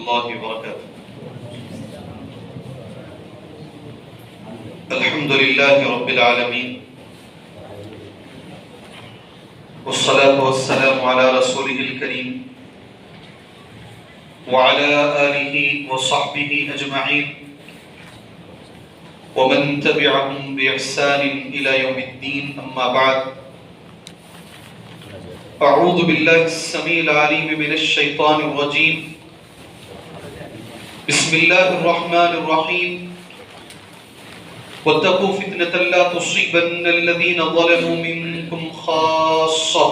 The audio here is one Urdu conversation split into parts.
الله وبركاته. الحمد لله رب العالمين، والصلاة والسلام على رسوله الكريم وعلى آله وصحبه أجمعين ومن تبعهم بإحسان إلى يوم الدين. أما بعد، أعوذ بالله السميع العليم من الشيطان الرجيم. بسم الله الرحمن الرحيم. واتقوا فتنة لا تصيبن الذين ظلموا منكم خاصة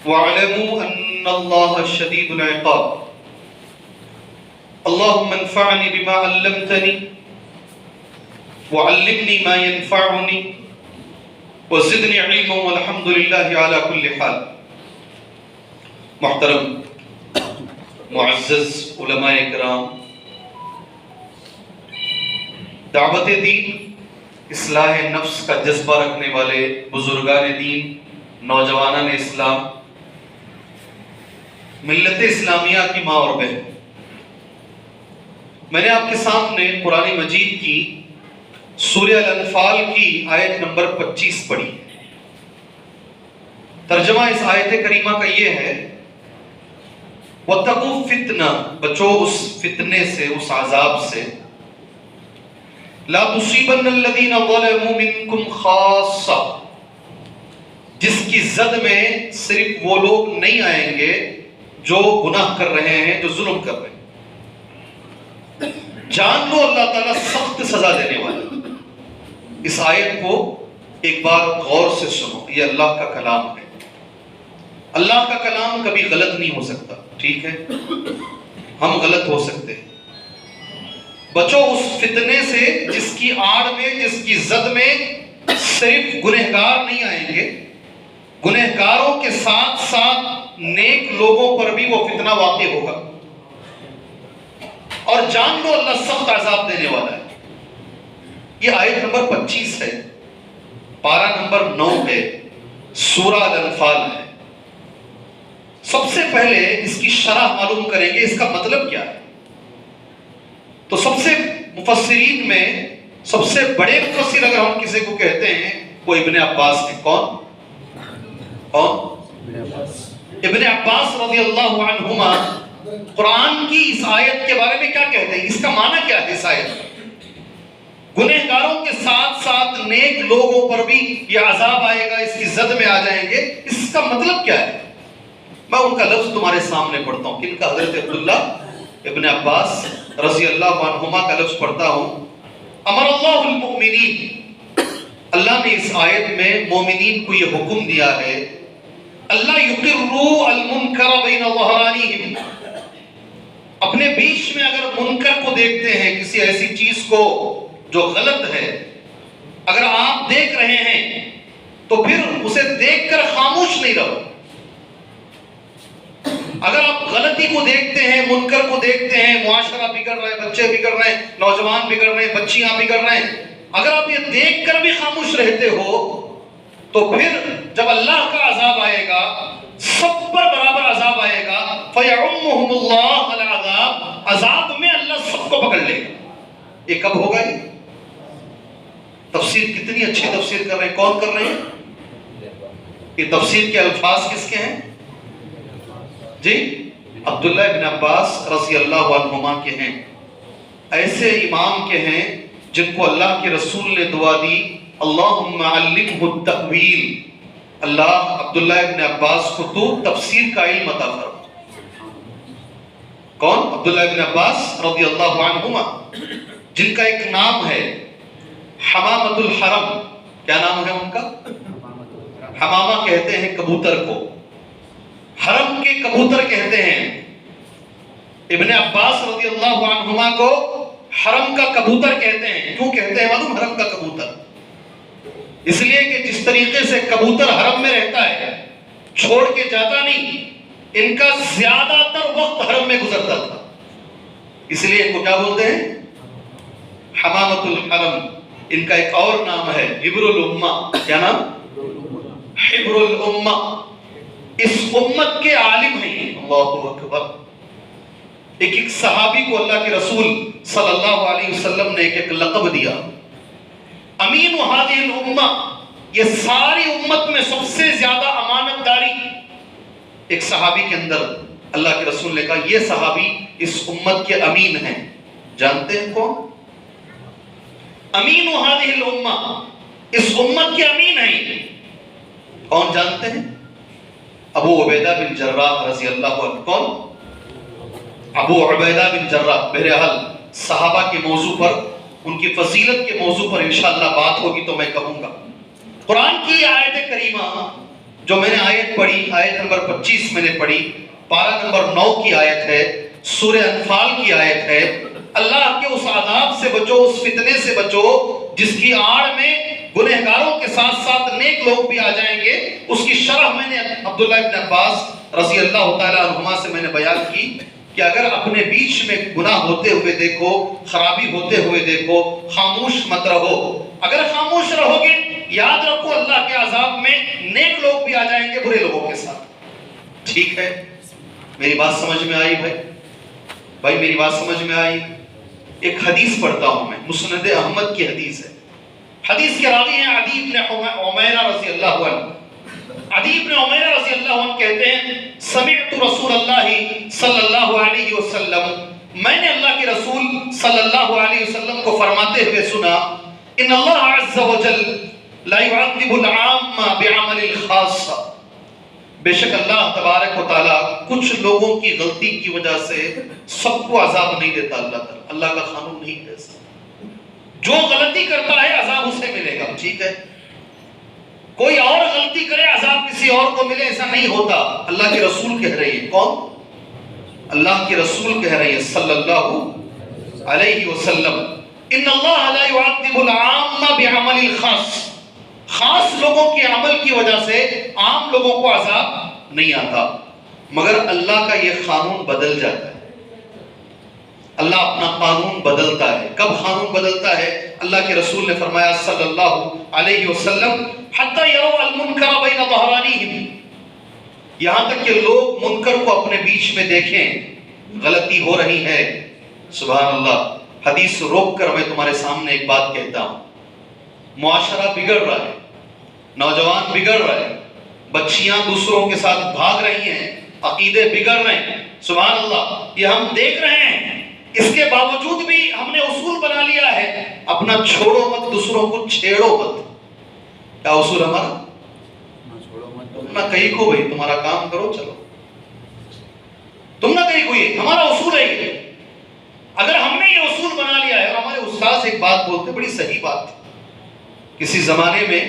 واعلموا أن الله شديد العقاب. اللهم انفعني بما علمتني وعلمني ما ينفعني وزدنی علما والحمد للہ علی کل حال. محترم معزز علماء کرام، دعوت دین، اصلاح نفس کا جذبہ رکھنے والے بزرگان دین، نوجوانان اسلام، ملت اسلامیہ کی ماں اور بہن، میں نے آپ کے سامنے قرآن مجید کی سورہ الانفال کی آیت نمبر 25 پڑھی. ترجمہ اس آیت کریمہ کا یہ ہے: وَاتَّقُوا فِتْنَةً، بچو اس فتنے سے، اس عذاب سے، لَا تُصِيبَنَّ الَّذِينَ ظَلَمُوا مِنْكُمْ خَاصَّةً، جس کی زد میں صرف وہ لوگ نہیں آئیں گے جو گناہ کر رہے ہیں، جو ظلم کر رہے ہیں. جان لو اللہ تعالیٰ سخت سزا دینے والا. اس آیت کو ایک بار غور سے سنو، یہ اللہ کا کلام ہے. اللہ کا کلام کبھی غلط نہیں ہو سکتا، ٹھیک ہے؟ ہم غلط ہو سکتے ہیں. بچو اس فتنے سے جس کی آڑ میں، جس کی زد میں صرف گنہگار نہیں آئیں گے، گنہگاروں کے ساتھ ساتھ نیک لوگوں پر بھی وہ فتنہ واقع ہوگا. اور جان لو اللہ سخت عذاب دینے والا ہے. یہ آیت نمبر 25 ہے، پارہ نمبر 9 ہے، سورہ الانفال ہے. سب سے پہلے اس کی شرح معلوم کریں گے، اس کا مطلب کیا ہے. تو سب سے مفسرین میں سب سے بڑے مفسر اگر ہم کسی کو کہتے ہیں وہ ابن عباس ہیں. کون؟ ابن عباس رضی اللہ عنہما قرآن کی اس آیت کے بارے میں کیا کہتے ہیں، اس کا معنی کیا ہے. اس آیت گنہگاروں کے ساتھ ساتھ نیک لوگوں پر بھی یہ عذاب آئے گا، اس کی زد میں آ جائیں گے، اس کا مطلب کیا ہے. میں ان کا لفظ تمہارے سامنے پڑھتا ہوں. کن کا؟ حضرت عبداللہ ابن عباس رضی اللہ عنہما کا لفظ پڑھتا ہوں. امر اللہ المؤمنین، اللہ نے اس آیت میں مومنین کو یہ حکم دیا ہے، اللہ یقروا المنکر بین ظہرانہم، اپنے بیچ میں اگر منکر کو دیکھتے ہیں، کسی ایسی چیز کو جو غلط ہے، اگر آپ دیکھ رہے ہیں تو پھر اسے دیکھ کر خاموش نہیں رہو. اگر آپ غلطی کو دیکھتے ہیں، منکر کو دیکھتے ہیں، معاشرہ بگڑ رہا ہے، بچے بگڑ رہے ہیں، نوجوان بگڑ رہے ہیں، بچیاں بگڑ رہے ہیں، اگر آپ یہ دیکھ کر بھی خاموش رہتے ہو تو پھر جب اللہ کا عذاب آئے گا، سب پر برابر عذاب آئے گا. فَيَعُمُّهُمُ اللَّهُ الْعَذَابُ، عذاب میں اللہ سب کو پکڑ لے گا. یہ کب ہوگا؟ یہ تفسیر کتنی اچھی تفسیر کر رہے ہیں. کون کر رہے ہیں؟ یہ تفسیر کے الفاظ کس کے ہیں جی؟ عبداللہ ابن عباس رضی اللہ عنہما کے ہیں. ایسے امام کے ہیں جن کو اللہ کے رسول نے دعا دی، اللہم علمہ التأویل، اللہ عبداللہ ابن عباس کو تو تفسیر کا علم عطا فرما. کون؟ عبداللہ ابن عباس رضی اللہ عنہما، جن کا ایک نام ہے حمامۃ الحرم. کیا نام ہے ان کا؟ حمامہ کہتے ہیں کبوتر کو، حرم کے کبوتر کہتے ہیں. ابن عباس رضی اللہ عنہما کو حرم کا کبوتر کہتے ہیں. کیوں کہتے ہیں معلوم؟ حرم کا کبوتر اس لیے کہ جس طریقے سے کبوتر حرم میں رہتا ہے، چھوڑ کے جاتا نہیں، ان کا زیادہ تر وقت حرم میں گزرتا تھا، اس لیے ان کو کیا بولتے ہیں؟ حمامۃ الحرم. ان کا ایک اور نام ہے حبر الامہ. کیا نام؟ حبر الامہ. اس امت کے عالم ہیں. اللہ اکبر. ایک صحابی کو اللہ کے رسول صلی اللہ علیہ وسلم نے ایک لقب دیا، امین هذه الامہ، یہ ساری امت میں سب سے زیادہ امانت داری ایک صحابی کے اندر اللہ کے رسول نے کہا یہ صحابی اس امت کے امین ہیں۔ جانتے ہیں کون؟ امین هذه الامہ، اس امت کے امین ہیں۔ کون جانتے ہیں؟ ابو عبیدہ بن جراح رضی اللہ عنہ۔ کون؟ ابو عبیدہ بن جراح۔ بہرحال صحابہ کے موضوع پر، ان کی فضیلت کے موضوع پر انشاءاللہ بات ہوگی تو میں کہوں گا۔ قرآن کی آیت کریمہ جو میں نے آیت پڑھی، آیت نمبر 25 میں نے پڑھی، پارہ نمبر 9 کی آیت ہے، سورہ انفال کی آیت ہے۔ اللہ کے اس عذاب سے بچو، اس فتنے سے بچو جس کی آڑ میں گنہگاروں کے ساتھ ساتھ نیک لوگ بھی آ جائیں گے۔ اس کی شرح میں نے عبداللہ ابن عباس رضی اللہ تعالیٰ عنہما سے میں نے بیان کی کہ اگر اپنے بیچ میں گناہ ہوتے ہوئے دیکھو، خرابی ہوتے ہوئے دیکھو، خاموش مت رہو۔ اگر خاموش رہو گے یاد رکھو اللہ کے عذاب میں نیک لوگ بھی آ جائیں گے برے لوگوں کے ساتھ۔ ٹھیک ہے، میری بات سمجھ میں آئی بھائی میری بات سمجھ میں آئی؟ ایک حدیث پڑھتا ہوں میں، مسند احمد کی حدیث ہے۔ حدیث کے راوی ہیں عدی بن عمیرہ رضی اللہ عنہ۔ عدی بن عمیرہ رضی اللہ عنہ کہتے ہیں سمعت رسول اللہ صلی اللہ علیہ وسلم، میں نے اللہ کے رسول صلی اللہ علیہ وسلم کو فرماتے ہوئے سنا، ان اللہ عز وجل لا يعذب العام بعمل الخاص، بے شک اللہ تبارک و تعالیٰ کچھ لوگوں کی غلطی کی وجہ سے سب کو عذاب نہیں دیتا۔ اللہ کا قانون نہیں ہے ایسا، جو غلطی کرتا ہے عذاب اسے ملے گا۔ ٹھیک ہے، کوئی اور غلطی کرے عذاب کسی اور کو ملے ایسا نہیں ہوتا۔ اللہ کے رسول کہہ رہے ہیں، کون؟ اللہ کے رسول کہہ رہے ہیں صلی اللہ علیہ وسلم، ان اللہ لا يعذب العام بعمل الخاص، خاص لوگوں کے عمل کی وجہ سے عام لوگوں کو عذاب نہیں آتا، مگر اللہ کا یہ قانون بدل جاتا ہے۔ اللہ اپنا قانون بدلتا ہے۔ کب قانون بدلتا ہے؟ اللہ کے رسول نے فرمایا صلی اللہ علیہ وسلم، حتی یروا المنکر بین ظہرانیہم، یہاں تک کہ لوگ منکر کو اپنے بیچ میں دیکھیں، غلطی ہو رہی ہے۔ سبحان اللہ۔ حدیث روک کر میں تمہارے سامنے ایک بات کہتا ہوں، معاشرہ بگڑ رہا ہے، نوجوان بگڑ رہے ہیں، بچیاں دوسروں کے ساتھ بھاگ رہی ہیں، عقیدے بگڑ رہے ہیں۔ سبحان اللہ، یہ ہم دیکھ رہے ہیں۔ اس کے باوجود بھی ہم نے اصول بنا لیا ہے، اپنا چھوڑو مت، دوسروں کو چھیڑو مت۔ کیا اصول ہمارا؟ تم نہ کہیں کو بھائی، تمہارا کام کرو چلو، تم نہ کہیں کوئی، ہمارا اصول ہے یہ۔ اگر ہم نے یہ اصول بنا لیا ہے، اور ہمارے استاد ایک بات بولتے، بڑی صحیح بات، کسی زمانے میں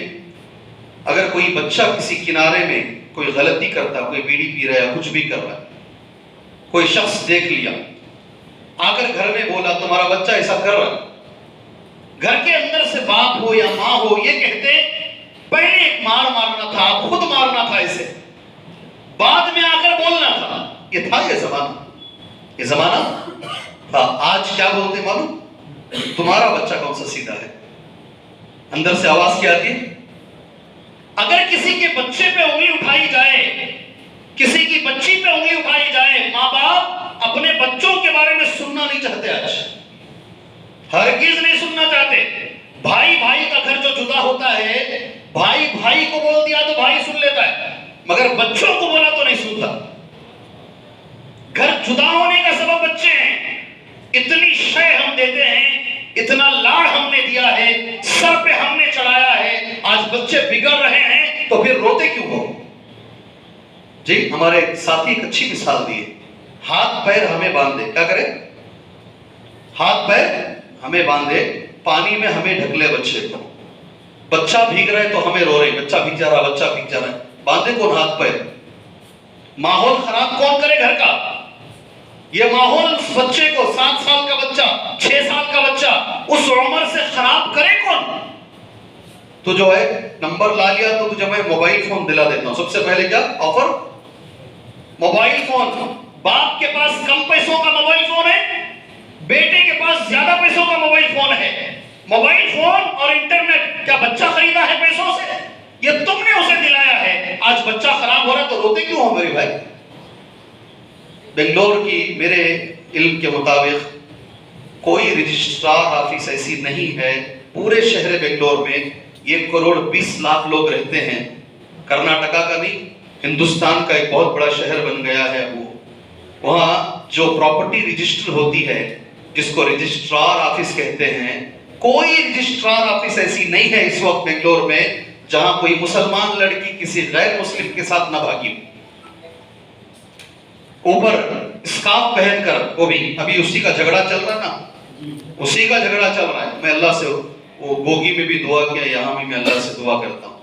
اگر کوئی بچہ کسی کنارے میں کوئی غلطی کرتا، کوئی بیڑی پی رہا ہے، کچھ بھی کر رہا ہے، کوئی شخص دیکھ لیا، آ کر گھر میں بولا تمہارا بچہ ایسا کر رہا ہے، گھر کے اندر سے باپ ہو یا ماں ہو یہ کہتے پہلے ایک مارنا تھا، خود مارنا تھا اسے، بعد میں آ کر بولنا تھا۔ یہ تھا یہ زمانہ تھا۔ آج کیا بولتے معلوم؟ تمہارا بچہ کون سا سیدھا ہے؟ اندر سے آواز کیا آتی ہے؟ اگر کسی کے بچے پہ انگلی اٹھائی جائے، کسی کی بچی پہ انگلی اٹھائی جائے، ماں باپ اپنے بچوں کے بارے میں سننا نہیں چاہتے، آج ہرگز نہیں سننا چاہتے۔ بھائی بھائی کا گھر جو جدا ہوتا ہے، بھائی بھائی کو بول دیا تو بھائی سن لیتا ہے، مگر بچوں کو بولا تو نہیں سنتا۔ گھر جدا ہونے کا سبب بچے ہیں۔ اتنی شے ہم دیتے ہیں، اتنا لاڑ ہم نے دیا ہے، سر پہ ہم نے چڑھایا ہے، آج بچے بگڑ رہے ہیں تو پھر روتے کیوں ہو؟ جی ہمارے ساتھی ایک اچھی مثال دی ہے، ہاتھ پیر ہمیں باندھے، کیا کرے؟ ہاتھ پیر ہمیں باندھے، پانی میں ہمیں ڈھکلے بچے کو، بچہ بھیگ رہے تو ہمیں رو رہے، بچہ بھیگ جا رہا، بچہ بھیگ جا رہا ہے، باندھے کون ہاتھ پیر؟ ماحول خراب کون کرے گھر کا؟ یہ ماحول اس بچے کو، 7 سال کا بچہ، 6 سال کا بچہ، اس عمر سے خراب کرے کون؟ تو جو ہے نمبر لا لیا تو تجھے میں موبائل فون دلا دیتا ہوں۔ سب سے پہلے کیا آفر؟ Mobile phone. باپ کے پاس کم پیسوں کا موبائل فون ہے، بیٹے کے پاس زیادہ پیسوں کا موبائل فون ہے۔ موبائل فون اور انٹرنیٹ کیا بچہ خریدا ہے پیسوں سے؟ یہ تم نے اسے دلایا ہے۔ آج بچہ خراب ہو رہا ہے تو روتے کیوں ہو میرے بھائی؟ بنگلور کی میرے علم کے مطابق کوئی رجسٹرار آفس ایسی نہیں ہے پورے شہر بنگلور میں، 1 کروڑ 20 لاکھ لوگ رہتے ہیں، کرناٹکا کا نہیں، ہندوستان کا ایک بہت بڑا شہر بن گیا ہے وہ، وہاں جو پراپرٹی رجسٹر ہوتی ہے جس کو رجسٹرار آفس کہتے ہیں، کوئی رجسٹرار آفس ایسی نہیں ہے اس وقت بنگلور میں جہاں کوئی مسلمان لڑکی کسی غیر مسلم کے ساتھ نہ بھاگی، اوپر اسکارف پہن کر، وہ بھی ابھی اسی کا جھگڑا چل رہا نا، اسی کا جھگڑا چل رہا ہے۔ میں اللہ سے وہ بوگی میں بھی دعا کیا، یہاں بھی میں اللہ سے دعا کرتا ہوں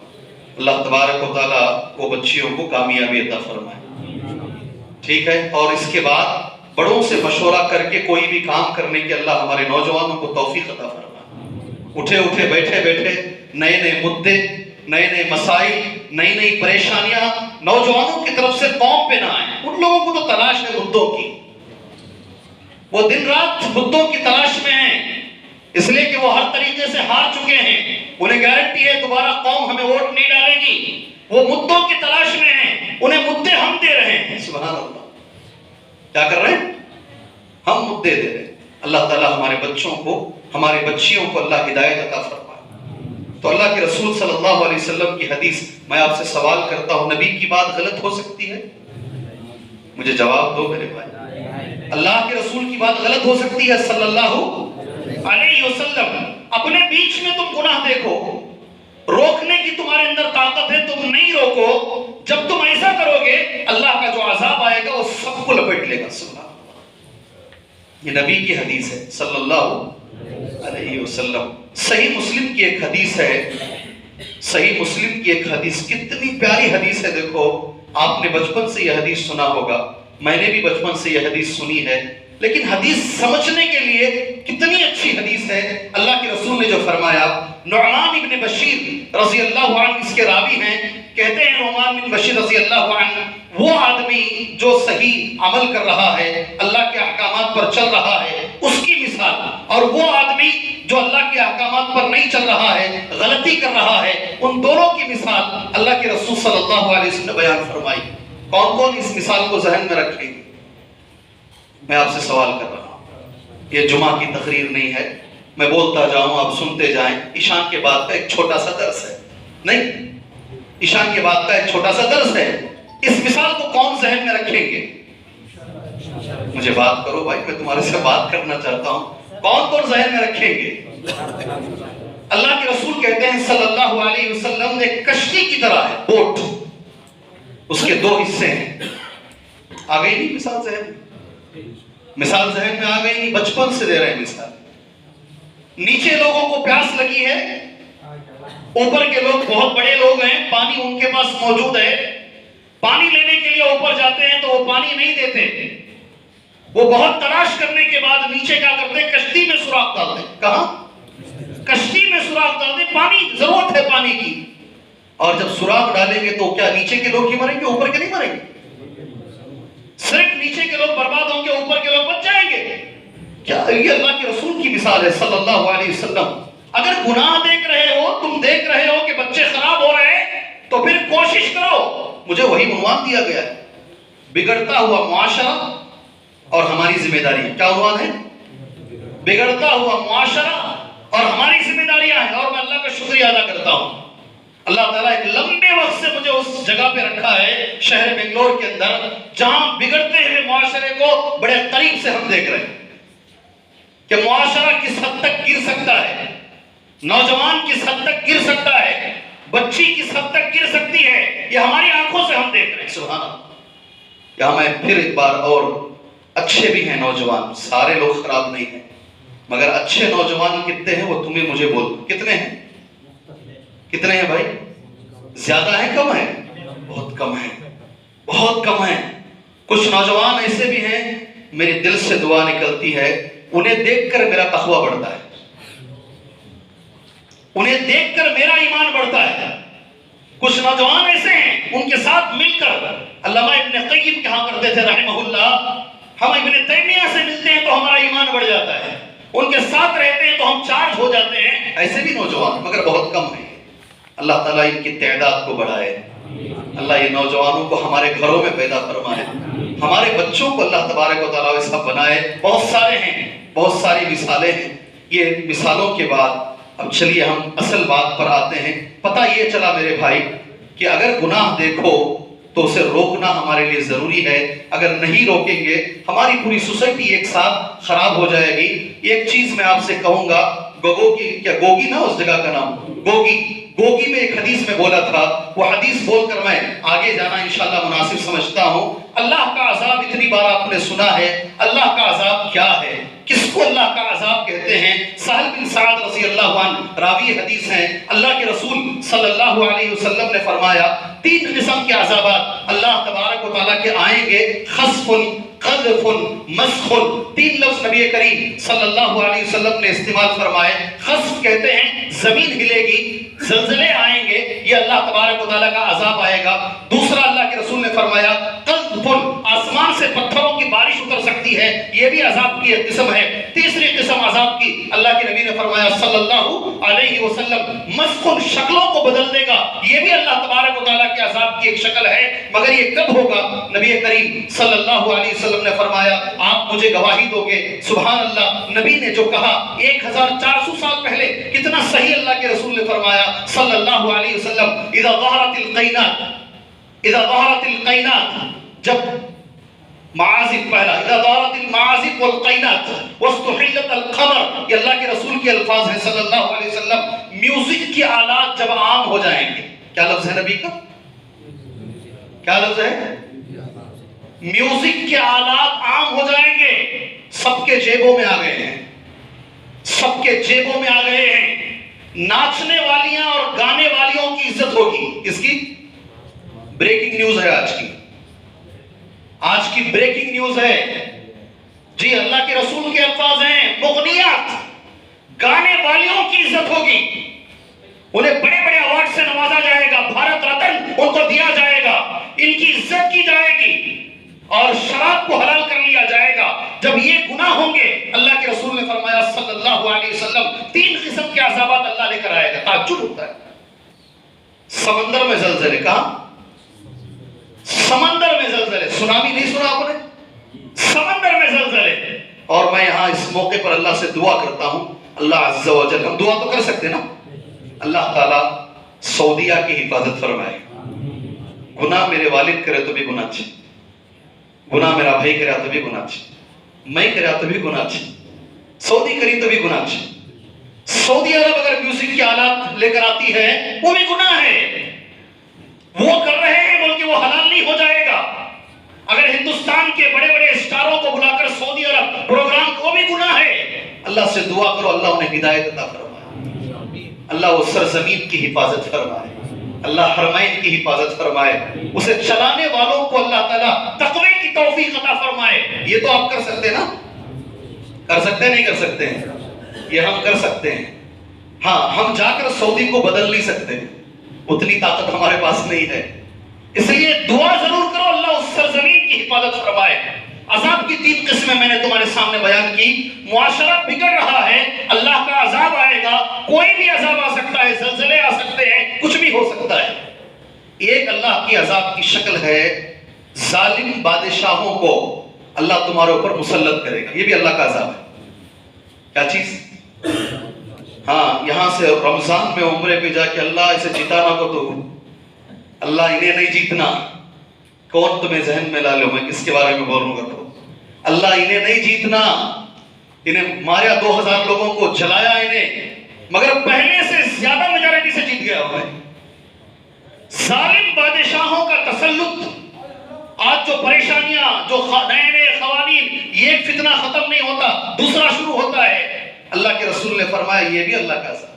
اللہ تبارک و تعالیٰ وہ بچیوں کو کامیابی عطا فرمائے، ٹھیک ہے۔ اور اس کے بعد بڑوں سے مشورہ کر کے کوئی بھی کام کرنے کے اللہ ہمارے نوجوانوں کو توفیق عطا فرمائے۔ اٹھے اٹھے بیٹھے بیٹھے نئے نئے مدے، نئے نئے مسائل، نئی نئی پریشانیاں نوجوانوں کی طرف سے قوم پہ نہ آئیں۔ ان لوگوں کو تو تلاش ہے مدوں کی، وہ دن رات مدوں کی تلاش میں ہیں، اس لیے کہ وہ ہر طریقے سے ہار چکے ہیں، انہیں گارنٹی ہے دوبارہ قوم ہمیں ووٹ نہیں ڈالے گی، وہ مدوں کی تلاش میں ہیں، انہیں مدے ہم دے رہے ہیں۔ سبحان اللہ، کیا کر رہے ہیں؟ ہم مدے دے رہے ہیں۔ اللہ تعالیٰ ہمارے بچوں کو، ہمارے بچیوں کو اللہ ہدایت عطا فرمائے۔ تو اللہ کے رسول صلی اللہ علیہ وسلم کی حدیث، میں آپ سے سوال کرتا ہوں، نبی کی بات غلط ہو سکتی ہے؟ مجھے جواب دو میرے بھائی، اللہ کے رسول کی بات غلط ہو سکتی ہے صلی اللہ علیہ وسلم؟ اپنے بیچ میں تم گناہ دیکھو، روکنے کی تمہارے اندر طاقت ہے، تم نہیں روکو، جب تم ایسا کرو گے اللہ کا جو عذاب آئے گا وہ سب کو لپیٹ لے گا۔ سبحان اللہ، یہ نبی کی حدیث ہے صلی اللہ علیہ وسلم۔ صحیح مسلم کی ایک حدیث ہے، صحیح مسلم کی ایک حدیث، کتنی پیاری حدیث ہے۔ دیکھو، آپ نے بچپن سے یہ حدیث سنا ہوگا، میں نے بھی بچپن سے یہ حدیث سنی ہے، لیکن حدیث سمجھنے کے لیے کتنی اچھی حدیث ہے۔ اللہ کے رسول نے جو فرمایا، نعمان بن بشیر رضی اللہ عنہ اس کے راوی ہیں، کہتے ہیں نعمان بن بشیر رضی اللہ عنہ، وہ آدمی جو صحیح عمل کر رہا ہے، اللہ کے احکامات پر چل رہا ہے، اس کی مثال، اور وہ آدمی جو اللہ کے احکامات پر نہیں چل رہا ہے، غلطی کر رہا ہے، ان دونوں کی مثال اللہ کے رسول صلی اللہ علیہ وسلم نے بیان فرمائی۔ کون کون اس مثال کو ذہن میں رکھیں گے؟ میں آپ سے سوال کر رہا ہوں، یہ جمعہ کی تقریر نہیں ہے، میں بولتا جاؤں آپ سنتے جائیں، عشاء کے بعد کا ایک چھوٹا سا درس ہے، نہیں، عشاء کے بعد کا ایک چھوٹا سا درس ہے، اس مثال کو کون ذہن میں رکھیں گے؟ مجھے بات کرو بھائی، میں تمہارے سے بات کرنا چاہتا ہوں، کون کون ذہن میں رکھیں گے؟ اللہ کے رسول کہتے ہیں صلی اللہ علیہ وسلم، ایک کشتی کی طرح ہے، بوٹ، اس کے 2 حصے ہیں۔ آ گئی نہیں مثال ذہن میں؟ مثال ذہن میں آ گئی نہیں؟ بچپن سے دے رہے ہیں مثال۔ نیچے لوگوں کو پیاس لگی ہے، اوپر کے لوگ بہت بڑے لوگ ہیں، پانی ان کے پاس موجود ہے، پانی لینے کے لیے اوپر جاتے ہیں تو وہ پانی نہیں دیتے، وہ بہت تلاش کرنے کے بعد نیچے کیا کرتے ہیں؟ کشتی میں سوراخ ڈالتے ہیں۔ کہاں؟ کشتی میں سوراخ ڈالتے ہیں، پانی ضرورت ہے پانی کی، اور جب سوراخ ڈالیں گے تو کیا نیچے کے لوگ ہی مریں گے، اوپر کے نہیں مریں گے؟ صرف نیچے کے لوگ برباد ہوں گے، اوپر کے لوگ بچ جائیں گے۔ کیا یہ اللہ کے رسول کی مثال ہے صلی اللہ علیہ وسلم؟ اگر گناہ دیکھ رہے ہو، تم دیکھ رہے ہو کہ بچے خراب ہو رہے ہیں، تو پھر کوشش کرو۔ مجھے وہی عنوان دیا گیا ہے، بگڑتا ہوا معاشرہ اور ہماری ذمہ داری ہے۔ کیا عنوان ہے؟ بگڑتا ہوا معاشرہ اور ہماری ذمہ داریاں ہیں، اور میں اللہ کا شکریہ ادا کرتا ہوں، اللہ تعالیٰ ایک لمبے وقت سے مجھے اس جگہ پہ رکھا ہے شہر بنگلور کے اندر، جہاں بگڑتے ہوئے معاشرے کو بڑے قریب سے ہم دیکھ رہے ہیں کہ معاشرہ کس حد تک گر سکتا ہے، نوجوان کس حد تک گر سکتا ہے، بچی کس حد تک گر سکتی ہے، یہ ہماری آنکھوں سے ہم دیکھ رہے ہیں۔ سبحان اللہ۔ یہاں میں پھر ایک بار، اور اچھے بھی ہیں نوجوان، سارے لوگ خراب نہیں ہیں، مگر اچھے نوجوان کتنے ہیں وہ تمہیں مجھے بول، کتنے ہیں؟ کتنے ہیں بھائی؟ زیادہ ہیں کم ہیں؟ بہت کم ہیں، بہت کم ہیں۔ کچھ نوجوان ایسے بھی ہیں، میری دل سے دعا نکلتی ہے، انہیں دیکھ کر میرا تقویٰ بڑھتا ہے، انہیں دیکھ کر میرا ایمان بڑھتا ہے۔ کچھ نوجوان ایسے ہیں، ان کے ساتھ مل کر، علامہ ابن قیم کہا کرتے تھے رحمہ اللہ، ہم ابن تیمیہ سے ملتے ہیں تو ہمارا ایمان بڑھ جاتا ہے، ان کے ساتھ رہتے ہیں تو ہم چارج ہو جاتے ہیں۔ ایسے بھی نوجوان مگر بہت کم ہیں، اللہ تعالیٰ ان کی تعداد کو بڑھائے، اللہ یہ نوجوانوں کو ہمارے گھروں میں پیدا فرمائے۔ ہمارے بچوں کو اللہ تبارک و تعالیٰ ویسا بنائے. بہت سارے ہیں، بہت ساری مثالیں ہیں. یہ مثالوں کے بعد اب چلیے ہم اصل بات پر آتے ہیں. پتہ یہ چلا میرے بھائی کہ اگر گناہ دیکھو تو اسے روکنا ہمارے لیے ضروری ہے. اگر نہیں روکیں گے ہماری پوری سوسائٹی ایک ساتھ خراب ہو جائے گی. ایک چیز میں آپ سے کہوں گا، گوگی نا اس جگہ کا نام، گوگی میں ایک حدیث میں بولا تھا. وہ حدیث بول کر میں آگے جانا انشاءاللہ مناسب سمجھتا ہوں. اللہ کا عذاب اتنی بار آپ نے سنا ہے. اللہ کا عذاب کیا ہے؟ کس کو اللہ کا عذاب کہتے ہیں؟ سہل بن سعد رضی اللہ عنہ راوی حدیث ہیں. اللہ کے رسول صلی اللہ علیہ وسلم نے فرمایا 3 قسم کے عذابات اللہ تبارک و تعالیٰ کے آئیں گے. خسف، قذف، مسخ. 3 لفظ نبی کریم صلی اللہ علیہ وسلم نے استعمال فرمائے. خسف کہتے ہیں زمین ہلے گی، زلزلے آئیں گے، یہ اللہ تبارک و تعالیٰ کا عذاب آئے گا. دوسرا اللہ کے رسول نے فرمایا قذف، آسمان سے پتھروں کی بارش اتر سکتی ہے، یہ بھی عذاب کی ایک قسم ہے. تیسری قسم عذاب کی اللہ کے نبی نے فرمایا صلی اللہ علیہ وسلم مسخ، شکلوں کو بدل دے گا، یہ بھی اللہ تبارک و تعالیٰ کے عذاب کی ایک شکل ہے. مگر یہ کب ہوگا؟ نبی کریم صلی اللہ علیہ وسلم نے فرمایا آپ مجھے گواہی دو گے. سبحان اللہ، نبی نے جو کہا 1400 سال پہلے کتنا صحیح اللہ کے رسول نے فرمایا صلی اللہ علیہ وسلم اذا ظہرت القینات، جب معازف پہلا اذا ظہرت المعازف والقینات واستحلت القمر، یہ اللہ کے رسول کے الفاظ ہیں صلی اللہ علیہ وسلم. میوزک کی آلات جب عام ہو جائیں گے، کیا لفظ ہے نبی کا؟ کیا لفظ ہے؟ میوزک کے آلات عام ہو جائیں گے. سب کے جیبوں میں آ گئے ہیں، سب کے جیبوں میں آ گئے ہیں. ناچنے والیاں اور گانے والیوں کی عزت ہوگی. اس کی بریکنگ نیوز ہے آج کی بریکنگ نیوز ہے جی. اللہ کے رسول کے الفاظ ہیں مغنیات، گانے والیوں کی عزت ہوگی. انہیں بڑے بڑے ایوارڈ سے نوازا جائے گا، بھارت رتن ان کو دیا جائے گا، ان کی عزت کی جائے گی. اور شراب کو حلال کر لیا جائے گا. جب یہ گناہ ہوں گے اللہ کے رسول نے فرمایا صلی اللہ علیہ وسلم 3 قسم کے عذابات اللہ لے کر آئے گا. تعجب ہوتا ہے. سمندر میں زلزلے، کہاں؟ سمندر میں زلزلے. سنامی نہیں سنا آپ نے؟ سمندر میں زلزلے. اور میں یہاں اس موقع پر اللہ سے دعا کرتا ہوں، اللہ عز و جل، ہم دعا تو کر سکتے نا، اللہ تعالیٰ سعودیہ کی حفاظت فرمائے. گناہ میرے والد کرے تو بھی گناہ چھے، گناہ میرا بھائی کرے تو بھی گناہ چھے، میں کرے تو بھی گناہ چھے، سعودی کری تو بھی گناہ چھے. سعودی عرب اگر میوزک کی آلات لے کر آتی ہے وہ بھی گناہ ہے. وہ کر رہے ہیں بلکہ وہ حلال نہیں ہو جائے گا. اگر ہندوستان کے بڑے بڑے اسٹاروں کو بلا کر سعودی عرب پروگرام، وہ بھی گناہ ہے. اللہ سے دعا کرو اللہ انہیں ہدایت عطا فرمائے، اللہ وہ سرزمین کی حفاظت فرمائے، اللہ حرمین کی حفاظت فرمائے، اسے چلانے والوں کو اللہ تعالیٰ تقوی کی توفیق عطا فرمائے. یہ تو آپ کر سکتے نا؟ کر سکتے نہیں کر سکتے ہیں؟ یہ ہم کر سکتے ہیں. ہاں، ہم جا کر سعودی کو بدل نہیں سکتے، اتنی طاقت ہمارے پاس نہیں ہے. اس لیے دعا ضرور کرو اللہ اس سرزمین کی حفاظت فرمائے. عذاب کی 3 قسمیں میں نے تمہارے سامنے بیان کی. معاشرہ بگڑ رہا ہے، اللہ کا عذاب آئے گا. کوئی بھی عذاب آ سکتا ہے، زلزلے آ سکتے ہیں، کچھ بھی ہو سکتا ہے. ایک اللہ کی عذاب کی شکل ہے ظالم بادشاہوں کو اللہ تمہارے اوپر مسلط کرے گا. یہ بھی اللہ کا عذاب ہے. کیا چیز؟ ہاں، یہاں سے رمضان میں عمرے پہ جا کے اللہ اسے جتانا کو تو اللہ انہیں نہیں جیتنا. کون تمہیں ذہن میں لا لو، میں کس کے بارے میں بولوں گا تو اللہ انہیں نہیں جیتنا. انہیں ماریا 2000 لوگوں کو جلایا انہیں، مگر پہلے سے زیادہ میجارٹی سے جیت گیا ہوا ہے. ظالم بادشاہوں کا تسلط، آج جو پریشانیاں، جو نئے نئے قوانین، یہ فتنہ ختم نہیں ہوتا، دوسرا شروع ہوتا ہے. اللہ کے رسول نے فرمایا یہ بھی اللہ کا عذاب.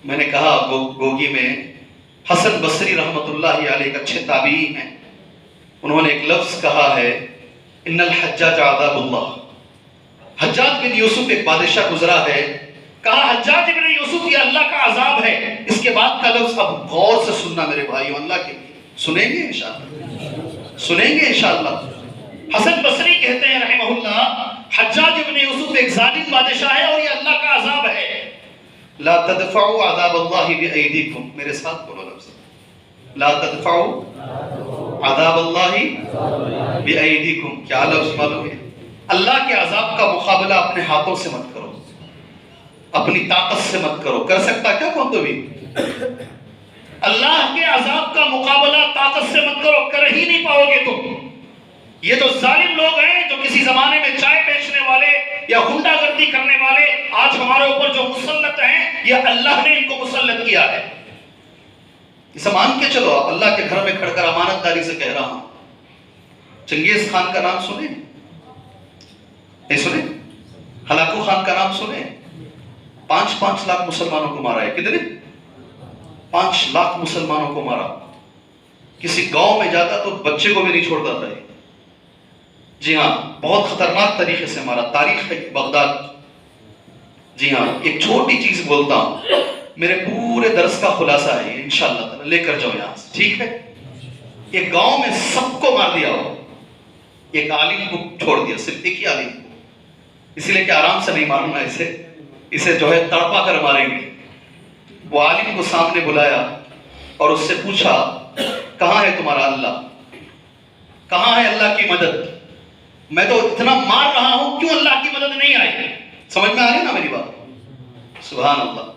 میں نے کہا گوگی میں حسن بصری رحمت اللہ علیہ ایک اچھے تابعی ہیں، انہوں نے ایک لفظ کہا ہے ان الحجاج عذاب اللہ. حجاج بن یوسف ایک بادشاہ گزرا ہے، کہا حجاج بن یوسف یہ اللہ کا عذاب ہے. اس کے بعد کا لفظ اب غور سے سننا میرے بھائیو، اللہ کے لیے سنیں گے انشاءاللہ، سنیں گے انشاءاللہ. حسن بصری کہتے ہیں رحمہ اللہ حجاج بن یوسف ایک ظالم بادشاہ ہے اور یہ اللہ کا عذاب ہے. لا تدفعوا عذاب اللہ بأیدیکم، میرے ساتھ بولو لفظ لا تدفعوا عذاب اللہ بِأَيْدِكُمْ، کیا لفظ معلوم ہے؟ اللہ کے عذاب کا مقابلہ اپنے ہاتھوں سے مت کرو، اپنی طاقت سے مت کرو. کر سکتا کیا کون تو بھی؟ اللہ کے عذاب کا مقابلہ طاقت سے مت کرو، کر ہی نہیں پاؤ گے تم. یہ جو ظالم لوگ ہیں جو کسی زمانے میں چائے بیچنے والے یا غنڈہ گردی کرنے والے آج ہمارے اوپر جو مسلط ہیں، یہ اللہ نے ان کو مسلط کیا ہے. اسے مان کے چلو. آپ اللہ کے گھر میں کھڑ کر امانت داری سے کہہ رہا ہوں، چنگیز خان کا نام سنے؟ نہیں سنے؟ ہلاکو خان کا نام سنے؟ 5 لاکھ مسلمانوں کو مارا ہے. کتنے؟ 5 لاکھ مسلمانوں کو مارا. کسی گاؤں میں جاتا تو بچے کو بھی نہیں چھوڑتا تھا. جی ہاں، بہت خطرناک طریقے سے مارا. تاریخ ہے بغداد. جی ہاں، ایک چھوٹی چیز بولتا ہوں، میرے پورے درس کا خلاصہ ہے انشاءاللہ تعالی، لے کر جاؤ یہاں سے، ٹھیک ہے؟ ایک گاؤں میں سب کو مار دیا ہو، ایک عالم کو چھوڑ دیا، صرف ایک ہی عالم کو. اسی لیے کہ آرام سے نہیں مارنا اسے جو ہے تڑپا کر ماریں گے. وہ عالم کو سامنے بلایا اور اس سے پوچھا، کہاں ہے تمہارا اللہ؟ کہاں ہے اللہ کی مدد؟ میں تو اتنا مار رہا ہوں، کیوں اللہ کی مدد نہیں آئی؟ سمجھ میں آ رہی نا میری بات؟ سبحان اللہ.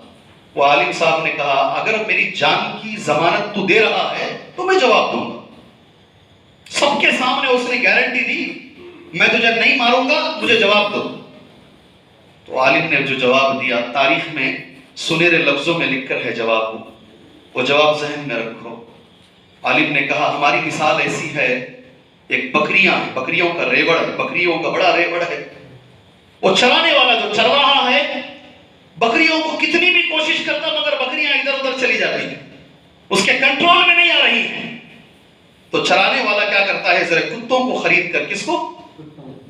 وہ عالم صاحب نے کہا، اگر میری جان کی ضمانت تو دے رہا ہے تو میں جواب دوں گا. سب کے سامنے اس نے گارنٹی دی، میں تجھے نہیں ماروں گا، مجھے جواب دو. تو عالم نے جو جواب دیا تاریخ میں سنہرے لفظوں میں لکھ کر ہے جواب. وہ جواب ذہن میں رکھو. عالم نے کہا، ہماری مثال ایسی ہے، ایک بکریاں ہیں، بکریوں کا ریوڑ ہے، بکریوں کا بڑا ریوڑ ہے. وہ چرانے والا جو چرواہا ہے، بکریوں کو کتنی بھی کوشش کرتا مگر بکریاں ادھر ادھر چلی جاتی ہیں، اس کے کنٹرول میں نہیں آ رہی ہیں. تو چرانے والا کیا کرتا ہے، ذرا کتوں کو خرید کر، کس کو؟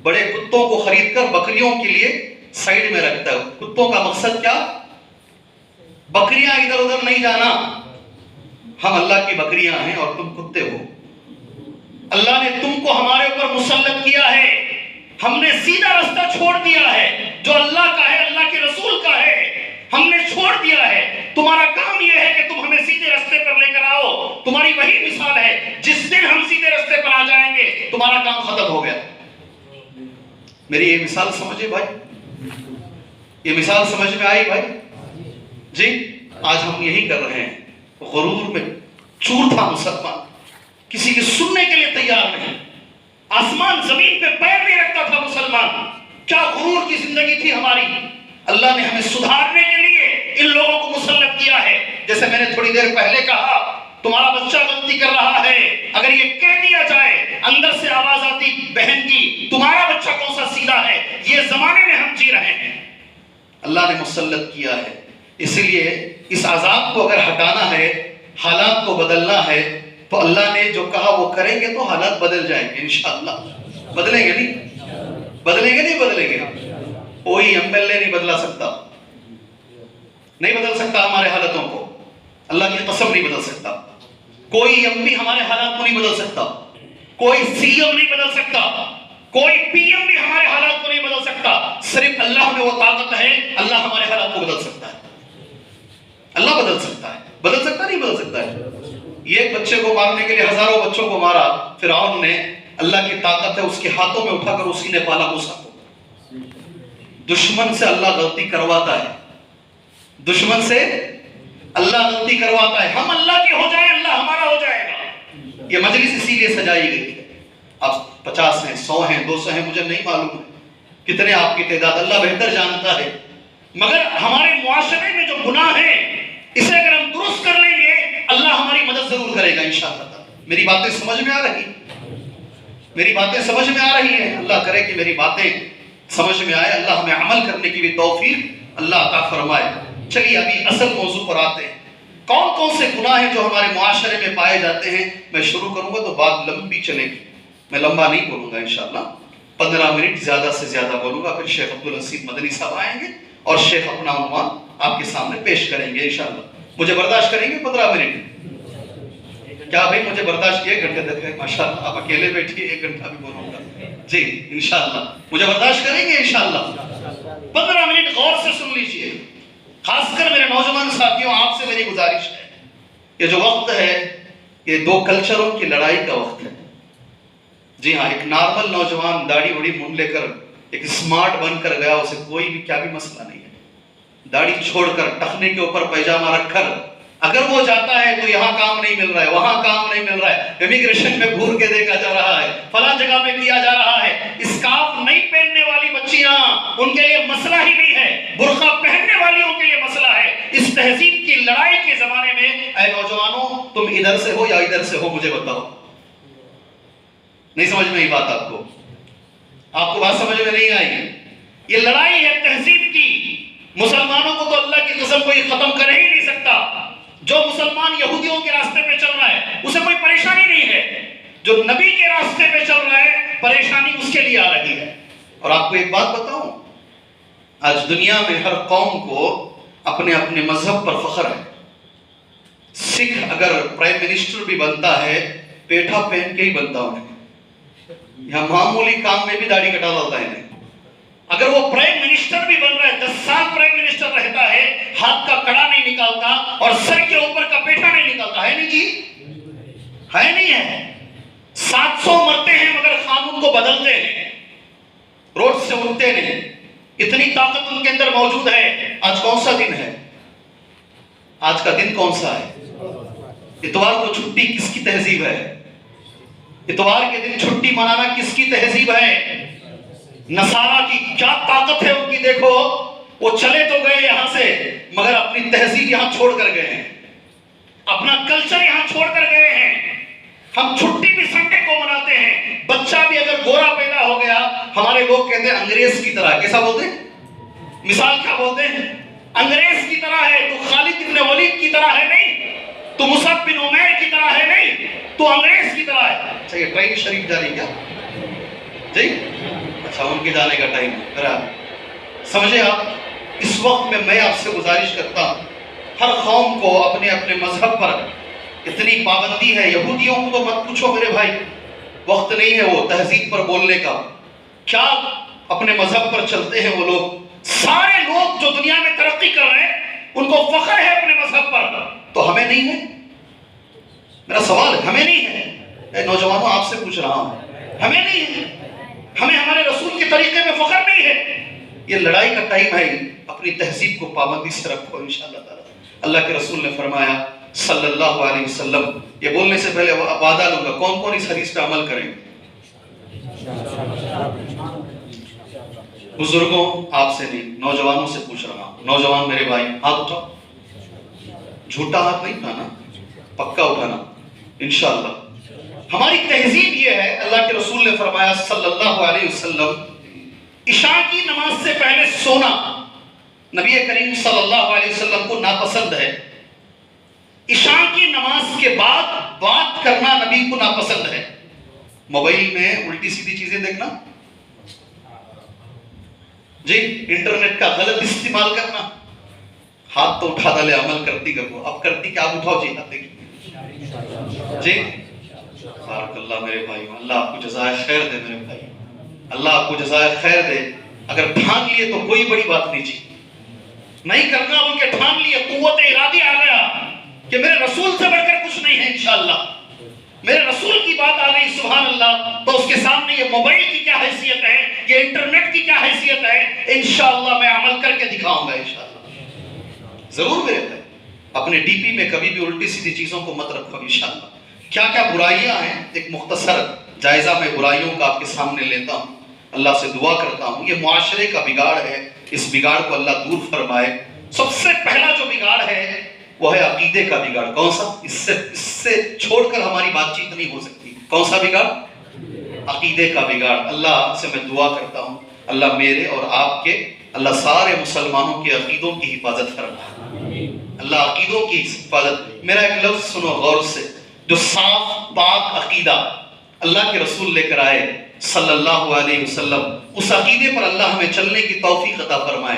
بڑے کتوں کو خرید کر بکریوں کے لیے سائیڈ میں رکھتا ہے. کتوں کا مقصد کیا؟ بکریاں ادھر ادھر نہیں جانا. ہم اللہ کی بکریاں ہیں اور تم کتے ہو. اللہ نے تم کو ہمارے اوپر مسلط کیا ہے، ہم نے سیدھا راستہ چھوڑ دیا ہے جو اللہ کا ہے، اللہ کے رسول کا ہے، ہم نے چھوڑ دیا ہے. تمہارا کام یہ ہے کہ تم ہمیں سیدھے راستے پر لے کر آؤ. تمہاری وہی مثال ہے، جس دن ہم سیدھے راستے پر آ جائیں گے تمہارا کام ختم ہو گیا. میری یہ مثال سمجھے بھائی؟ یہ مثال سمجھ میں آئی بھائی؟ جی، آج ہم یہی کر رہے ہیں. غرور میں چور تھا مسلمان، کسی کے سننے کے لیے تیار نہیں. آسمان زمین پہ پیر نہیں رکھتا تھا مسلمان. کیا غرور کی زندگی تھی ہماری. اللہ نے ہمیں سدھارنے کے لیے ان لوگوں کو مسلط کیا ہے. جیسے میں نے تھوڑی دیر پہلے کہا، تمہارا بچہ غلطی کر رہا ہے، اگر یہ کہہ دیا جائے، اندر سے آواز آتی بہن کی، تمہارا بچہ کون سا سیدھا ہے. یہ زمانے میں ہم جی رہے ہیں، اللہ نے مسلط کیا ہے. اسی لیے اس عذاب کو اگر ہٹانا ہے، حالات کو بدلنا ہے، تو اللہ نے جو کہا وہ کریں گے تو حالات بدل جائیں گے انشاءاللہ. بدلیں گے نہیں؟ بدلیں گے نہیں؟ بدلیں گے. کوئی ایم ایل اے نہیں بدلا سکتا، نہیں بدل سکتا ہمارے حالتوں کو. اللہ کی قسم نہیں بدل سکتا. کوئی ایم پی ہمارے حالات کو نہیں بدل سکتا. کوئی سی ایم نہیں بدل سکتا. کوئی پی ایم بھی ہمارے حالات کو نہیں بدل سکتا. صرف اللہ میں وہ طاقت ہے، اللہ ہمارے حالات کو بدل سکتا ہے. اللہ بدل سکتا ہے. بدل سکتا نہیں؟ بدل سکتا ہے. ایک بچے کو مارنے کے لیے ہزاروں بچوں کو مارا فرعون نے. اللہ کی طاقت ہے، اس کے ہاتھوں میں اٹھا کر اسی نے پالا موسیٰ کو. دشمن سے اللہ غلطی کرواتا ہے، دشمن سے اللہ غلطی کرواتا ہے. ہم اللہ کے ہو جائیں، اللہ ہمارا ہو جائے گا. یہ مجلس اسی لیے سجائی گئی ہے. اب 50 ہیں، 100 ہیں، 200 ہیں، مجھے نہیں معلوم ہے کتنے آپ کی تعداد، اللہ بہتر جانتا ہے. مگر ہمارے معاشرے میں جو گناہ ہے، اسے اگر ہم درست کر لیں گے، اللہ ہماری مدد ضرور کرے گا انشاءاللہ. میری باتیں سمجھ میں آ رہی؟ میری باتیں سمجھ میں آ رہی ہیں؟ اللہ کرے کہ میری باتیں سمجھ میں آئے. اللہ ہمیں عمل کرنے کی بھی توفیق اللہ عطا فرمائے. چلیے ابھی اصل موضوع پر آتے ہیں. کون کون سے گناہ ہیں جو ہمارے معاشرے میں پائے جاتے ہیں؟ میں شروع کروں گا تو بات لمبی چلے گی، میں لمبا نہیں بولوں گا انشاءاللہ. 15 منٹ زیادہ سے زیادہ بولوں گا. پھر شیخ عبدالحسین مدنی صاحب آئیں گے اور شیخ اپنا عنوان آپ کے سامنے پیش کریں گے انشاءاللہ. مجھے برداشت کریں گے 15 منٹ؟ کیا بھائی مجھے برداشت کیے؟ 1 گھنٹے تک ماشاءاللہ. آپ اکیلے بیٹھیے، 1 گھنٹہ بھی بولوں گا جی انشاءاللہ. مجھے برداشت کریں گے انشاءاللہ. 15 منٹ غور سے سن لیجئے. خاص کر میرے نوجوان ساتھیوں، آپ سے میری گزارش ہے، یہ جو وقت ہے یہ دو کلچروں کی لڑائی کا وقت ہے. جی ہاں، ایک نارمل نوجوان داڑھی وڑی منہ لے کر ایک اسمارٹ بن کر گیا، اسے کوئی بھی کیا بھی مسئلہ نہیں ہے. داڑھی چھوڑ کر ٹخنے کے اوپر پیجامہ رکھ کر اگر وہ جاتا ہے تو یہاں کام نہیں مل رہا ہے، وہاں کام نہیں مل رہا ہے، امیگریشن میں گھور کے دیکھا جا رہا ہے، فلاں جگہ پہ کیا جا رہا ہے. اسکارف نہیں پہننے والی بچیاں، ان کے لیے مسئلہ ہی نہیں ہے، برقع پہننے والیوں کے لیے مسئلہ ہے. اس تہذیب کی لڑائی کے زمانے میں اے نوجوانوں، تم ادھر سے ہو یا ادھر سے ہو، مجھے بتاؤ. نہیں سمجھ میں آئی بات آپ کو بات سمجھ میں نہیں آئی. یہ لڑائی ہے تہذیب کی. مسلمانوں کو تو اللہ کی قسم کوئی ختم کر ہی نہیں سکتا. جو مسلمان یہودیوں کے راستے پہ چل رہا ہے اسے کوئی پریشانی نہیں ہے، جو نبی کے راستے پہ چل رہا ہے پریشانی اس کے لیے آ رہی ہے. اور آپ کو ایک بات بتاؤں، آج دنیا میں ہر قوم کو اپنے اپنے مذہب پر فخر ہے. سکھ اگر پرائم منسٹر بھی بنتا ہے پیٹھا پہن کے ہی بنتا انہیں، یہاں معمولی کام میں بھی داڑھی کٹا لاتا ہے انہیں. اگر وہ پرائم منسٹر بھی بن رہا ہے، 10 سال پرائم منسٹر رہتا ہے، ہاتھ کا کڑا نہیں نکالتا اور سر کے اوپر کا پیٹھا نہیں نکالتا ہے. نہیں جی، ہے نہیں ہے. 700 مرتے ہیں مگر قانون کو بدلتے ہیں، روڈ سے اٹھتے ہیں. اتنی طاقت ان کے اندر موجود ہے. آج کون سا دن ہے؟ آج کا دن کون سا ہے؟ اتوار کو چھٹی کس کی تہذیب ہے؟ اتوار کے دن چھٹی منانا کس کی تہذیب ہے؟ نصارہ کی. کیا طاقت ہے ان کی دیکھو. وہ چلے تو گئے یہاں سے مگر اپنی تہذیب یہاں چھوڑ کر گئے ہیں، اپنا کلچر یہاں چھوڑ کر گئے ہیں. ہم چھٹی بھی سنڈے کو مناتے ہیں. بچہ بھی اگر گورا پیدا ہو گیا، ہمارے لوگ کہتے ہیں انگریز کی طرح. کیسا بولتے ہیں؟ مثال کیا بولتے ہیں؟ انگریز کی طرح ہے. تو خالد بن ولید کی طرح ہے نہیں، تو مصعب بن عمیر کی طرح ہے نہیں، تو انگریز کی طرح ہے. اچھا، یہ ٹرین شریف جا رہی کیا جی؟ اچھا، ان کے جانے کا ٹائم ہے. سمجھے آپ؟ اس وقت میں آپ سے گزارش کرتا ہوں، ہر قوم کو اپنے اپنے مذہب پر اتنی پابندی ہے. یہودیوں کو تو مت پوچھو میرے بھائی، وقت نہیں ہے وہ تہذیب پر بولنے کا. کیا اپنے مذہب پر چلتے ہیں وہ لوگ. سارے لوگ جو دنیا میں ترقی کر رہے ہیں ان کو فخر ہے اپنے مذہب پر، تو ہمیں نہیں ہے. میرا سوال ہے، ہمیں نہیں ہے. اے نوجوانوں، آپ سے پوچھ رہا ہوں، ہمیں نہیں ہے. ہمیں ہمارے رسول کے طریقے میں فخر نہیں ہے. یہ لڑائی کا ٹائم ہے. اپنی تہذیب کو پابندی سے رکھو انشاءاللہ تعالی. اللہ کے رسول نے فرمایا صلی اللہ علیہ وسلم، یہ بولنے سے پہلے وعدہ لوں گا، کون کون اس حدیث پہ عمل کریں گے؟ بزرگوں آپ سے نہیں، نوجوانوں سے پوچھ رہا ہوں. نوجوان میرے بھائی ہاتھ اٹھاؤ. جھوٹا ہاتھ نہیں اٹھانا، پکا اٹھانا انشاءاللہ. ہماری تہذیب یہ ہے، اللہ کے رسول نے فرمایا صلی اللہ علیہ وسلم، عشاء کی نماز سے پہلے سونا نبی کریم صلی اللہ علیہ وسلم کو ناپسند ہے. عشاء کی نماز کے بعد بات کرنا نبی کو ناپسند ہے. موبائل میں الٹی سیدھی چیزیں دیکھنا جی، انٹرنیٹ کا غلط استعمال کرنا. ہاتھ تو اٹھا ڈالے، عمل کرتی کرو. اب کرتی کیا؟ آپ اٹھاؤ جی ہاتھ دیکھیے جی. بارک اللہ میرے بھائی، اللہ آپ کو جزائے خیر دے میرے بھائی، اللہ آپ کو جزائے خیر دے. اگر ٹھان لیے تو کوئی بڑی بات نہیں جی. نہیں کرنا بول کے ٹھان لیے، قوت ارادی آ گیا کہ میرے رسول سے بڑھ کر کچھ نہیں ہے انشاءاللہ. میرے رسول کی بات آ گئی سبحان اللہ، تو اس کے سامنے یہ موبائل کی کیا حیثیت ہے، یہ انٹرنیٹ کی کیا حیثیت ہے. انشاءاللہ میں عمل کر کے دکھاؤں گا انشاءاللہ. ضرور میرے بھائی، اپنے ڈی پی میں کبھی بھی الٹی سیدھی چیزوں کو مت رکھو انشاءاللہ. کیا کیا برائیاں ہیں، ایک مختصر جائزہ میں برائیوں کا آپ کے سامنے لیتا ہوں. اللہ سے دعا کرتا ہوں، یہ معاشرے کا بگاڑ ہے، اس بگاڑ کو اللہ دور فرمائے. سب سے پہلا جو بگاڑ ہے وہ ہے عقیدے کا بگاڑ. کون سا؟ اس سے چھوڑ کر ہماری بات چیت نہیں ہو سکتی. کون سا بگاڑ؟ عقیدے کا بگاڑ. اللہ سے میں دعا کرتا ہوں اللہ میرے اور آپ کے، اللہ سارے مسلمانوں کے عقیدوں کی حفاظت فرمائے. اللہ عقیدوں کی حفاظت. میرا ایک لفظ سنو غور سے، جو صاف پاک عقیدہ اللہ کے رسول لے کر آئے صلی اللہ علیہ وسلم، اس عقیدے پر اللہ ہمیں چلنے کی توفیق عطا فرمائے.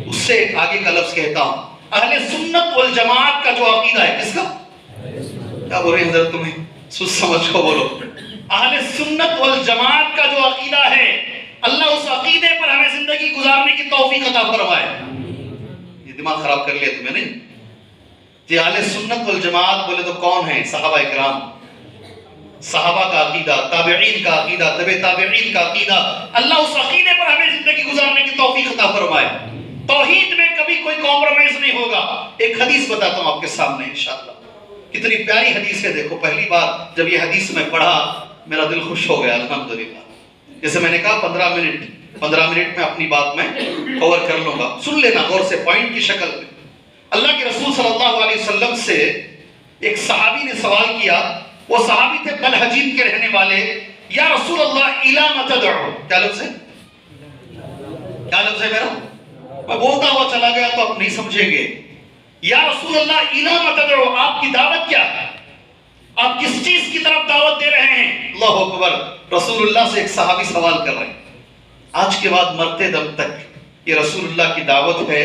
اس سے ایک آگے کا لفظ کہتا ہوں، اہل سنت والجماعت کا جو عقیدہ ہے، کس کا؟ کیا بول رہے ہیں حضرت تمہیں؟ سوچ سمجھ کو بولو. اہل سنت والجماعت کا جو عقیدہ ہے، اللہ اس عقیدے پر ہمیں زندگی گزارنے کی توفیق عطا فرمائے. یہ دماغ خراب کر لیا تمہیں نہیں؟ کہ اہل سنت والجماعت بولے تو کون ہیں؟ صحابہ اکرام، صحابہ کا عقیدہ، تابعین کا عقیدہ، تبع تابعین کا عقیدہ. اللہ اس عقیدے پر ہمیں زندگی گزارنے کی توفیق عطا فرمائے. توحید میں کبھی کوئی کمپرومائز نہیں ہوگا. ایک حدیث بتاتا ہوں آپ کے سامنے انشاءاللہ. کتنی پیاری حدیث ہے. دیکھو پہلی بار جب یہ حدیث میں پڑھا میرا دل خوش ہو گیا الحمدللہ. جیسے میں نے کہا 15 منٹ میں اپنی بات میں کور کر لوں گا. سن لینا غور سے پوائنٹ کی شکل میں. اللہ کے رسول صلی اللہ علیہ وسلم سے ایک صحابی نے سوال کیا. وہ صحابی تھے بلحجین کے رہنے والے. یا رسول اللہ الی ما تدعو. کیا لفظ ہے؟ کیا لفظ ہے میرا؟ میں بولتا ہوا چلا گیا تو آپ نہیں سمجھیں گے. یا رسول اللہ الی ما تدعو، آپ کی دعوت کیا ہے؟ آپ کس چیز کی طرف دعوت دے رہے ہیں؟ اللہ اکبر. رسول اللہ سے ایک صحابی سوال کر رہے ہیں. آج کے بعد مرتے دم تک یہ رسول اللہ کی دعوت ہے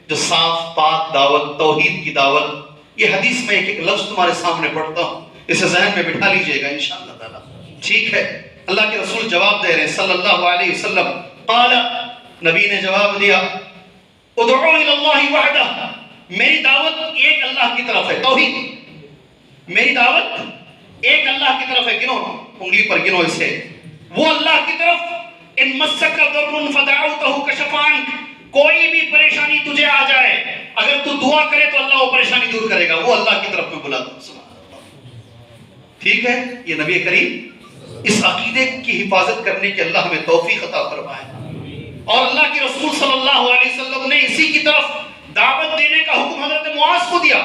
جو صاف پاک دعوت، توحید کی دعوت. یہ حدیث میں ایک ایک لفظ تمہارے سامنے پڑھتا ہوں، اسے ذہن میں بٹھا لیجئے گا انشاءاللہ تعالی. ٹھیک ہے. اللہ کے رسول جواب دے رہے ہیں صلی اللہ علیہ وسلم. قال، نبی نے جواب دیا، ادعو الی اللہ وحدہ. میری دعوت ایک اللہ کی طرف ہے، توحید. میری دعوت ایک اللہ کی طرف ہے. گنو، انگلی پر گنو اسے. وہ اللہ کی طرف. ان مسک ضر فدعوتہ کشف عنک. کوئی بھی پریشانی تجھے آ جائے اگر تو دعا کرے تو اللہ وہ پریشانی دور کرے گا. وہ اللہ کی طرف میں بلا دو. ٹھیک ہے. یہ نبی کریم اس عقیدے کی حفاظت کرنے کی اللہ ہمیں توفیق عطا فرمائے. اور اللہ کے رسول صلی اللہ علیہ وسلم نے اسی کی طرف دعوت دینے کا حکم حضرت معاذ کو دیا.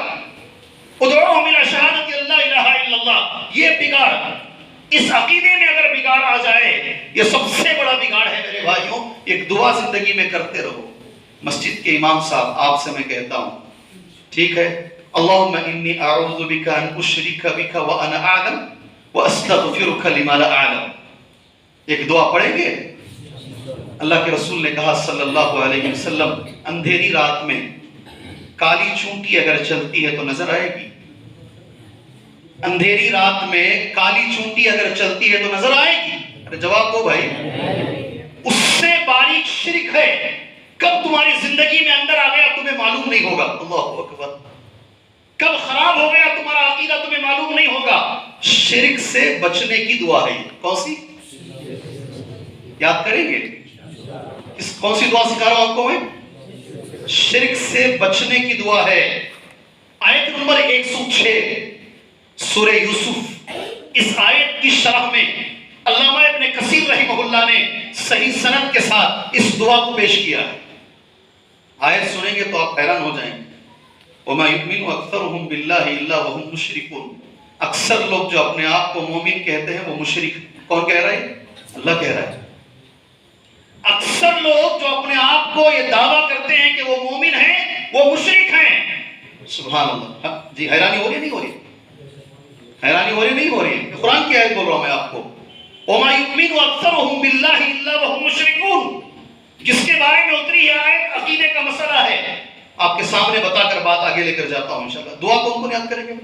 ادعوہم الی شہادت اللہ الہ الا اللہ. یہ بگاڑ، اس عقیدے میں اگر بگاڑ آ جائے یہ سب سے بڑا بگاڑ ہے میرے بھائیوں. ایک دعا زندگی میں کرتے رہو. مسجد کے امام صاحب آپ سے میں کہتا ہوں، ٹھیک ہے، اللہم انی اعوذ بک ان اشرک بک وانا اعلم واستغفرک لما لا اعلم. ایک دعا پڑھیں گے. اللہ کے رسول نے کہا صلی اللہ علیہ وسلم، اندھیری رات میں کالی چونٹی اگر چلتی ہے تو نظر آئے گی. اندھیری رات میں کالی چونٹی اگر چلتی ہے تو نظر آئے گی. ارے جواب دو بھائی. اس سے باریک شرک ہے. کب تمہاری زندگی میں اندر آ گیا تمہیں معلوم نہیں ہوگا. اللہ اکبر. کب خراب ہو گیا تمہارا عقیدہ تمہیں معلوم نہیں ہوگا. شرک سے بچنے کی دعا ہے. کون سی؟ یاد کریں گے. کون سی دعا سکھا رہا ہوں آپ کو میں؟ شرک سے بچنے کی دعا ہے. آیت نمبر 106 سورہ یوسف. اس آیت کی شرح میں علامہ ابن کثیر رحمہ اللہ نے صحیح سند کے ساتھ اس دعا کو پیش کیا ہے. آیت سنیں گے تو آپ حیران ہو جائیں گے. وَمَا يُؤْمِنُ أَكْثَرُهُمْ بِاللَّهِ إِلَّا وَهُمْ مُشْرِكُونَ. اکثر لوگ جو اپنے آپ کو مومن کہتے ہیں وہ مشرک. کون کہہ رہا ہے؟ اللہ کہہ رہا ہے. اکثر لوگ جو اپنے آپ کو یہ دعویٰ کرتے ہیں کہ وہ مومن ہیں وہ مشرک ہیں. سبحان اللہ. جی حیرانی ہو رہی نہیں ہو رہی؟ حیرانی ہو رہی نہیں ہو رہی؟ قرآن کی آیت بول رہا ہوں میں آپ کو. وَمَا يُؤْمِنُ أَكْثَرُهُمْ بِاللَّهِ إِلَّا وَهُمْ مُشْرِكُونَ. جس کے بارے میں اتری ہے آیت عقیدے کا مسئلہ ہے. آپ کے سامنے بتا کر بات آگے لے کر جاتا ہوں انشاءاللہ. دعا کون کون یاد کریں گے؟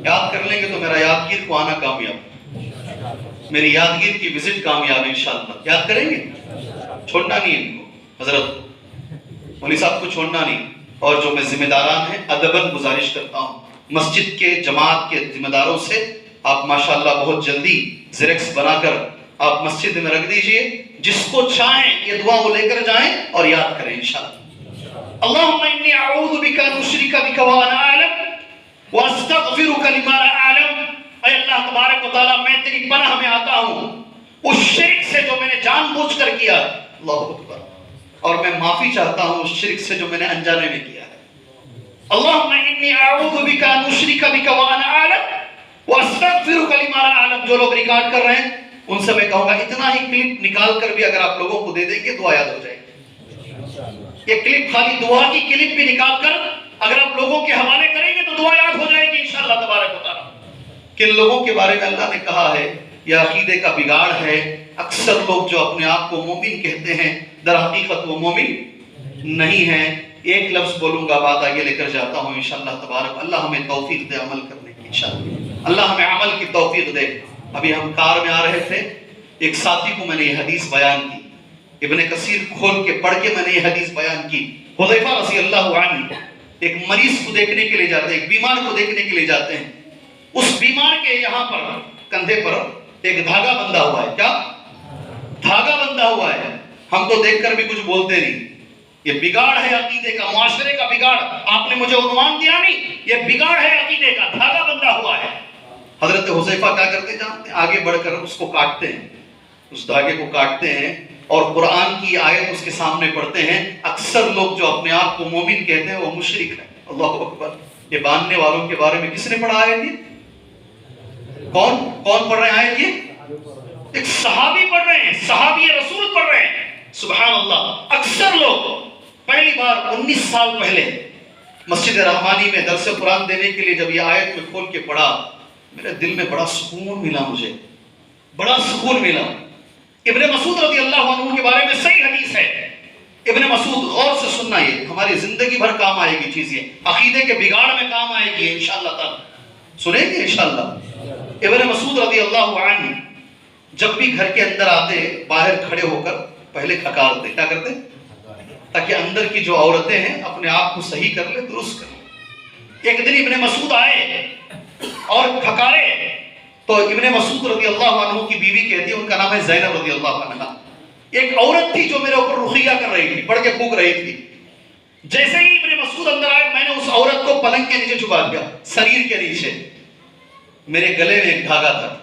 یاد کر لیں گے تو میرا یادگیر کو آنا کامیاب، میری یادگیر کی وزٹ کامیاب انشاءاللہ. یاد کریں گے؟ چھوڑنا نہیں ان کو. حضرت مولوی صاحب کو چھوڑنا نہیں. اور جو میں ذمہ داران ہیں ادباً گزارش کرتا ہوں مسجد کے جماعت کے ذمہ داروں سے، آپ ماشاءاللہ بہت جلدی زیرکس بنا کر آپ مسجد میں رکھ دیجئے. جس کو چاہیں یہ دعا وہ لے کر جائیں اور یاد کریں انشاءاللہ. اللہم انی اعوذ بک ان اشرک بک وانا اعلم واستغفرک لما لا اعلم. اے اللہ تبارک و تعالیٰ میں تیری پناہ میں آتا ہوں اس شرک سے جو میں نے جان بوجھ کر کیا. اللہ اکبر. اور میں معافی چاہتا ہوں اس شرک سے جو میں نے انجانے میں کیا ہے. اللہم انی اعوذ بک ان اشرک بک وانا اعلم واستغفرک لما لا اعلم. جو لوگ ریکارڈ کر رہے ہیں ان سے میں کہوں گا اتنا ہی کلپ نکال کر بھی اگر آپ لوگوں کو دے دیں گے دعا یاد ہو جائے گی. یہ کلپ خالی دعا کی کلپ بھی نکال کر اگر آپ لوگوں کے حوالے کریں گے تو دعا یاد ہو جائے گی انشاءاللہ تبارک و تعالیٰ. کن لوگوں کے بارے میں اللہ نے کہا ہے یہ عقیدے کا بگاڑ ہے. اکثر لوگ جو اپنے آپ کو مومن کہتے ہیں در حقیقت وہ مومن نہیں ہیں. ایک لفظ بولوں گا بات آگے لے کر جاتا ہوں انشاءاللہ تبارک. اللہ ہمیں توفیق دے عمل کرنے کی انشاءاللہ. اللہ ہمیں عمل کی توفیق دے. ابھی ہم کار میں آ رہے تھے، ایک ساتھی کو میں نے یہ حدیث بیان کی. ابن کثیر کھول کے پڑھ کے میں نے یہ حدیث بیان کی. حذیفہ رضی اللہ عنہ ایک مریض کو دیکھنے کے لیے جاتے ہیں، ایک بیمار کو دیکھنے کے لیے جاتے ہیں، اس بیمار کے یہاں پر کندھے پر ایک دھاگا بندھا ہوا ہے. کیا دھاگا بندھا ہوا ہے؟ ہم تو دیکھ کر بھی کچھ بولتے نہیں. یہ بگاڑ ہے عقیدے کا، معاشرے کا بگاڑ. آپ نے مجھے عنوان دیا نہیں، یہ بگاڑ ہے عقیدے کا، دھاگا بندھا ہوا ہے. حضرت حذیفہ کیا کرتے جانتے ہیں؟ آگے بڑھ کر اس کو کاٹتے ہیں، اس دھاگے کو کاٹتے ہیں اور قرآن کی آیت اس کے سامنے پڑھتے ہیں. اکثر لوگ جو اپنے آپ کو مومن کہتے ہیں وہ مشرک ہیں. اللہ اکبر. یہ باندھنے والوں کے بارے میں کس نے پڑھا ہے؟ کون پڑھ رہے ہیں؟ یہ ایک صحابی پڑھ رہے ہیں، صحابی رسول پڑھ رہے ہیں. سبحان اللہ. اکثر لوگ پہلی بار 19 سال پہلے مسجد رحمانی میں درس قرآن دینے کے لیے جب یہ آیت میں کھول کے پڑھا، میرے دل میں بڑا سکون ملا، مجھے بڑا سکون ملا. ابن مسعود رضی اللہ عنہ کے بارے میں صحیح حدیث ہے. ابن مسعود، غور سے سننا، یہ ہماری زندگی بھر کام آئے گی چیز، یہ عقیدے کے بگاڑ میں کام آئے گی انشاءاللہ تعالی. سنیں گے انشاءاللہ. ابن مسعود رضی اللہ عنہ جب بھی گھر کے اندر آتے، باہر کھڑے ہو کر پہلے کھکارتے. کیا کرتے؟ تاکہ اندر کی جو عورتیں ہیں اپنے آپ کو صحیح کر لے، درست کر لے. ایک دن ابن مسعود آئے اور کھکارے تو ابن مسعود رضی اللہ عنہ کی بیوی کہتی ہے، ان کا نام ہے زینب رضی اللہ عنہ. ایک عورت تھی جو میرے اوپر رخیہ کر رہی تھی، پڑھ کے پھونک رہی تھی. جیسے ہی ابن مسعود اندر آئے، میں نے اس عورت کو پلنگ کے نیچے چھپا دیا، سریر کے نیچے. میرے گلے میں ایک دھاگا تھا.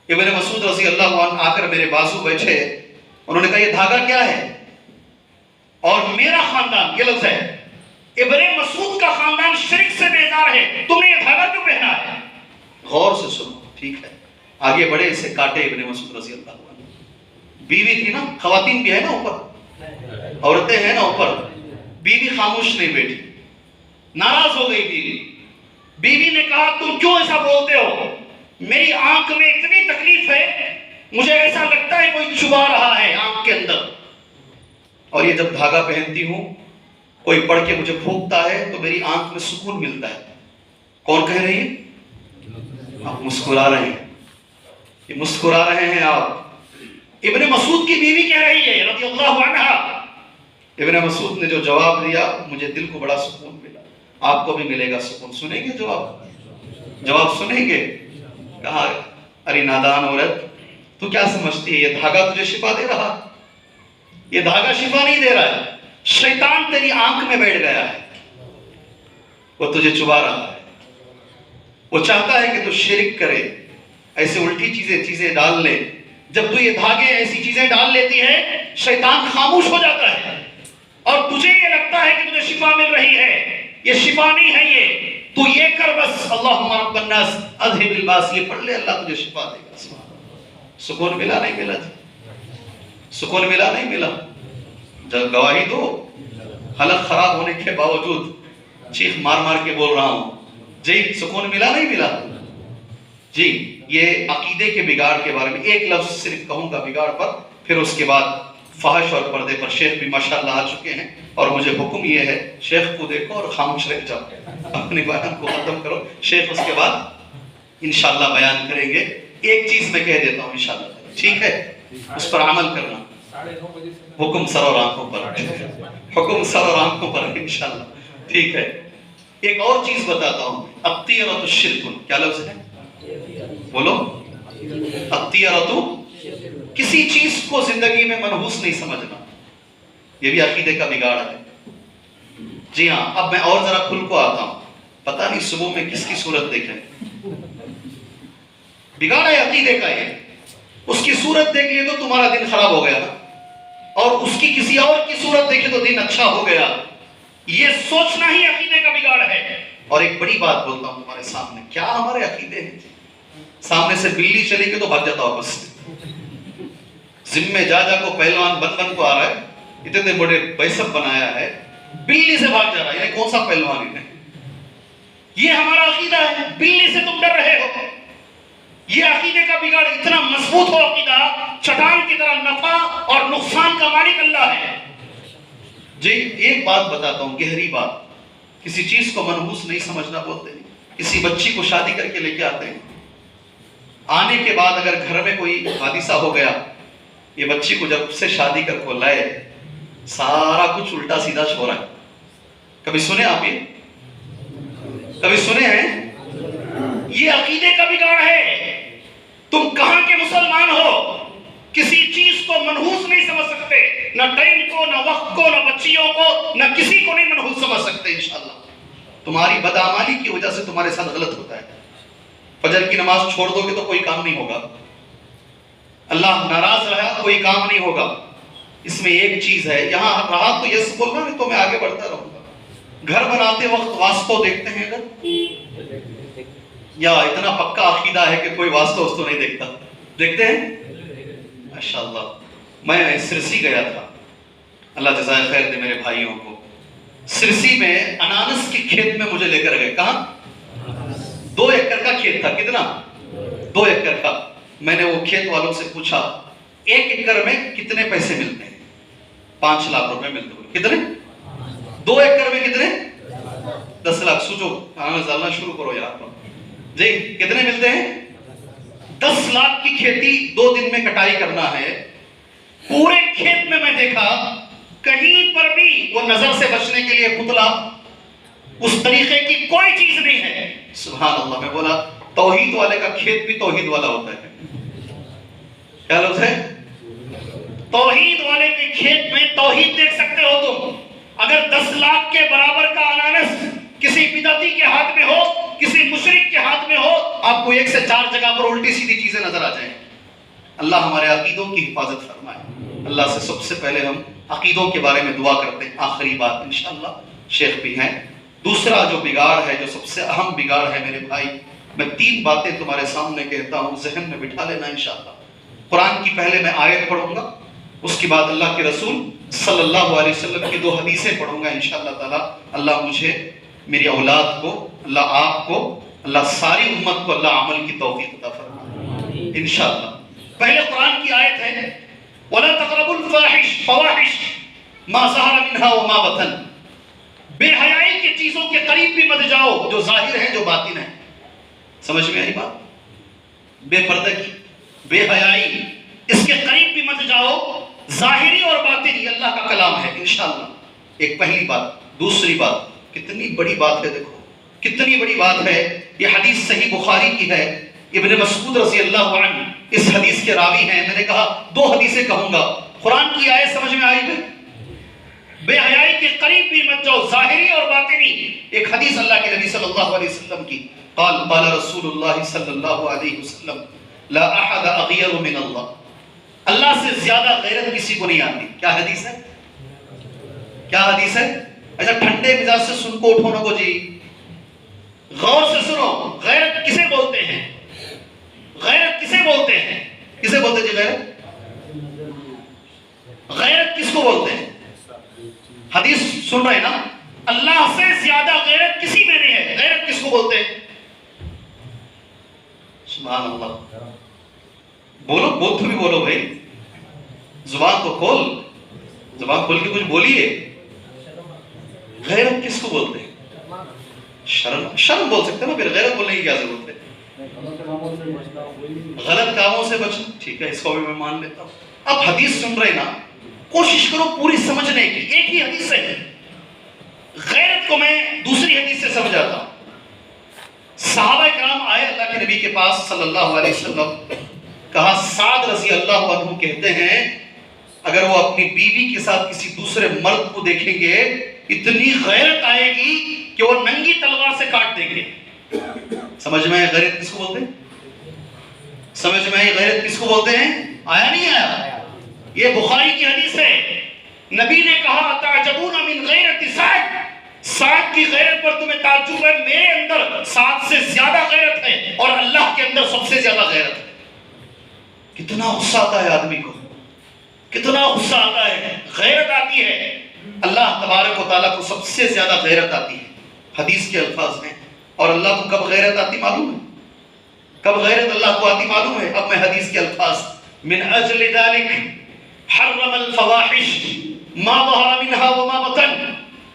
ابن مسعود رضی اللہ عنہ آ کر میرے بازو بیٹھے. انہوں نے کہا یہ دھاگا کیا ہے؟ اور میرا خاندان، یہ لفظ ہے، ابن مسعود کا خاندان شرک سے بیزار ہے، تم نے یہ دھاگا کیوں پہنا ہے؟ غور سے سنو. ٹھیک ہے، آگے بڑھے، اسے کاٹے ابن مسعود رضی اللہ عنہ. بیوی تھی نا، خواتین بھی ہے نا اوپر، عورتیں ہیں نا اوپر. بیوی خاموش نہیں بیٹھی، ناراض ہو گئی بیوی. بیوی نے کہا تم کیوں ایسا بولتے ہو؟ میری آنکھ میں اتنی تکلیف ہے، مجھے ایسا لگتا ہے کوئی چبا رہا ہے آنکھ کے اندر. اور یہ جب دھاگا پہنتی ہوں، کوئی پڑھ کے مجھے پھونکتا ہے تو میری آنکھ میں سکون ملتا ہے. کون کہہ رہی ہے؟ آپ مسکرا رہے ہیں، یہ مسکرا رہے ہیں آپ. ابن مسعود کی بیوی کہہ رہی ہے رضی اللہ عنہ. ابن مسعود نے جو جواب دیا، مجھے دل کو بڑا سکون ملا. آپ کو بھی ملے گا سکون. سنیں گے جواب سنیں گے. کہا ارے نادان عورت، تو کیا سمجھتی ہے یہ دھاگا تجھے شفا دے رہا؟ یہ دھاگا شفا نہیں دے رہا ہے، شیطان تیری آنکھ میں بیٹھ گیا ہے، وہ تجھے چبا رہا ہے. وہ چاہتا ہے کہ تو شرک کرے، ایسے الٹی چیزیں ڈال لے. جب تو یہ دھاگے ایسی چیزیں ڈال لیتی ہے، شیطان خاموش ہو جاتا ہے اور تجھے یہ لگتا ہے کہ تجھے شفا مل رہی ہے. یہ شفا نہیں ہے، یہ تو یہ کر بس، اللہم رب الناس اذہب الباس، یہ پڑھ لے، اللہ تجھے شفا دے گا. سکون ملا نہیں ملا جی؟ سکون ملا نہیں ملا؟ جب گواہی دو. حلق خراب ہونے کے باوجود چیخ مار کے بول رہا ہوں جی، سکون ملا نہیں ملا جی؟ یہ عقیدے کے بگاڑ کے بارے میں ایک لفظ صرف کہوں گا بگاڑ پر، پھر اس کے بعد فحش اور پردے پر. شیخ بھی ماشاءاللہ آ چکے ہیں اور مجھے حکم یہ ہے، شیخ کو دیکھو اور خاموش رہ جاؤ، اپنے بیان کو ختم کرو. شیخ اس کے بعد انشاءاللہ بیان کریں گے. ایک چیز میں کہہ دیتا ہوں انشاءاللہ، ٹھیک ہے؟ اس پر عمل کرنا. حکم سر اور آنکھوں پر، حکم سر اور آنکھوں پر انشاءاللہ، ٹھیک ہے؟ ایک اور چیز بتاتا ہوں. الطیرۃ الشرک، کیا لفظ ہے؟ بولو. الطیرۃ، کسی چیز کو زندگی میں منحوس نہیں سمجھنا، یہ بھی عقیدے کا بگاڑ ہے. جی ہاں. اب میں اور ذرا کھل کو آتا ہوں. پتہ نہیں صبح میں کس کی صورت دیکھیں، بگاڑ ہے عقیدے کا. یہ اس کی صورت دیکھ لیے تو تمہارا دن خراب ہو گیا نا، اور اس کی کسی اور کی صورت دیکھے تو دن اچھا ہو گیا. یہ سوچنا ہی عقیدے کا بگاڑ ہے. اور ایک بڑی بات بولتا ہوں تمہارے سامنے، کیا ہمارے عقیدے ہیں؟ سامنے سے بلی چلی گئی تو بھاگ جاتا واپس. ذمہ جا کو پہلوان بن کو آ رہا ہے، اتنے بڑے بیسب بنایا ہے، بلی سے بھاگ جا رہا ہے. یعنی کون سا پہلوان ہے؟ یہ ہمارا عقیدہ ہے. بلی سے تم ڈر رہے ہو. یہ عقیدے کا بگاڑ. اتنا مضبوط ہو عقیدہ، چٹان کی طرح نفع اور نقصان کا مالک اللہ ہے. جی ایک بات بتاتا ہوں، گہری بات. کسی چیز کو منحوس نہیں سمجھنا بولتے ہیں. کسی بچی کو شادی کر کے لے کے آتے ہیں، آنے کے بعد اگر گھر میں کوئی حادثہ ہو گیا، یہ بچی کو جب سے شادی کر کو لائے، سارا کچھ الٹا سیدھا چھوڑا ہے. کبھی سنے آپ یہ؟ کبھی سنے ہیں؟ یہ عقیدے کا بگاڑ ہے. تم کہاں کے مسلمان ہو؟ کسی چیز کو منحوس نہیں سمجھ سکتے، نہ ٹائم کو، نہ وقت کو، نہ بچیوں کو، نہ کسی کو نہیں منحوس سمجھ سکتے. انشاءاللہ تمہاری بدعمالی کی وجہ سے تمہارے ساتھ غلط ہوتا ہے. فجر کی نماز چھوڑ دو گے تو کوئی کام نہیں ہوگا، اللہ ناراض رہا کوئی کام نہیں ہوگا. اس میں ایک چیز ہے، یہاں رہا تو یس بولنا، نہیں تو میں آگے بڑھتا رہوں گا. گھر بناتے وقت واسطو دیکھتے ہیں گھر، یا اتنا پکا عقیدہ ہے کہ کوئی واسطو اس تو نہیں دیکھتا؟ دیکھتے ہیں؟ ماشاءاللہ. میں سرسی گیا تھا، اللہ جزائے خیر دے میرے بھائیوں کو. سرسی میں انانس کے کھیت میں مجھے لے کر گئے. کہاں؟ 2 ایکڑ کا کھیت تھا. کتنا؟ 2 ایکڑ کا. میں نے وہ کھیت والوں سے پوچھا 1 ایکڑ میں کتنے پیسے ملتے ہیں؟ 5 لاکھ روپے ملتے ہوئے. کتنے؟ 2 ایکڑ میں کتنے؟ 10 لاکھ. سوچو، انانس ڈالنا شروع کرو یار جی. کتنے ملتے ہیں؟ 10 لاکھ کی کھیتی 2 دن میں کٹائی کرنا ہے. پورے کھیت میں دیکھا کہیں پر بھی وہ نظر سے بچنے کے لیے پتلا اس طریقے کی کوئی چیز نہیں ہے. سبحان اللہ. میں بولا توحید والے کا کھیت بھی توحید والا ہوتا ہے. کیا لفظ ہے؟ توحید والے کے کھیت میں توحید دیکھ سکتے ہو تم. اگر 10 لاکھ کے برابر کا انانس کسی بدعتی کے ہاتھ میں ہو، کسی مشرک کے ہاتھ میں ہو، آپ کو 1 سے 4 جگہ پر الٹی سیدھی چیزیں نظر آ جائیں. اللہ ہمارے عقیدوں کی حفاظت فرمائے. اللہ سے سب سے پہلے ہم عقیدوں کے بارے میں دعا کرتے ہیں. آخری بات انشاءاللہ شیخ بھی ہیں. دوسرا جو بگاڑ ہے، جو سب سے اہم بگاڑ ہے میرے بھائی، میں 3 باتیں تمہارے سامنے کہتا ہوں، ذہن میں بٹھا لینا انشاءاللہ. قرآن کی پہلے میں آیت پڑھوں گا، اس کے بعد اللہ کے رسول صلی اللہ علیہ وسلم کی 2 حدیثیں پڑھوں گا انشاءاللہ تعالی. اللہ مجھے، میری اولاد کو، اللہ آپ کو، اللہ ساری امت کو اللہ عمل کی توفیق عطا فرمائے انشاءاللہ. پہلے قرآن کی آیت ہے وَلَا تَقْرَبُوا الْفَوَاحِشَ مَا ظَهَرَ مِنْهَا وَمَا بَطَنَ. بے حیائی کی چیزوں کے قریب بھی مت جاؤ، جو ظاہر ہیں جو باطن ہیں. سمجھ میں آئی بات؟ بے پردہ کی، بے حیائی، اس کے قریب بھی مت جاؤ. ظاہری اور باطنی اللہ کا کلام ہے انشاءاللہ. ایک پہلی بات. دوسری بات، کتنی بڑی بات ہے، دیکھو کتنی بڑی بات ہے. یہ حدیث صحیح بخاری کی ہے. ابن مسعود رضی اللہ عنہ اس حدیث کے راوی ہیں. میں نے کہا 2 حدیثیں کہوں گا. قرآن کی آیت سمجھ میں آئی ہے؟ بے حیائی کے قریب بھی مت جاؤ، ظاہری اور باطنی. ایک حدیث اللہ کے نبی صلی اللہ علیہ وسلم کی، قال رسول اللہ صلی اللہ علیہ وسلم لا احد اغیر من اللہ. اللہ سے زیادہ غیرت کسی کو نہیں آتی. کیا حدیث ہے؟ کیا حدیث ہے؟ ایسا ٹھنڈے مزاج سے سن کو اٹھو نہ کو جی، غور سے سنو. غیرت کسے بولتے ہیں؟ غیرت کسے بولتے ہیں؟ کسے بولتے جی غیرت؟ غیرت کس کو بولتے ہیں؟ حدیث سن رہے نا؟ اللہ سے زیادہ غیرت کسی میں نہیں ہے. غیرت کس کو بولتے ہیں؟ سبحان اللہ. بولو، بول تو بھی بولو بھائی، زبان تو کھول، زبان کھول کے کچھ بولیے. غیرت کس کو بولتے ہیں؟ شرم بول سکتے ہیں نا، پھر غیرت بولنے کی کیا ضرورت ہے؟ غلط کاموں سے بچنا. ٹھیک ہے، اس کو بھی میں مان لیتا ہوں. اب حدیث سن رہے نا، کوشش کرو پوری سمجھنے کی. ایک ہی حدیث ہے، غیرت کو میں دوسری حدیث سے سمجھاتا ہوں. صحابہ کرام آئے اللہ کے نبی کے پاس صلی اللہ علیہ وسلم. کہا سعد رضی اللہ عنہ کہتے ہیں اگر وہ اپنی بیوی کے ساتھ کسی دوسرے مرد کو دیکھیں گے اتنی غیرت آئے گی کہ وہ ننگی تلوار سے کاٹ دیں گے. سمجھ میں آئے غیرت کس کو بولتے ہیں؟ سمجھ میں آئے غیرت کس کو بولتے ہیں؟ آیا نہیں آیا؟ یہ بخاری کی حدیث ہے. نبی نے کہا تعجبون من غیرت سعد. سعد کی غیرت پر تمہیں تعجب ہے، میرے اندر سعد سے زیادہ غیرت ہے اور اللہ کے اندر سب سے زیادہ غیرت ہے. کتنا غصہ آتا ہے آدمی کو، کتنا غصہ آتا ہے، غیرت آتی ہے. اللہ تبارک و تعالیٰ کو سب سے زیادہ غیرت آتی ہے. حدیث کے الفاظ میں. اور اللہ کو کب غیرت آتی معلوم ہے؟ کب غیرت اللہ کو آتی معلوم ہے؟ اب میں حدیث کے الفاظ، من اجل ذلك حرم الفواحش ما ظهر منها وما بطن.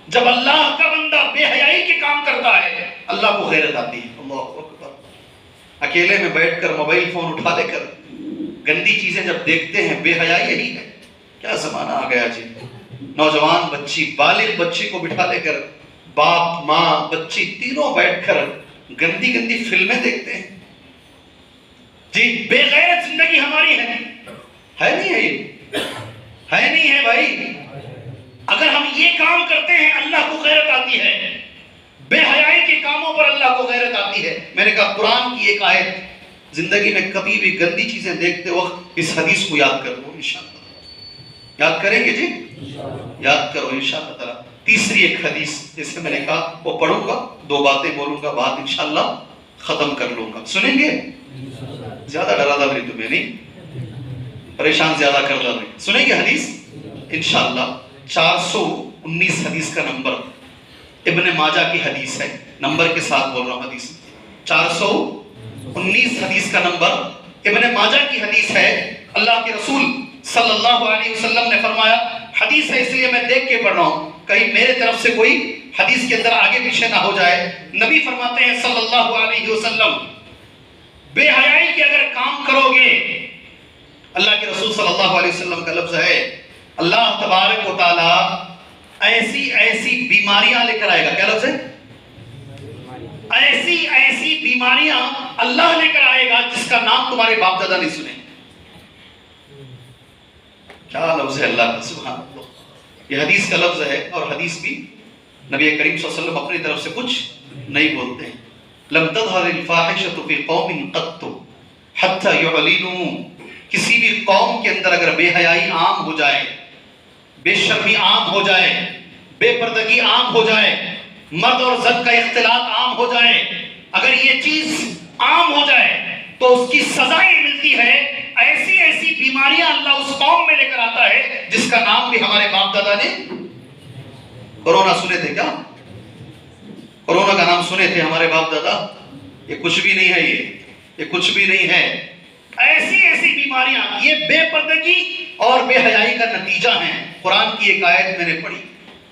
جب اللہ کا بندہ بے حیائی کے کام کرتا ہے اللہ کو غیرت آتی ہے. اللہ اکبر. اکیلے میں بیٹھ کر موبائل فون اٹھا لے کر گندی چیزیں جب دیکھتے ہیں، بے حیائی یہی ہے. کیا زمانہ آ گیا جی. نوجوان بچی، بالغ بچی کو بٹھا لے کر باپ ماں بچی تینوں بیٹھ کر گندی گندی فلمیں دیکھتے ہیں. جی بے غیرت زندگی ہماری ہے نہیں ہے؟ یہ ہے نہیں ہے بھائی؟ اگر ہم یہ کام کرتے ہیں اللہ کو غیرت آتی ہے. بے حیائی کے کاموں پر اللہ کو غیرت آتی ہے. میں نے کہا قرآن کی ایک آیت، زندگی میں کبھی بھی گندی چیزیں دیکھتے وقت اس حدیث کو یاد کر لو انشاءاللہ. یاد کریں گے جی؟ یاد کرو انشاءاللہ تعالی. تیسری ایک حدیث جیسے میں نے کہا وہ پڑھوں گا، 2 باتیں بولوں گا، بات انشاءاللہ ختم کر لوں گا. سنیں گے؟ زیادہ ڈرا دا نہیں تمہیں، نہیں پریشان زیادہ کر دا نہیں. سنیں گے حدیث انشاءاللہ؟ 419 حدیث کا نمبر، ابن ماجہ کی حدیث ہے. نمبر کے ساتھ بول رہا ہوں حدیث. 419 حدیث کا نمبر ابن ماجہ کی حدیث ہے. اللہ کے رسول صلی اللہ علیہ وسلم نے فرمایا، حدیث ہے اس لیے میں دیکھ کے پڑھ رہا ہوں کہیں میرے طرف سے کوئی حدیث کے اندر آگے پیچھے نہ ہو جائے. نبی فرماتے ہیں صلی اللہ علیہ وسلم، بے حیائی کے اگر کام کرو گے، اللہ کے رسول صلی اللہ علیہ وسلم کا لفظ ہے، اللہ تبارک و تعالی ایسی ایسی بیماریاں لے کر آئے گا. کیا لفظ ہے؟ ایسی ایسی بیماریاں اللہ لے کر آئے گا جس کا نام تمہارے باپ دادا نہیں سنے. کیا لفظ ہے اللہ کا، سبحان اللہ. یہ حدیث کا لفظ ہے، اور حدیث بھی نبی کریم صلی اللہ علیہ وسلم اپنی طرف سے کچھ نہیں بولتے ہیں. لم تظہر الفاحشۃ فی قوم قط حتی یعلنوا. کسی بھی قوم کے اندر اگر بے حیائی عام ہو جائے، بے شرمی عام ہو جائے، بے پردگی عام ہو جائے، مرد اور زن کا اختلاط عام ہو جائے، اگر یہ چیز عام ہو جائے تو اس کی سزا یہ ملتی ہے. ایسی ایسی بیماریاں اللہ اس قوم میں لے کر آتا ہے جس کا نام بھی ہمارے باپ دادا نے. کورونا سنے تھے کیا؟ کورونا کا نام سنے تھے ہمارے باپ دادا؟ یہ کچھ بھی نہیں ہے، یہ کچھ بھی نہیں ہے. ایسی ایسی بیماریاں یہ بے پردگی اور بے حیائی کا نتیجہ ہیں. قرآن کی ایک آیت میں نے پڑھی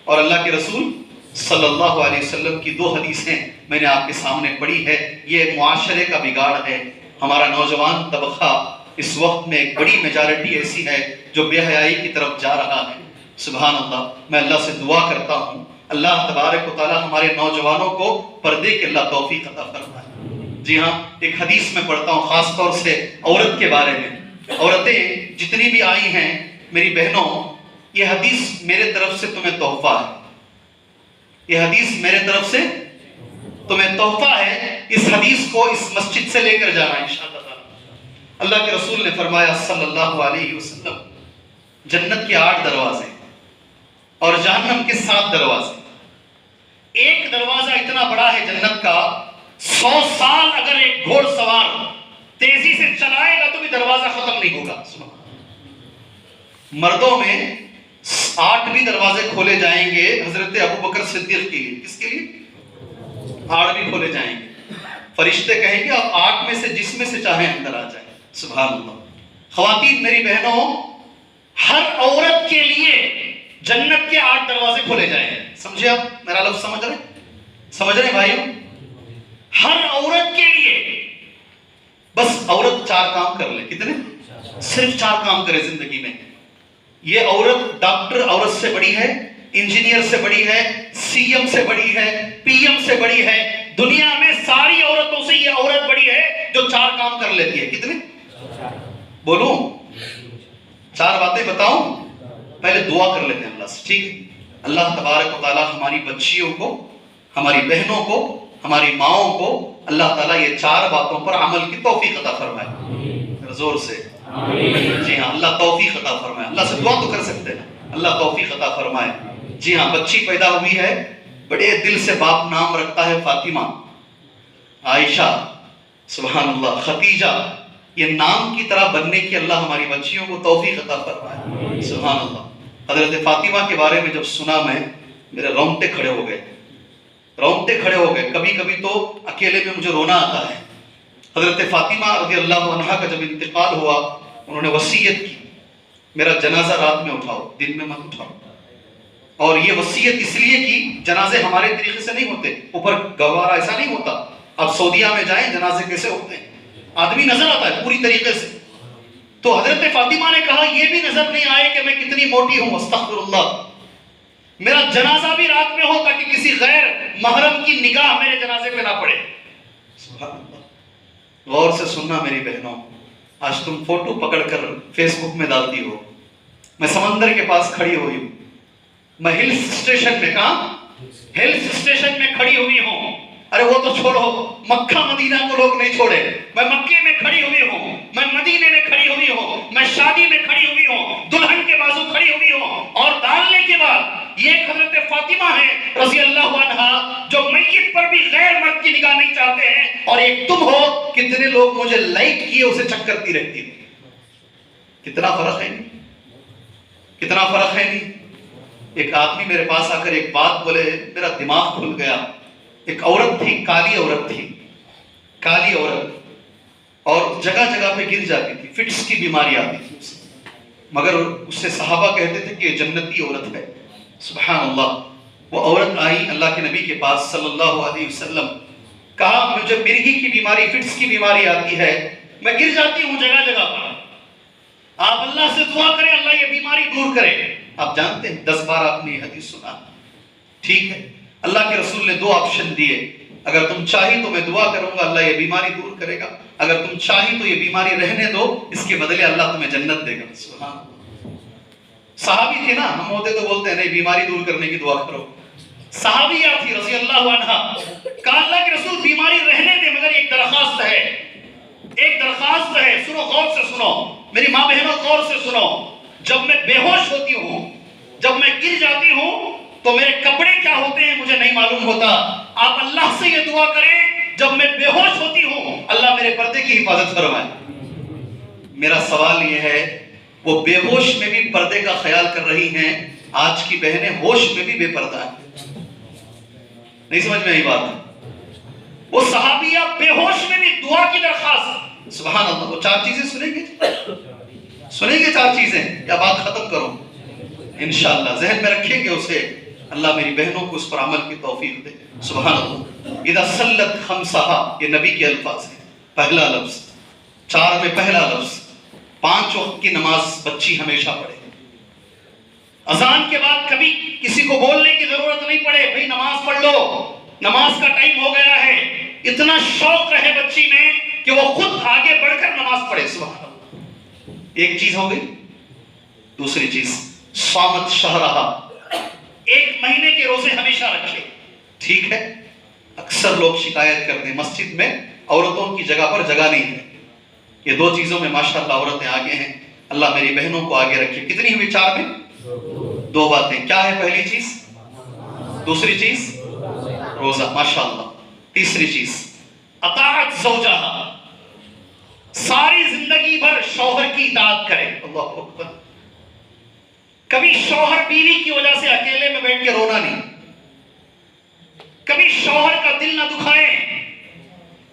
اور اللہ کے رسول صلی اللہ علیہ وسلم کی 2 حدیثیں میں نے آپ کے سامنے پڑھی ہے. یہ معاشرے کا بگاڑ ہے. ہمارا نوجوان طبقہ اس وقت میں ایک بڑی میجارٹی ایسی ہے جو بے حیائی کی طرف جا رہا ہے. سبحان اللہ. میں اللہ سے دعا کرتا ہوں اللہ تبارک و تعالی ہمارے نوجوانوں کو پردے کے اللہ توفیق عطا فرمائے. جی ہاں، ایک حدیث میں پڑھتا ہوں خاص طور سے عورت کے بارے میں. عورتیں جتنی بھی آئی ہیں میری بہنوں، یہ حدیث میرے طرف سے تمہیں تحفہ ہے. یہ حدیث میرے طرف سے تمہیں تحفہ ہے. اس حدیث کو اس مسجد سے لے کر جانا انشاءاللہ تعالی. اللہ کے رسول نے فرمایا صلی اللہ علیہ وسلم، جنت کے 8 دروازے اور جہنم کے 7 دروازے. ایک دروازہ اتنا بڑا ہے جنت کا، 100 سال اگر ایک گھوڑ سوار تیزی سے چلائے گا تو بھی دروازہ ختم نہیں ہوگا. مردوں میں 8 بھی دروازے کھولے جائیں گے حضرت ابو بکر صدیق کے لیے. کس کے لیے؟ 8 بھی کھولے جائیں گے. فرشتے کہیں گے آپ 8 میں سے جس میں سے چاہیں اندر آ جائیں. سبحان اللہ. خواتین میری بہنوں، ہر عورت کے لیے جنت کے 8 دروازے کھولے جائیں گے. سمجھے آپ میرا لفظ؟ سمجھ رہے بھائیوں؟ ہر عورت کے لیے بس عورت 4 کام کر لے. کتنے؟ صرف 4 کام کرے زندگی میں. یہ عورت ڈاکٹر عورت سے بڑی ہے، انجینئر سے بڑی ہے، سی ایم سے بڑی ہے، پی ایم سے بڑی ہے. دنیا میں ساری عورتوں سے یہ عورت بڑی ہے جو 4 کام کر لیتی ہے. کتنے بولوں؟ 4 باتیں بتاؤں؟ پہلے دعا کر لیتے ہیں اللہ سے. ٹھیک ہے؟ اللہ تبارک و تعالی ہماری بچیوں کو، ہماری بہنوں کو، ہماری ماؤں کو اللہ تعالیٰ یہ 4 باتوں پر عمل کی توفیق عطا فرمائے. زور سے جی ہاں، اللہ توفیق عطا فرمائے. اللہ سے دعا تو کر سکتے ہیں، اللہ توفیق عطا فرمائے. جی ہاں، بچی پیدا ہوئی ہے، بڑے دل سے باپ نام رکھتا ہے فاطمہ، عائشہ، سبحان اللہ، خدیجہ. یہ نام کی طرح بننے کی اللہ ہماری بچیوں کو توفیق عطا فرمائے. سبحان اللہ. حضرت فاطمہ کے بارے میں جب سنا میں، میرے رونگٹے کھڑے ہو گئے. کبھی کبھی تو اکیلے میں مجھے رونا آتا ہے. حضرت فاطمہ رضی اللہ عنہا کا جب انتقال ہوا، انہوں نے وصیت کی میرا جنازہ رات میں اٹھاؤ، دن میں مت اٹھاؤ. اور یہ وصیت اس لیے کی، جنازے ہمارے طریقے سے نہیں ہوتے، اوپر گوارا ایسا نہیں ہوتا. آپ سعودیہ میں جائیں جنازے کیسے ہوتے ہیں، آدمی نظر آتا ہے پوری طریقے سے. تو حضرت فاطمہ نے کہا یہ بھی نظر نہیں آئے کہ میں کتنی موٹی ہوں. استغفر اللہ. میرا جنازہ بھی رات میں ہو تاکہ کسی غیر محرم کی نگاہ میرے جنازے پہ نہ پڑے. سبحان اللہ. غور سے سننا میری بہنوں، آج تم فوٹو پکڑ کر فیس بک میں ڈالتی ہو، میں سمندر کے پاس کھڑی ہوئی ہوں، میں ہلس اسٹیشن میں، کہاں ہلس اسٹیشن میں کھڑی ہوئی ہوں. ارے وہ تو چھوڑو، مکہ مدینہ کو لوگ نہیں چھوڑے، میں مکے میں کھڑی ہوئی ہوں، میں مدینے میں کھڑی ہوئی ہوں، میں شادی میں کھڑی ہوئی ہوں، دلہن کے بازو کھڑی ہوئی ہوں. اور ڈالنے کے بعد یہ حضرت فاطمہ ہے رضی اللہ عنہا جو میت پر بھی غیر مرد کی نگاہ نہیں چاہتے ہیں، اور ایک تم ہو کتنے لوگ مجھے لائک کیے اسے چیک کرتی رہتی ہوں. کتنا فرق ہے نہیں، کتنا فرق ہے نہیں. ایک آدمی میرے پاس آ کر ایک بات بولے، میرا دماغ کھل گیا. ایک عورت تھی، کالی عورت تھی، کالی عورت، اور جگہ جگہ پہ گر جاتی تھی، فٹس کی بیماری آتی تھی اسے، مگر اس سے صحابہ کہتے تھے کہ یہ جنتی عورت ہے. سبحان اللہ. وہ عورت آئی اللہ کے نبی کے پاس صلی اللہ علیہ وسلم، کہا مجھے مرگی کی بیماری، فٹس کی بیماری آتی ہے، میں گر جاتی ہوں جگہ جگہ پر، آپ اللہ سے دعا کریں اللہ یہ بیماری دور کرے. آپ جانتے ہیں 10 بار آپ نے یہ حدیث سنا. ٹھیک ہے، اللہ کے رسول نے 2 آپشن دیے، اگر تم چاہی تو میں دعا کروں گا اللہ یہ بیماری دور کرے گا، اگر تم چاہی تو یہ بیماری رہنے دو، اس کے بدلے اللہ تمہیں جنت دے گا. سبحان اللہ. صحابی تھے نا، ہم ہوتے تو بولتے ہیں نہیں بیماری دور کرنے کی دعا کرو. صحابیہ تھی رضی اللہ عنہا، کہا اللہ کے رسول بیماری رہنے دے مگر ایک درخواست ہے، ایک درخواست ہے. سنو، غور سے سنو میری ماں بہنوں، غور سے سنو. جب میں بے ہوش ہوتی ہوں، جب میں گر جاتی ہوں تو میرے کپڑے کیا ہوتے ہیں مجھے نہیں معلوم ہوتا. آپ اللہ سے یہ دعا کریں جب میں بے ہوش ہوتی ہوں اللہ میرے پردے کی حفاظت فرمائے. میرا سوال یہ ہے، وہ بے ہوش میں بھی پردے کا خیال کر رہی ہیں، آج کی بہنیں ہوش میں بھی بے پردہ ہیں. نہیں سمجھ میں آئی بات؟ وہ صحابیہ بے ہوش میں بھی دعا کی درخواست. سبحان اللہ. وہ 4 چیزیں سنیں گے، سنیں گے 4 چیزیں، یا بات ختم کروں؟ انشاءاللہ ذہن میں رکھیں گے اسے. اللہ میری بہنوں کو اس پر عمل کی توفیق دے. سبحان اللہ. اذا صلت خمسہا، یہ نبی کے الفاظ ہیں، پہلا لفظ. 4 میں پہلا لفظ. 5 وقت کی نماز بچی ہمیشہ پڑھے. اذان کے بعد کبھی کسی کو بولنے کی ضرورت نہیں پڑے، بھئی نماز پڑھ لو، نماز کا ٹائم ہو گیا ہے. اتنا شوق رہے بچی میں کہ وہ خود آگے بڑھ کر نماز پڑھے. سبحان اللہ. ایک چیز ہو گئی. دوسری چیز صامت شہرہا، 1 مہینے کے روزے ہمیشہ رکھے. ٹھیک ہے، اکثر لوگ شکایت کرتے ہیں مسجد میں عورتوں کی جگہ پر جگہ نہیں ہے. یہ 2 چیزوں میں ماشاءاللہ عورتیں آگے ہیں. اللہ میری بہنوں کو آگے رکھے. کتنی ہوئی؟ 4 میں 2 باتیں. کیا ہے پہلی چیز؟ دوسری چیز روزہ، ماشاءاللہ. تیسری چیز اطاعت زوجہا، ساری زندگی بھر شوہر کی اطاعت کرے. اللہ اکبر. کبھی شوہر بیوی کی وجہ سے اکیلے میں بیٹھ کے رونا نہیں، کبھی شوہر کا دل نہ دکھائیں،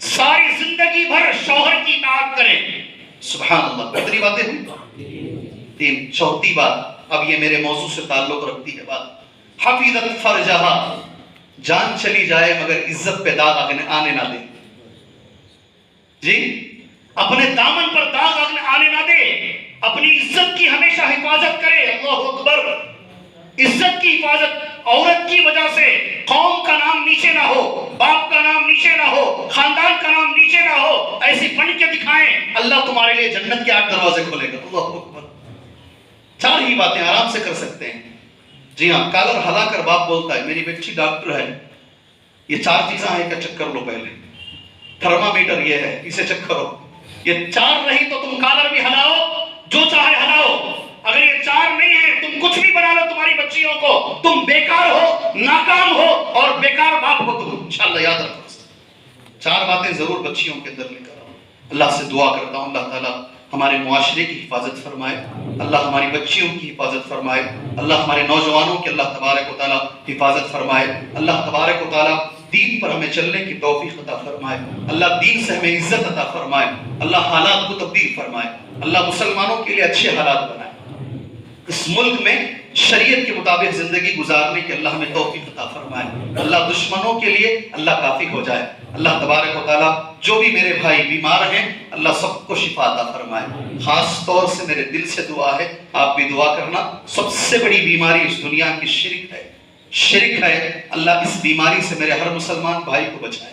ساری زندگی بھر شوہر کی اطاعت کریں. سبحان اللہ. کتنی باتیں ہوئی؟ 3. چوتھی بات، اب یہ میرے موضوع سے تعلق رکھتی ہے بات. حفظت فرجہا، جان چلی جائے مگر عزت پہ داغ آنے نہ دے. جی، اپنے دامن پر داغ آنے نہ دے، اپنی عزت کی ہمیشہ حفاظت کرے. اللہ اکبر. عزت کی حفاظت. عورت کی وجہ سے قوم کا نام نیچے نہ ہو، باپ کا نام نیچے نہ ہو، خاندان کا نام نیچے نہ ہو. ایسی بن کے دکھائیں، اللہ تمہارے لیے جنت کے 8 دروازے کھولے گا. اللہ اکبر. 4 ہی باتیں آرام سے کر سکتے ہیں. جی ہاں، کالر ہلا کر باپ بولتا ہے میری بچی ڈاکٹر ہے. یہ 4 چیزیں ہیں کہ چیک کر لو پہلے. تھرمامیٹر یہ ہے، اسے چیک کرو. یہ 4 نہیں تو تم کالر بھی ہلاؤ، جو چاہے ہلاؤ. اگر یہ 4 نہیں ہے تم کچھ بھی بنا لو تمہاری بچیوں کو، تم بیکار ہو، ناکام ہو اور بیکار باپ ہو تم. انشاءاللہ یاد رکھو. 4 باتیں ضرور بچیوں کے اندر لے کر آؤ. اللہ سے دعا کرتا ہوں اللہ تعالیٰ ہمارے معاشرے کی حفاظت فرمائے، اللہ ہماری بچیوں کی حفاظت فرمائے، اللہ ہمارے نوجوانوں کی اللہ تبارک و تعالیٰ حفاظت فرمائے. اللہ تبارک و تعالیٰ دین پر ہمیں چلنے کی توفیق عطا فرمائے. اللہ دین سے ہمیں عزت عطا فرمائے. اللہ حالات کو تبدیل فرمائے. اللہ مسلمانوں کے لیے اچھے حالات بنائے. اس ملک میں شریعت کے مطابق زندگی گزارنے کی اللہ ہمیں توفیق عطا فرمائے. اللہ دشمنوں کے لیے اللہ کافی ہو جائے. اللہ تبارک و تعالیٰ جو بھی میرے بھائی بیمار ہیں اللہ سب کو شفا عطا فرمائے. خاص طور سے میرے دل سے دعا ہے، آپ بھی دعا کرنا. سب سے بڑی بیماری اس دنیا کی شرک ہے. شرک ہے، اللہ اس بیماری سے میرے ہر مسلمان بھائی کو بچائے۔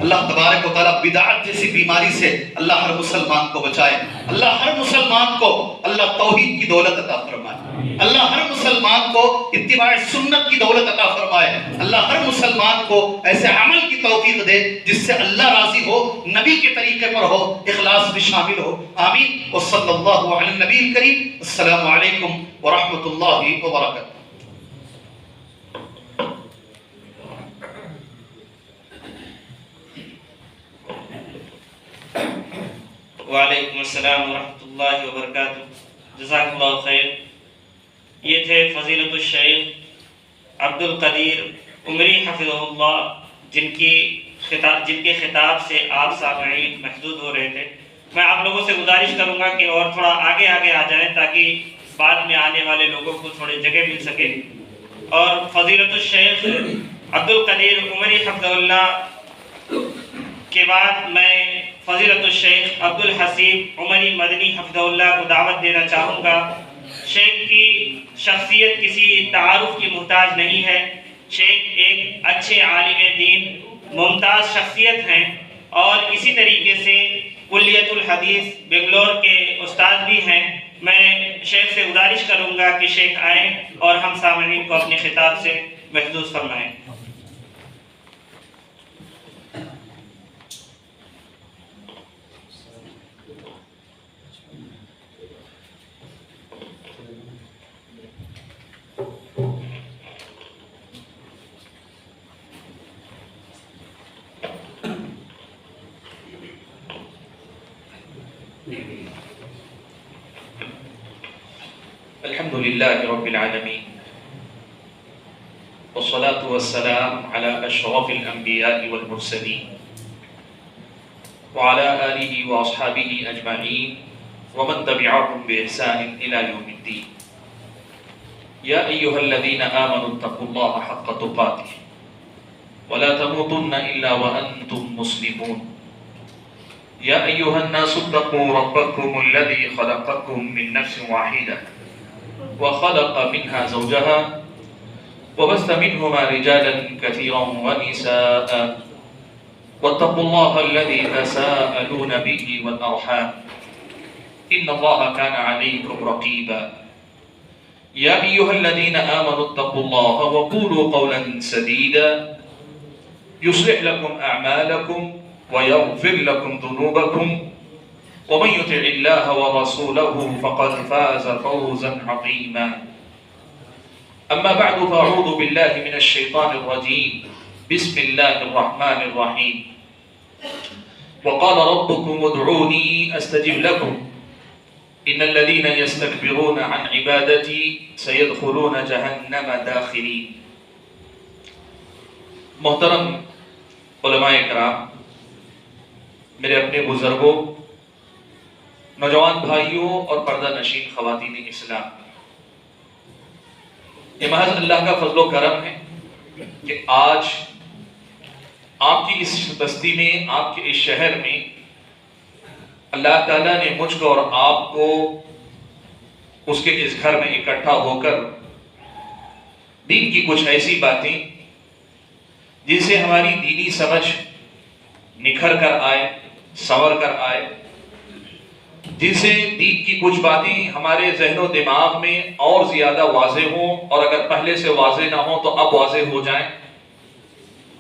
اللہ تبارک و تعالیٰ بدعت جیسی بیماری سے اللہ ہر مسلمان کو بچائے۔ اللہ ہر مسلمان کو اللہ توحید کی دولت عطا فرمائے۔ اللہ ہر مسلمان کو اتباع سنت کی دولت عطا فرمائے۔ اللہ ہر مسلمان کو ایسے عمل کی توفیق دے جس سے اللہ راضی ہو، نبی کے طریقے پر ہو، اخلاص بھی شامل ہو۔ آمین۔ وصلی اللہ علی النبی الکریم۔ السلام علیکم ورحمۃ اللہ وبرکاتہ۔ وعلیکم السلام ورحمۃ اللہ وبرکاتہ۔ جزاک اللہ خیر۔ یہ تھے فضیلت الشیخ عبد القدیر عمری حفظہ اللہ، جن کے خطاب سے آپ سامعین محظوظ ہو رہے تھے۔ میں آپ لوگوں سے گزارش کروں گا کہ اور تھوڑا آگے آ جائیں تاکہ بعد میں آنے والے لوگوں کو تھوڑی جگہ مل سکے۔ اور فضیلت الشیخ عبد القدیر عمری حفظہ اللہ کے بعد میں فضیلت الشیخ عبد الحسیب عمری مدنی حفظہ اللہ کو دعوت دینا چاہوں گا۔ شیخ کی شخصیت کسی تعارف کی محتاج نہیں ہے۔ شیخ ایک اچھے عالم دین، ممتاز شخصیت ہیں، اور اسی طریقے سے کلیت الحدیث بنگلور کے استاد بھی ہیں۔ میں شیخ سے گزارش کروں گا کہ شیخ آئیں اور ہم سامعین کو اپنے خطاب سے محظوظ فرمائیں۔ الحمد لله رب العالمين والصلاة والسلام على أشرف الأنبياء والمرسلين وعلى آله وأصحابه أجمعين ومن تبعهم بإحسان إلى يوم الدين. يا أيها الذين آمنوا اتقوا الله حق تقاته ولا تموتن إلا وأنتم مسلمون. يا أيها الناس اتقوا ربكم الذي خلقكم من نفس واحدة وخلق منها زوجها وبث منهما رجالا كثيرا ونساء واتقوا الله الذي تساءلون به والأرحام إن الله كان عليكم رقيبا. يا أيها الذين آمنوا اتقوا الله وقولوا قولا سديدا يصلح لكم أعمالكم ويغفر لكم ذنوبكم ومن يطع الله ورسوله فقد فاز فوزا عظيما. أما بعد فأعوذ بالله من الشيطان الرجيم. بسم الله الرحمن الرحيم. وقال ربكم ادعوني أستجب لكم إن الذين يستكبرون عن عبادتي سيدخلون جهنم داخرين. محترم علماء کرام، میرے اپنے بزرگوں، نوجوان بھائیوں اور پردہ نشین خواتین اسلام، یہ محض اللہ کا فضل و کرم ہے کہ آج آپ کی اس بستی میں، آپ کے اس شہر میں اللہ تعالیٰ نے مجھ کو اور آپ کو اس کے اس گھر میں اکٹھا ہو کر دین کی کچھ ایسی باتیں جن سے ہماری دینی سمجھ نکھر کر آئے، سنور کر آئے، جن سے دین کی کچھ باتیں ہمارے ذہن و دماغ میں اور زیادہ واضح ہوں، اور اگر پہلے سے واضح نہ ہوں تو اب واضح ہو جائیں،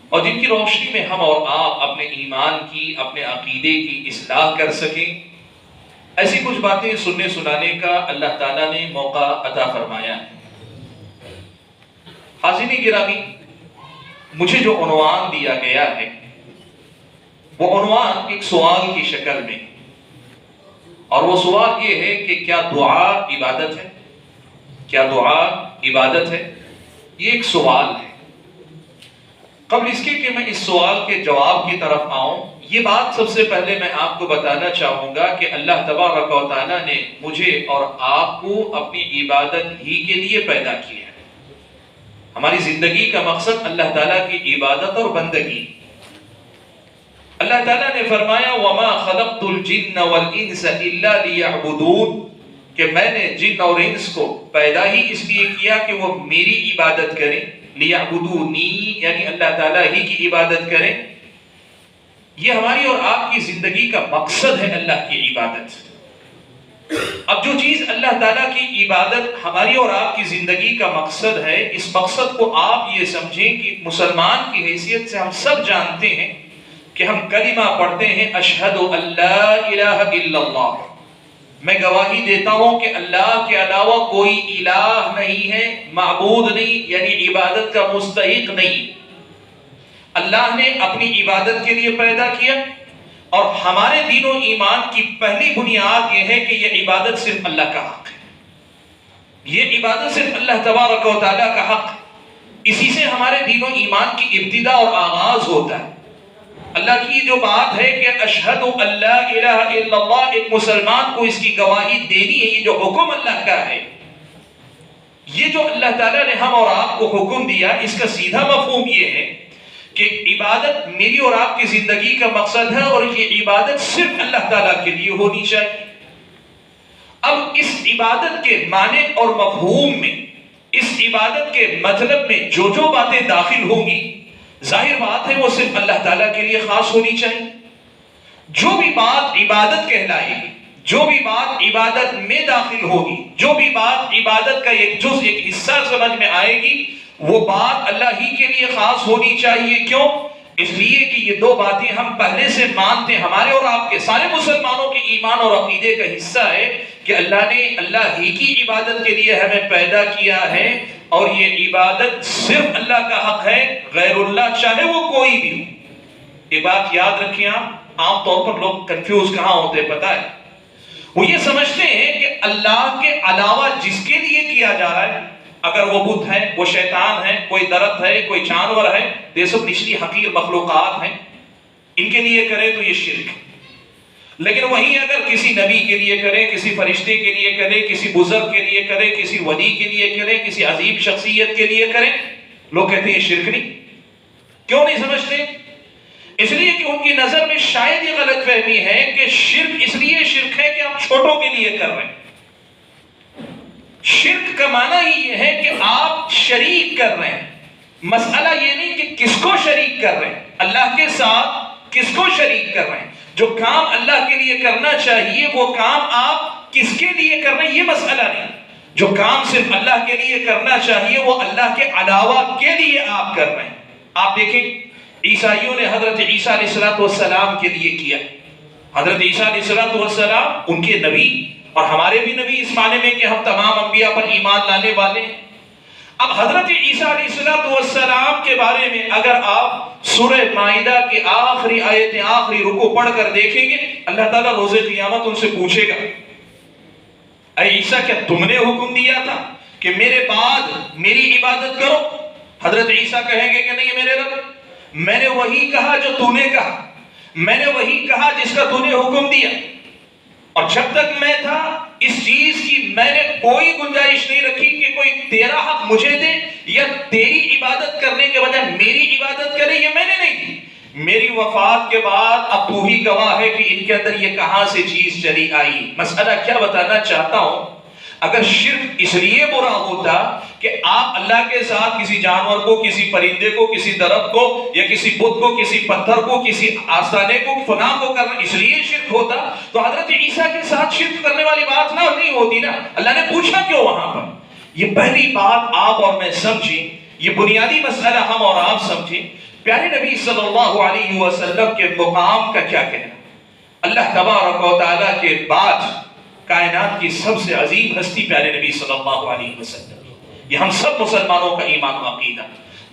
اور جن کی روشنی میں ہم اور آپ اپنے ایمان کی، اپنے عقیدے کی اصلاح کر سکیں، ایسی کچھ باتیں سننے سنانے کا اللہ تعالیٰ نے موقع عطا فرمایا ہے۔ حاضرین گرامی، مجھے جو عنوان دیا گیا ہے وہ عنوان ایک سوال کی شکل میں، اور وہ سوال یہ ہے کہ کیا دعا عبادت ہے؟ کیا دعا عبادت ہے؟ یہ ایک سوال ہے۔ قبل اس کے کہ میں اس سوال کے جواب کی طرف آؤں، یہ بات سب سے پہلے میں آپ کو بتانا چاہوں گا کہ اللہ تبارک و تعالیٰ نے مجھے اور آپ کو اپنی عبادت ہی کے لیے پیدا کیا ہے۔ ہماری زندگی کا مقصد اللہ تعالیٰ کی عبادت اور بندگی۔ اللہ تعالیٰ نے فرمایا وَمَا خَلَقْتُ الْجِنَّ وَالْإِنسَ إِلَّا لِيَعْبُدُونَ، کہ میں نے جن اور انس کو پیدا ہی اس لیے کیا کہ وہ میری عبادت کریں۔ لیعبدونی یعنی اللہ تعالیٰ ہی کی عبادت کریں. یہ ہماری اور آپ کی زندگی کا مقصد ہے اللہ کی عبادت. اب جو چیز اللہ تعالیٰ کی عبادت ہماری اور آپ کی زندگی کا مقصد ہے، اس مقصد کو آپ یہ سمجھیں کہ مسلمان کی حیثیت سے ہم سب جانتے ہیں کہ ہم کلمہ پڑھتے ہیں اشہد ان لا الہ الا اللہ، میں گواہی دیتا ہوں کہ اللہ کے علاوہ کوئی الہ نہیں ہے، معبود نہیں یعنی عبادت کا مستحق نہیں. اللہ نے اپنی عبادت کے لیے پیدا کیا، اور ہمارے دین و ایمان کی پہلی بنیاد یہ ہے کہ یہ عبادت صرف اللہ کا حق ہے. یہ عبادت صرف اللہ تبارک و تعالیٰ کا حق، اسی سے ہمارے دین و ایمان کی ابتدا اور آغاز ہوتا ہے. اللہ کی جو بات ہے کہ اشہد ان لا الہ الا اللہ، ایک مسلمان کو اس کی گواہی دینی ہے. یہ جو حکم اللہ کا ہے، یہ جو اللہ تعالیٰ نے ہم اور آپ کو حکم دیا، اس کا سیدھا مفہوم یہ ہے کہ عبادت میری اور آپ کی زندگی کا مقصد ہے، اور یہ عبادت صرف اللہ تعالیٰ کے لیے ہونی چاہیے. اب اس عبادت کے معنی اور مفہوم میں، اس عبادت کے مطلب میں جو باتیں داخل ہوں گی، ظاہر بات ہے وہ صرف اللہ تعالیٰ کے لیے خاص ہونی چاہیے. جو بھی بات عبادت کہلائے گی، جو بھی بات عبادت میں داخل ہوگی، جو بھی بات عبادت کا ایک جز ایک حصہ سمجھ میں آئے گی، وہ بات اللہ ہی کے لیے خاص ہونی چاہیے. کیوں؟ اس لیے کہ یہ دو باتیں ہم پہلے سے مانتے ہیں، ہمارے اور آپ کے سارے مسلمانوں کے ایمان اور عقیدے کا حصہ ہے کہ اللہ نے اللہ ہی کی عبادت کے لیے ہمیں پیدا کیا ہے، اور یہ عبادت صرف اللہ کا حق ہے، غیر اللہ چاہے وہ کوئی بھی ہو. یہ بات یاد رکھیں. آپ عام طور پر لوگ کنفیوز کہاں ہوتے پتہ ہے؟ وہ یہ سمجھتے ہیں کہ اللہ کے علاوہ جس کے لیے کیا جا رہا ہے، اگر وہ بت ہے، وہ شیطان ہے، کوئی درخت ہے، کوئی جانور ہے، یہ سب نچلی حقیر مخلوقات ہیں، ان کے لیے کرے تو یہ شرک ہے. لیکن وہیں اگر کسی نبی کے لیے کریں، کسی فرشتے کے لیے کریں، کسی بزرگ کے لیے کریں، کسی ولی کے لیے کریں، کسی عظیم شخصیت کے لیے کریں، لوگ کہتے ہیں یہ شرک نہیں. کیوں نہیں سمجھتے؟ اس لیے کہ ان کی نظر میں شاید یہ غلط فہمی ہے کہ شرک اس لیے شرک ہے کہ آپ چھوٹوں کے لیے کر رہے ہیں. شرک کا معنی ہی یہ ہے کہ آپ شریک کر رہے ہیں. مسئلہ یہ نہیں کہ کس کو شریک کر رہے ہیں، اللہ کے ساتھ کس کو شریک کر رہے ہیں. جو کام اللہ کے لیے کرنا چاہیے وہ کام آپ کس کے لیے کر رہے ہیں، یہ مسئلہ نہیں. جو کام صرف اللہ کے لیے کرنا چاہیے وہ اللہ کے علاوہ کے لیے آپ کر رہے ہیں. آپ دیکھیں عیسائیوں نے حضرت عیسیٰ علیہ السلام کے لیے کیا. حضرت عیسیٰ علیہ السلام ان کے نبی، اور ہمارے بھی نبی اس معنی میں کہ ہم تمام انبیاء پر ایمان لانے والے ہیں. اب حضرت عیسیٰ علیہ السلام کے بارے میں اگر آپ سورہ مائدہ کی آخری آیتیں، آخری رکوع پڑھ کر دیکھیں گے، اللہ تعالیٰ روز قیامت ان سے پوچھے گا، اے عیسیٰ کیا تم نے حکم دیا تھا کہ میرے بعد میری عبادت کرو؟ حضرت عیسیٰ کہیں گے کہ نہیں میرے رب، میں نے وہی کہا جو تو نے کہا، میں نے وہی کہا جس کا تو نے حکم دیا، اور جب تک میں تھا اس چیز کی میں نے کوئی گنجائش نہیں رکھی کہ کوئی تیرا حق مجھے دے یا تیری عبادت کرنے کے بجائے میری عبادت کرے، یہ میں نے نہیں دی. میری وفات کے بعد اب تو ہی گواہ ہے کہ ان کے اندر یہ کہاں سے چیز چلی آئی. مسئلہ کیا بتانا چاہتا ہوں، اگر شرک اس لیے برا ہوتا کہ آپ اللہ کے ساتھ کسی جانور کو، کسی پرندے کو، کسی درخت کو، یا کسی بت کو، کسی پتھر کو، کسی آستانے کو، فلاں کو کرنا اس لیے شرک ہوتا، تو حضرت عیسیٰ کے ساتھ شرک کرنے والی بات نہ نہیں ہوتی نا. اللہ نے پوچھا کیوں وہاں پر؟ یہ پہلی بات آپ اور میں سمجھیں، یہ بنیادی مسئلہ ہم اور آپ سمجھیں. پیارے نبی صلی اللہ علیہ وسلم کے مقام کا کیا کہنا؟ اللہ تبارک و تعالیٰ کے بعد کائنات کی سب سے عظیم ہستی پیارے نبی صلی اللہ علیہ وسلم. یہ ہم سب مسلمانوں کا ایمان و عقیدہ.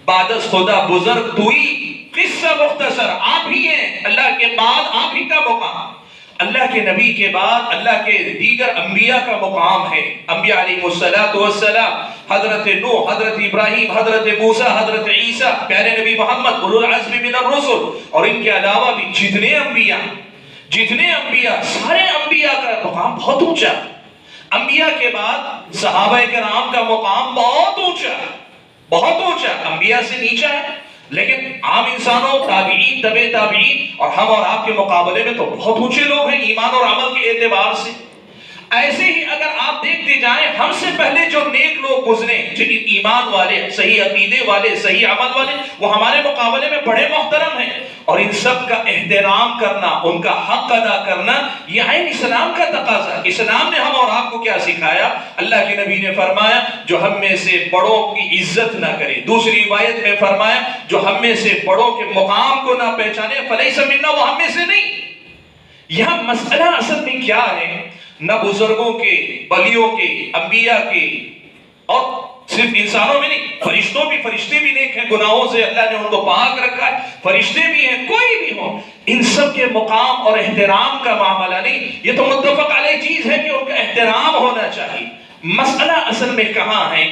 بعد از خدا بزرگ توئی، قصہ مختصر آپ ہی ہیں، اللہ کے بعد آپ ہی کا مقام. اللہ کے نبی کے بعد اللہ کے دیگر انبیاء کا مقام ہے. انبیاء علیہ السلام، حضرت نوح، حضرت ابراہیم، حضرت موسیٰ، حضرت عیسیٰ، پیارے نبی محمد اولو العزم من الرسل، اور ان کے علاوہ بھی جتنے انبیاء سارے انبیاء کا مقام بہت اونچا. انبیاء کے بعد صحابہ کرام کا مقام بہت اونچا. انبیاء سے نیچا ہے، لیکن عام انسانوں، تابعین، تبع تابعین اور ہم اور آپ کے مقابلے میں تو بہت اونچے لوگ ہیں ایمان اور عمل کے اعتبار سے. ایسے ہی اگر آپ دیکھتے جائیں ہم سے پہلے جو نیک لوگ گزرے، جو ایمان والے، صحیح عقیدے والے، صحیح عمل والے، وہ ہمارے مقابلے میں بڑے محترم ہیں، اور ان سب کا احترام کرنا، ان کا حق ادا کرنا، یہ عین اسلام کا تقاضا ہے۔ اسلام نے ہم اور آپ کو کیا سکھایا؟ اللہ کے نبی نے فرمایا جو ہم میں سے بڑوں کی عزت نہ کرے، دوسری روایت میں فرمایا جو ہم میں سے بڑوں کے مقام کو نہ پہچانے فلیس منا، وہ ہم میں سے نہیں۔ یہاں مسئلہ اصل میں کیا ہے؟ نہ بزرگوں کے، ولیوں کے، انبیاء کے، اور صرف انسانوں میں نہیں، فرشتے بھی نیک ہیں، گناہوں سے اللہ نے ان کو پاک رکھا ہے، فرشتے بھی ہیں، کوئی بھی ہو، ان سب کے مقام اور احترام کا معاملہ نہیں، یہ تو متفق علیہ چیز ہے کہ ان کا احترام ہونا چاہیے۔ مسئلہ اصل میں کہاں ہے؟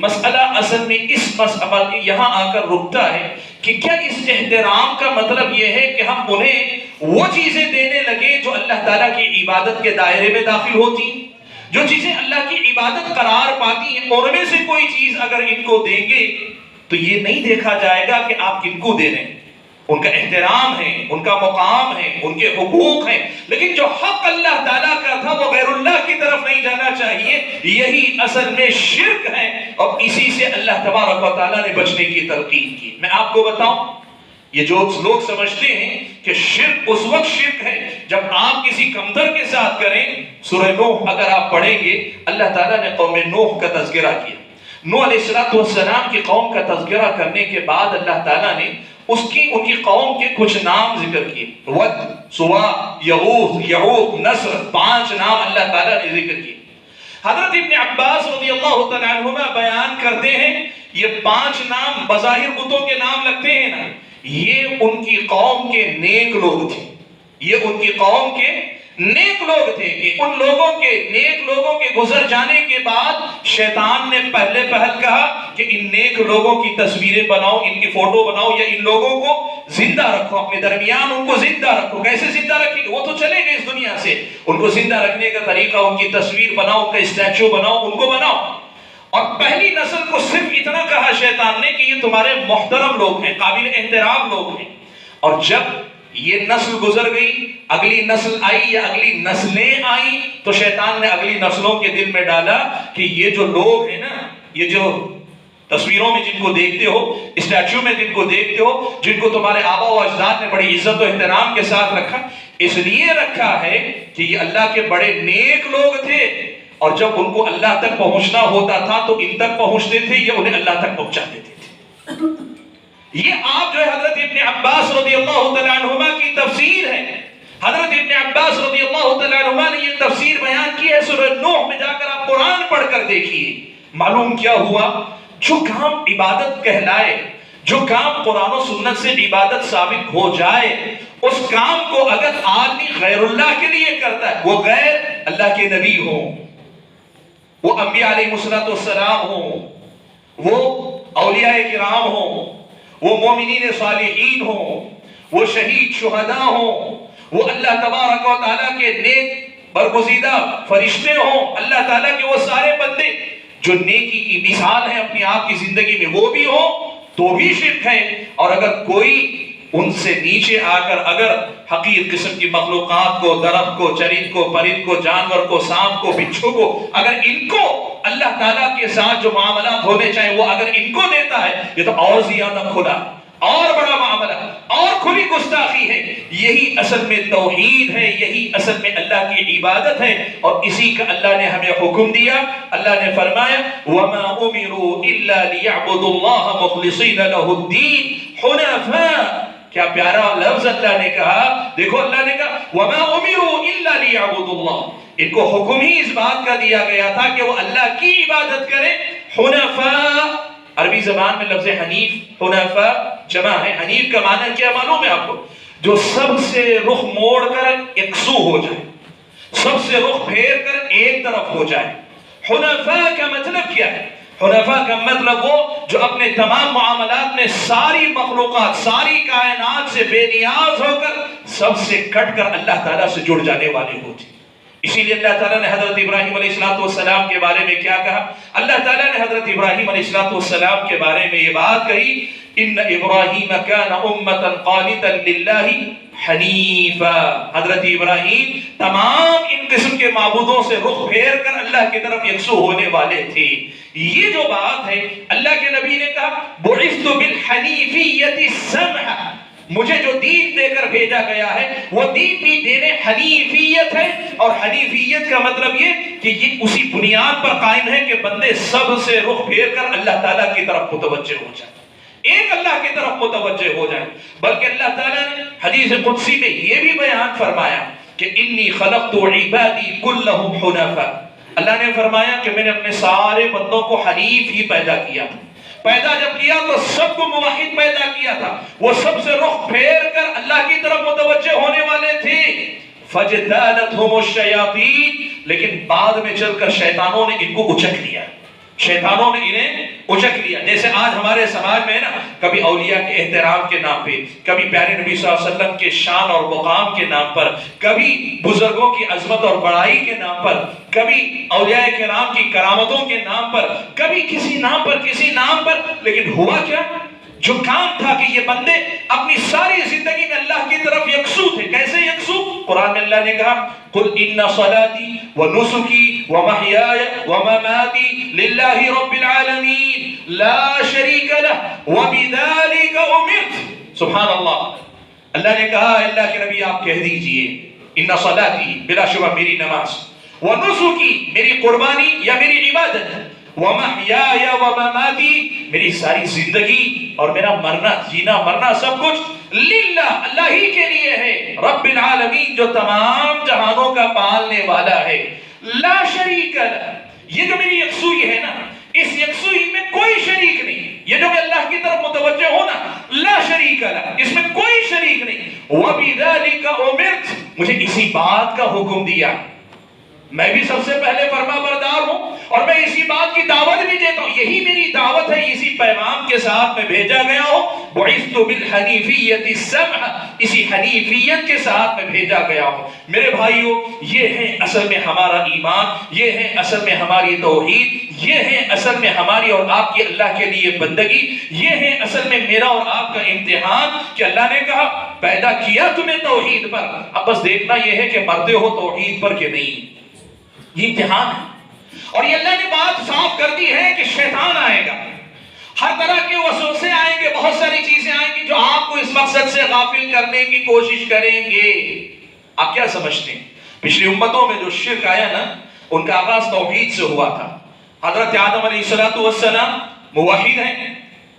مسئلہ اصل میں اس مسئلہ یہاں آ کر رکتا ہے کہ کیا اس احترام کا مطلب یہ ہے کہ ہم انہیں وہ چیزیں دینے لگے جو اللہ تعالیٰ کی عبادت کے دائرے میں داخل ہوتی، جو چیزیں اللہ کی عبادت قرار پاتی ہیں، اور میں سے کوئی چیز اگر ان کو دیں گے تو یہ نہیں دیکھا جائے گا کہ آپ کن کو دے رہے ہیں، ان کا احترام ہے، ان کا مقام ہے، ان کے حقوق ہیں، لیکن جو حق اللہ تعالیٰ کا تھا وہ غیر اللہ کی طرف نہیں جانا چاہیے۔ یہی اصل میں شرک ہے، اور اسی سے اللہ تبارک و تعالیٰ نے بچنے کی تلقین کی۔ میں آپ کو بتاؤں، یہ جو لوگ سمجھتے ہیں کہ شرک اس وقت شرک ہے جب آپ کسی کمتر کے ساتھ کریں، سورہ نوح اگر آپ پڑھیں گے، اللہ تعالیٰ نے قوم نوح کا تذکرہ کیا۔ نوح علیہ السلام کی قوم کا تذکرہ کرنے کے بعد اللہ تعالیٰ نے ان کی قوم کے کچھ نام ذکر کیے، ود، سوا، یغوث، یعوق، نصر، 5 نام اللہ تعالیٰ نے ذکر کیے۔ حضرت ابن عباس رضی اللہ تعالیٰ عنہما بیان کرتے ہیں یہ 5 نام بظاہر بتوں کے نام لگتے ہیں نا، یہ ان کی قوم کے نیک لوگ تھے، یہ ان کی قوم کے نیک لوگ تھے کہ ان لوگوں کے، نیک لوگوں کے گزر جانے کے بعد شیطان نے پہلے کہا کہ ان نیک لوگوں کی تصویریں بناؤ، ان کی فوٹو بناؤ، یا ان لوگوں کو زندہ رکھو، اپنے درمیان ان کو زندہ رکھو۔ کیسے زندہ رکھیں گے؟ وہ تو چلے گئے اس دنیا سے، ان کو زندہ رکھنے کا طریقہ ان کی تصویر بناؤ، ان کا اسٹیچو بناؤ، ان کو بناؤ۔ اور پہلی نسل کو صرف اتنا کہا شیطان نے کہ یہ تمہارے محترم لوگ ہیں، قابل احترام لوگ ہیں۔ اور جب یہ نسل گزر گئی، اگلی نسل آئی یا اگلی نسلیں آئیں، تو شیطان نے اگلی نسلوں کے دل میں ڈالا کہ یہ جو لوگ ہیں نا، یہ جو تصویروں میں جن کو دیکھتے ہو، اسٹیچو میں جن کو دیکھتے ہو، جن کو تمہارے آبا و اجداد نے بڑی عزت و احترام کے ساتھ رکھا، اس لیے رکھا ہے کہ یہ اللہ کے بڑے نیک لوگ تھے، اور جب ان کو اللہ تک پہنچنا ہوتا تھا تو ان تک پہنچتے تھے، یہ انہیں اللہ تک پہنچا دیتے تھے۔ یہ آپ جو ہے حضرت ابن عباس رضی اللہ تعالیٰ عنہما کی تفسیر ہے۔ حضرت ابن عباس رضی اللہ تعالیٰ عنہما نے یہ تفسیر بیان کی ہے، سورہ نوح میں جا کر آپ قرآن پڑھ کر دیکھیے، معلوم کیا ہوا؟ جو کام عبادت کہلائے، جو کام قرآن و سنت سے عبادت ثابت ہو جائے، اس کام کو اگر آدمی غیر اللہ کے لیے کرتا ہے، وہ غیر اللہ کے نبی ہوں، وہ انبیاء علیہ السلام ہوں، وہ اولیاء کرام ہوں، وہ مومنین صالحین ہوں، وہ شہید شہداء ہوں، وہ اللہ تبارک و تعالیٰ کے نیک برگزیدہ فرشتے ہوں، اللہ تعالیٰ کے وہ سارے بندے جو نیکی کی مثال ہیں اپنی آپ کی زندگی میں، وہ بھی ہوں تو بھی شرک ہے۔ اور اگر کوئی ان سے نیچے آ کر اگر حقیر قسم کی مخلوقات کو، درخت کو، چرند کو، پرند کو، جانور کو، سانپ کو، بچھو کو، اگر ان کو اللہ تعالیٰ کے ساتھ جو معاملات ہونے چاہیے وہ اگر ان کو دیتا ہے، یہ تو اور زیادہ کھلا، اور بڑا معاملہ، اور کھلی گستاخی ہے۔ یہی اصل میں توحید ہے، یہی اصل میں اللہ کی عبادت ہے، اور اسی کا اللہ نے ہمیں حکم دیا۔ اللہ نے فرمایا وَمَا أُمِرُوا إِلَّا لِيَعْبُدُوا اللَّهَ مُخْلِصِينَ لَهُ الدِّينَ حُنَفَاءَ۔ کیا پیارا لفظ اللہ نے کہا، دیکھو اللہ نے کہا وَمَا أُمِرُوا إِلَّا لِيَعْبُدُوا اللَّهَ، ان کو حکم ہی اس بات کا دیا گیا تھا کہ وہ اللہ کی عبادت کریں، حنفاء۔ عربی زبان میں لفظ حنیف، حنفاء جمع ہے، حنیف کا معنی کیا معلوم ہے آپ کو؟ جو سب سے رخ موڑ کر یکسو ہو جائے، سب سے رخ پھیر کر ایک طرف ہو جائے۔ حنفاء کا مطلب کیا ہے؟ حنفاء کا مطلب وہ جو اپنے تمام معاملات میں ساری مخلوقات، ساری کائنات سے بے نیاز ہو کر سب سے کٹ کر اللہ تعالیٰ سے جڑ جانے والے ہوتے۔ اسی لیے اللہ تعالیٰ نے حضرت ابراہیم علیہ السلام کے بارے میں کیا کہا؟ اللہ تعالیٰ نے حضرت ابراہیم علیہ السلام کے بارے میں یہ بات کہی ان ابراہیم کان امۃ قانتا للہ حنیفا۔ حضرت ابراہیم تمام قسم کے معبودوں سے رخ پھیر کر اللہ کی طرف یکسو ہونے والے تھے۔ یہ جو بات ہے اللہ کے نبی نے کہا بعثت بالحنیفیۃ السمحہ، مجھے جو دین دے کر بھیجا گیا ہے وہ دین بھی دین حنیفیت ہے، اور حنیفیت کا مطلب یہ کہ یہ اسی بنیاد پر قائم ہے کہ بندے سب سے رخ پھیر کر اللہ تعالیٰ کی طرف متوجہ ہو جائیں، ایک اللہ کی طرف متوجہ ہو جائیں۔ بلکہ اللہ تعالیٰ نے حدیث قدسی میں یہ بھی بیان فرمایا کہ انی خلقت عبادی کلہم حنفاء، اللہ نے فرمایا کہ میں نے اپنے سارے بندوں کو حنیف ہی پیدا کیا تھا۔ پیدا جب کیا تو سب کو موحد پیدا کیا تھا، وہ سب سے رخ پھیر کر اللہ کی طرف متوجہ ہونے والے تھے۔ فَجْتَالَتْهُمُ الشَّيَاطِينُ، لیکن بعد میں چل کر شیطانوں نے ان کو اچک لیا، شیطانوں نے انہیں اچک لیا۔ جیسے آج ہمارے سماج میں نا کبھی اولیاء کے احترام کے نام پہ، کبھی پیارے نبی صلی اللہ علیہ وسلم کے شان اور مقام کے نام پر، کبھی بزرگوں کی عظمت اور بڑائی کے نام پر، کبھی اولیاء کرام کی کرامتوں کے نام پر، کبھی کسی نام پر، لیکن ہوا کیا؟ جو کام تھا کہ یہ بندے اپنی ساری زندگی میں اللہ کی طرف یکسو تھے۔ کیسے یکسو؟ قرآن میں اللہ نے کہا قُلْ إِنَّ صَلَاتِي وَنُسُكِي وَمَحْيَايَ وَمَمَاتِي لِلَّهِ رَبِّ الْعَالَمِينَ لَا شَرِيكَ لَهُ وَبِذَلِكَ أُمِرْتُ۔ سبحان اللہ، اللہ نے کہا اللہ کے نبی آپ کہہ دیجئے إِنَّ صَلَاتِي، بلا شبہ میری نماز، وَنُسُكِي میری قربانی یا میری عبادت، وَمَحْيَايَ وَمَمَاتِي میری ساری زندگی اور میرا مرنا، جینا مرنا سب کچھ للہ اللہ ہی کے لیے ہے، رب العالمین جو تمام جہانوں کا پالنے والا ہے، لا شریک لہ، یہ جو میری یکسوئی ہے نا، اس یکسوئی میں کوئی شریک نہیں، یہ جو میں اللہ کی طرف متوجہ ہوں نا، لا شریک لہ، اس میں کوئی شریک نہیں، وَبِذَلِكَ أُمِرْتُ مجھے اسی بات کا حکم دیا، میں بھی سب سے پہلے فرما بردار ہوں اور میں اسی بات کی دعوت بھی دیتا ہوں، یہی میری دعوت ہے، اسی پیغام کے ساتھ میں بھیجا گیا ہوں، بعثت بالحنیفیۃ السمحہ، اسی حنیفیت کے ساتھ میں بھیجا گیا ہوں۔ میرے بھائیوں، یہ ہے اصل میں ہمارا ایمان، یہ ہے اصل میں ہماری توحید، یہ ہے اصل میں ہماری اور آپ کی اللہ کے لیے بندگی، یہ ہے اصل میں میرا اور آپ کا امتحان کہ اللہ نے کہا پیدا کیا تمہیں توحید پر، اب بس دیکھنا یہ ہے کہ مرتے ہو توحید پر کہ نہیں، یہ امتحان ہے۔ اور یہ اللہ نے بات صاف کر دی ہے کہ شیطان آئے گا، ہر طرح کے وسوسے آئیں گے، بہت ساری چیزیں آئیں گی جو آپ کو اس مقصد سے غافل کرنے کی کوشش کریں گے۔ آپ کیا سمجھتے ہیں پچھلی امتوں میں جو شرک آیا نا، ان کا آغاز توحید سے ہوا تھا۔ حضرت آدم علیہ السلام موحد ہیں،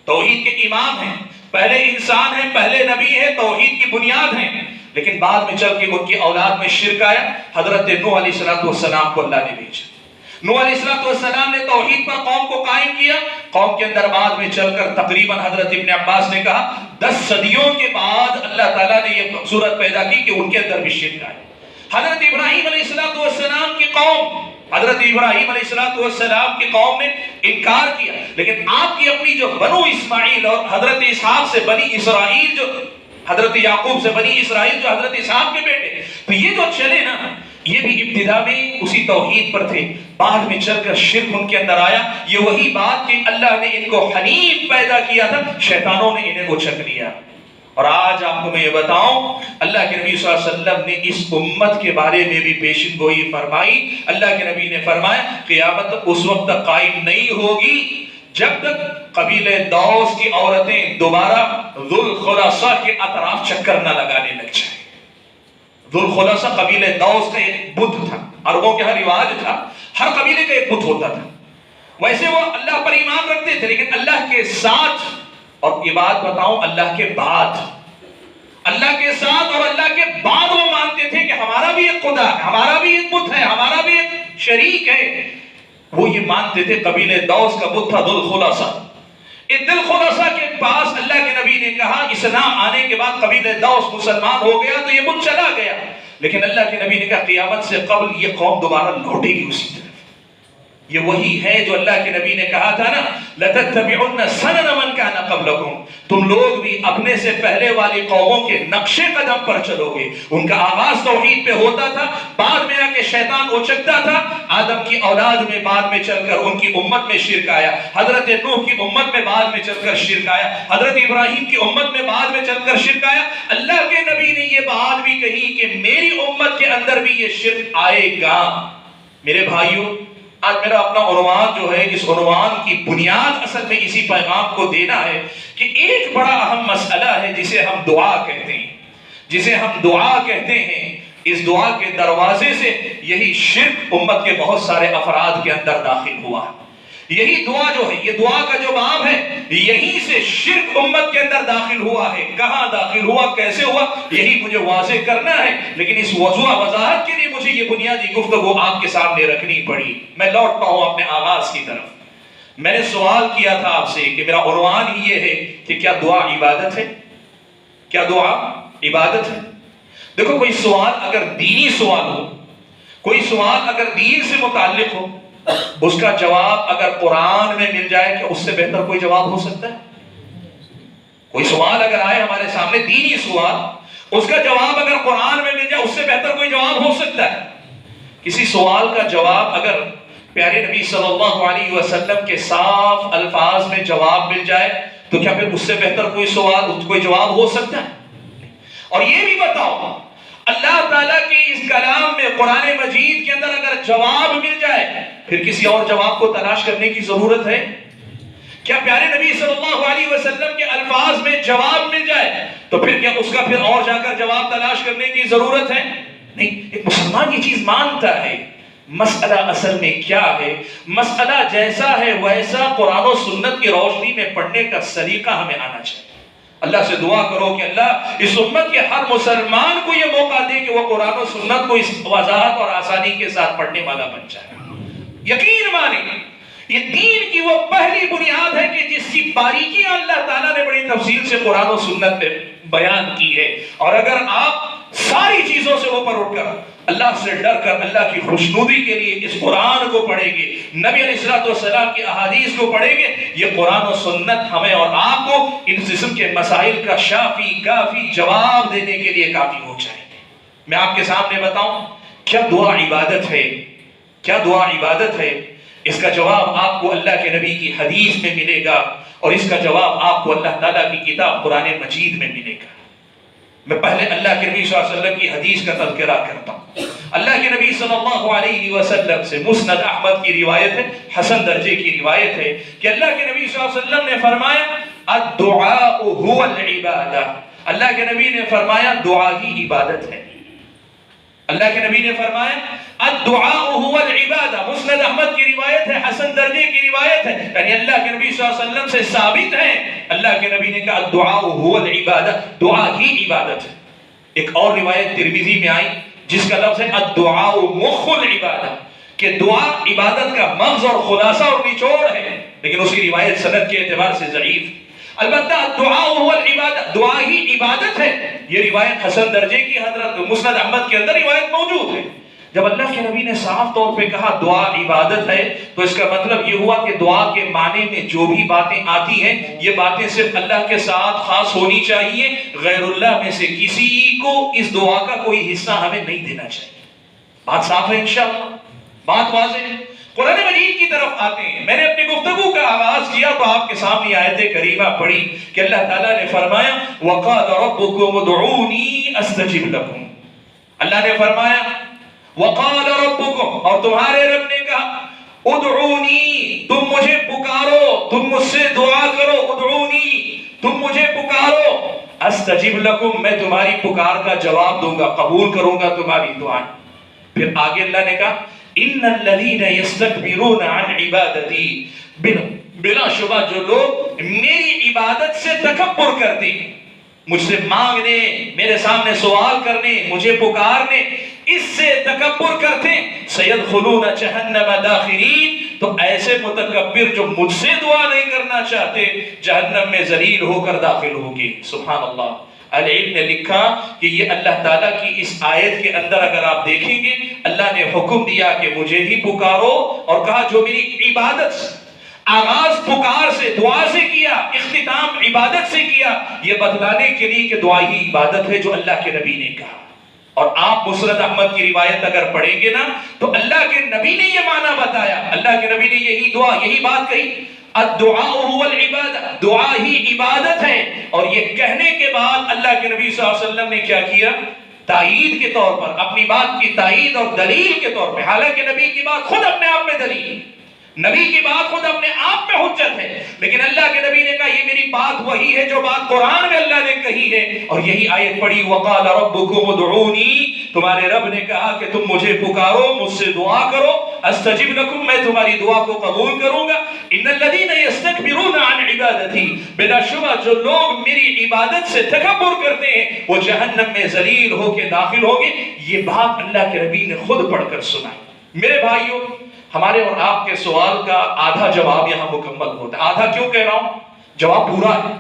توحید کے امام ہیں، پہلے انسان ہیں، پہلے نبی ہیں، توحید کی بنیاد ہیں، لیکن بعد میں چل کے ان کی اولاد میں شرک آیا۔ حضرت نوح علیہ السلام کو اللہ نے بھیجا، نوح علیہ السلام نے توحید پر قوم کو قائم کیا، قوم کے اندر بعد میں چل کر تقریباً حضرت ابن عباس نے کہا 10 صدیوں کے بعد اللہ تعالیٰ نے یہ صورت پیدا کی کہ ان کے اندر بھی شرک آئے۔ حضرت ابراہیم علیہ السلام کی قوم، حضرت ابراہیم علیہ السلام کی قوم نے انکار کیا، لیکن آپ کی اپنی جو بنو اسماعیل اور حضرت اسحاق سے بنی اسرائیل، جو حضرت یعقوب سے بنی اسرائیل جو حضرت اسحاق کے بیٹے، تو یہ جو چلے نا، یہ بھی ابتدا میں اسی توحید پر تھے، بعد میں چل کر شرک ان کے اندر آیا۔ یہ وہی بات کہ اللہ نے ان کو حنیف پیدا کیا تھا، شیطانوں نے انہیں اچک لیا۔ اور آج آپ کو میں یہ بتاؤں، اللہ کے نبی صلی اللہ علیہ وسلم نے اس امت کے بارے میں بھی پیشن گوئی فرمائی۔ اللہ کے نبی نے فرمایا قیامت اس وقت تک قائم نہیں ہوگی جب تک قبیلہ دوس کی عورتیں دوبارہ ذوالخلاصہ کے اطراف چکر نہ لگانے لگ جائیں۔ ذوالخلاصہ قبیلہ دوس کا ایک بت تھا، عربوں کے ہر رواج تھا، ہر قبیلے کا ایک بت ہوتا تھا۔ ویسے وہ اللہ پر ایمان رکھتے تھے، لیکن اللہ کے ساتھ، اور یہ بات بتاؤں اللہ کے بعد، اللہ کے ساتھ اور اللہ کے بعد وہ مانتے تھے کہ ہمارا بھی ایک خدا ہے، ہمارا بھی ایک بت ہے، ہمارا بھی ایک شریک ہے۔ وہ یہ مانتے تھے۔ قبیلہ دوس کا بت تھا ذوالخلاصہ۔ اس ذوالخلاصہ کے پاس اللہ کے نبی نے کہا اسلام آنے کے بعد قبیلہ دوس مسلمان ہو گیا تو یہ بت چلا گیا، لیکن اللہ کے نبی نے کہا قیامت سے قبل یہ قوم دوبارہ لوٹے گی اسی طرف۔ یہ وہی ہے جو اللہ کے نبی نے کہا تھا نا لَتَتَّبِعُنَّ سَنَنَ مَنْ كَانَ قَبْلَكُمْ، تم لوگ بھی اپنے سے پہلے والی قوموں کے نقش قدم پر چلو گے۔ ان کا آغاز توحید پہ ہوتا تھا، بعد میں آ کے شیطان اچکتا تھا، آدم کی اولاد میں بعد میں چل کر ان کی امت میں شرک آیا، حضرت نوح کی امت میں بعد میں چل کر شرک آیا، حضرت ابراہیم کی امت میں بعد میں چل کر شرک آیا۔ اللہ کے نبی نے یہ بات بھی کہی کہ میری امت کے اندر بھی یہ شرک آئے گا۔ میرے بھائیوں، آج میرا اپنا عنوان جو ہے، اس عنوان کی بنیاد اصل میں اسی پیغام کو دینا ہے کہ ایک بڑا اہم مسئلہ ہے جسے ہم دعا کہتے ہیں، جسے ہم دعا کہتے ہیں، اس دعا کے دروازے سے یہی شرک امت کے بہت سارے افراد کے اندر داخل ہوا۔ یہی دعا جو ہے، یہ دعا کا جو باب ہے، یہیں سے شرک امت کے اندر داخل ہوا ہے۔ کہاں داخل ہوا، کیسے ہوا، یہی مجھے واضح کرنا ہے، لیکن اس وضاحت کے لیے مجھے یہ بنیادی گفتگو آپ کے سامنے رکھنی پڑی۔ میں لوٹتا ہوں اپنے آغاز کی طرف۔ میں نے سوال کیا تھا آپ سے کہ میرا عنوان ہی یہ ہے کہ کیا دعا عبادت ہے؟ کیا دعا عبادت ہے؟ دیکھو، کوئی سوال اگر دینی سوال ہو، کوئی سوال اگر دین سے متعلق ہو، اس کا جواب اگر قرآن میں مل جائے، کہ اس سے بہتر کوئی جواب ہو سکتا ہے؟ کوئی سوال اگر آئے ہمارے سامنے دینی سوال، اس کا جواب اگر قرآن میں مل جائے، اس سے بہتر کوئی جواب ہو سکتا ہے؟ کسی سوال کا جواب اگر پیارے نبی صلی اللہ علیہ وسلم کے صاف الفاظ میں جواب مل جائے تو کیا پھر اس سے بہتر کوئی سوال، کوئی جواب ہو سکتا ہے؟ اور یہ بھی بتاؤ، اللہ تعالیٰ کے اس کلام میں، قرآن مجید کے اندر اگر جواب مل جائے، پھر کسی اور جواب کو تلاش کرنے کی ضرورت ہے؟ کیا پیارے نبی صلی اللہ علیہ وسلم کے الفاظ میں جواب مل جائے تو پھر کیا اس کا پھر اور جا کر جواب تلاش کرنے کی ضرورت ہے؟ نہیں۔ ایک مسلمان یہ چیز مانتا ہے۔ مسئلہ اصل میں کیا ہے؟ مسئلہ جیسا ہے ویسا قرآن و سنت کی روشنی میں پڑھنے کا سلیقہ ہمیں آنا چاہیے۔ اللہ سے دعا کرو کہ اللہ اس امت کے ہر مسلمان کو یہ موقع دے کہ وہ قرآن و سنت کو اس وضاحت اور آسانی کے ساتھ پڑھنے والا بن جائے۔ یقین مانیں، یہ دین کی وہ پہلی بنیاد ہے کہ جس کی باریکیاں اللہ تعالیٰ نے بڑی تفصیل سے قرآن و سنت میں بیان کی ہے۔ اور اگر آپ ساری چیزوں سے اوپر اٹھ کر اللہ سے ڈر کر اللہ کی خوشنودی کے لیے اس قرآن کو پڑھیں گے، نبی علیہ السلام کی احادیث کو پڑھیں گے، یہ قرآن و سنت ہمیں اور آپ کو ان قسم کے مسائل کا شافی کافی جواب دینے کے لیے کافی ہو جائے گے۔ میں آپ کے سامنے بتاؤں، کیا دعا عبادت ہے؟ کیا دعا عبادت ہے؟ اس کا جواب آپ کو اللہ کے نبی کی حدیث میں ملے گا، اور اس کا جواب آپ کو اللہ تعالیٰ کی کتاب قرآن مجید میں ملے گا۔ میں پہلے اللہ کے نبی صلی اللہ علیہ وسلم کی حدیث کا تذکرہ کرتا ہوں۔ اللہ کے نبی صلی اللہ علیہ وسلم سے مسند احمد کی روایت ہے، حسن درجے کی روایت ہے کہ اللہ کے نبی صلی اللہ علیہ وسلم نے فرمایا الدعاء هو العبادہ۔ اللہ کے نبی نے فرمایا دعا ہی عبادت ہے۔ اللہ کے نبی نے فرمایا الدعاء هو العبادہ۔ مسند احمد کی روایت ہے، حسن درجے کی روایت ہے، یعنی اللہ کے نبی صلی اللہ علیہ وسلم سے ثابت ہے، اللہ کے نبی نے کہا الدعاء هو العبادہ، دعا ہی عبادت ہے۔ ایک اور روایت ترمذی میں آئی جس کا لفظ ہے الدعاء مخ العبادہ، کہ دعا عبادت کا مغز اور خلاصہ اور نچوڑ ہے، لیکن اس کی روایت سند کے اعتبار سے ضعیف۔ البتہ الدعاء هو العبادہ، دعا ہی عبادت ہے، یہ روایت حسن درجے کی حضرت مسند احمد کے اندر روایت موجود ہے۔ جب اللہ کے نبی نے صاف طور پہ کہا دعا عبادت ہے تو اس کا مطلب یہ ہوا کہ دعا کے معنی میں جو بھی باتیں آتی ہیں یہ باتیں صرف اللہ کے ساتھ خاص ہونی چاہیے، غیر اللہ میں سے کسی کو اس دعا کا کوئی حصہ ہمیں نہیں دینا چاہیے۔ بات صاف ہے انشاءاللہ، بات واضح ہے۔ قرآن مجید کی طرف آتے ہیں۔ میں نے اپنی گفتگو کا آغاز کیا تو آپ کے سامنے آیت کریمہ پڑھی کہ اللہ تعالیٰ نے فرمایا وَقَالَ رَبُّكُمُ ادْعُونِي أَسْتَجِبْ لَكُمْ۔ اللہ نے فرمایا وَقَالَ رَبُّكُمْ، اور تمہارے رب نے کہا ادعونی، تم مجھے پکارو، تم مجھ سے دعا کرو، ادعونی، تم مجھے پکارو، استجب لکم، میں تمہاری پکار کا جواب دوں گا، قبول کروں گا تمہاری دعائیں۔ پھر آگے اللہ نے کہا ان الذین یستکبرون عن عبادتی، بلا شبہ جو لوگ میری عبادت سے تکبر کرتے ہیں، مجھ سے مانگنے، میرے سامنے سوال کرنے، مجھے پکارنے، اس سے تکبر کرتے ہیں، سیدخلون جہنم داخرین، تو ایسے متکبر جو مجھ سے دعا نہیں کرنا چاہتے جہنم میں ذلیل ہو کر داخل ہوگی۔ سبحان اللہ۔ اہل علم نے لکھا کہ یہ اللہ تعالیٰ کی اس آیت کے اندر اگر آپ دیکھیں گے، اللہ نے حکم دیا کہ مجھے ہی پکارو، اور کہا جو میری عبادت آغاز پکار سے، دعا سے کیا، اختتام عبادت سے کیا، یہ بتلانے کے لیے کہ دعا ہی عبادت ہے جو اللہ کے نبی نے کہا۔ اور آپ مسند احمد کی روایت اگر پڑھیں گے نا تو اللہ کے نبی نے یہ معنی بتایا، اللہ کے نبی نے یہی دعا، یہی بات کہی، الدعاء هو العبادہ، دعا ہی عبادت ہے۔ اور یہ کہنے کے بعد اللہ کے نبی صلی اللہ علیہ وسلم نے کیا کیا؟ تائید کے طور پر، اپنی بات کی تائید اور دلیل کے طور پہ، حالانکہ نبی کی بات خود اپنے آپ میں دلیل، نبی کی بات خود اپنے آپ میں حجت ہے، لیکن اللہ کے نبی نے کہا یہ میری بات وہی ہے جو بات قرآن میں اللہ نے کہی ہے، اور یہی آیت پڑھی وَقَالَ رَبُّكُمُ ادْعُونِي، تمہارے رب نے کہا کہ تم مجھے پکارو، مجھ سے دعا کرو، استجب لکم، میں تمہاری دعا کو قبول کروں گا، ان الذین یستکبرون عن عبادتی، بلا شبہ جو لوگ میری عبادت سے تکبر کرتے ہیں وہ جہنم میں ذلیل ہو کے داخل ہوں گے۔ یہ بات اللہ کے نبی نے خود پڑھ کر سنائی۔ میرے بھائیوں، ہمارے اور آپ کے سوال کا آدھا جواب یہاں مکمل ہوتا ہے۔ آدھا کیوں کہہ رہا ہوں؟ جواب پورا ہے،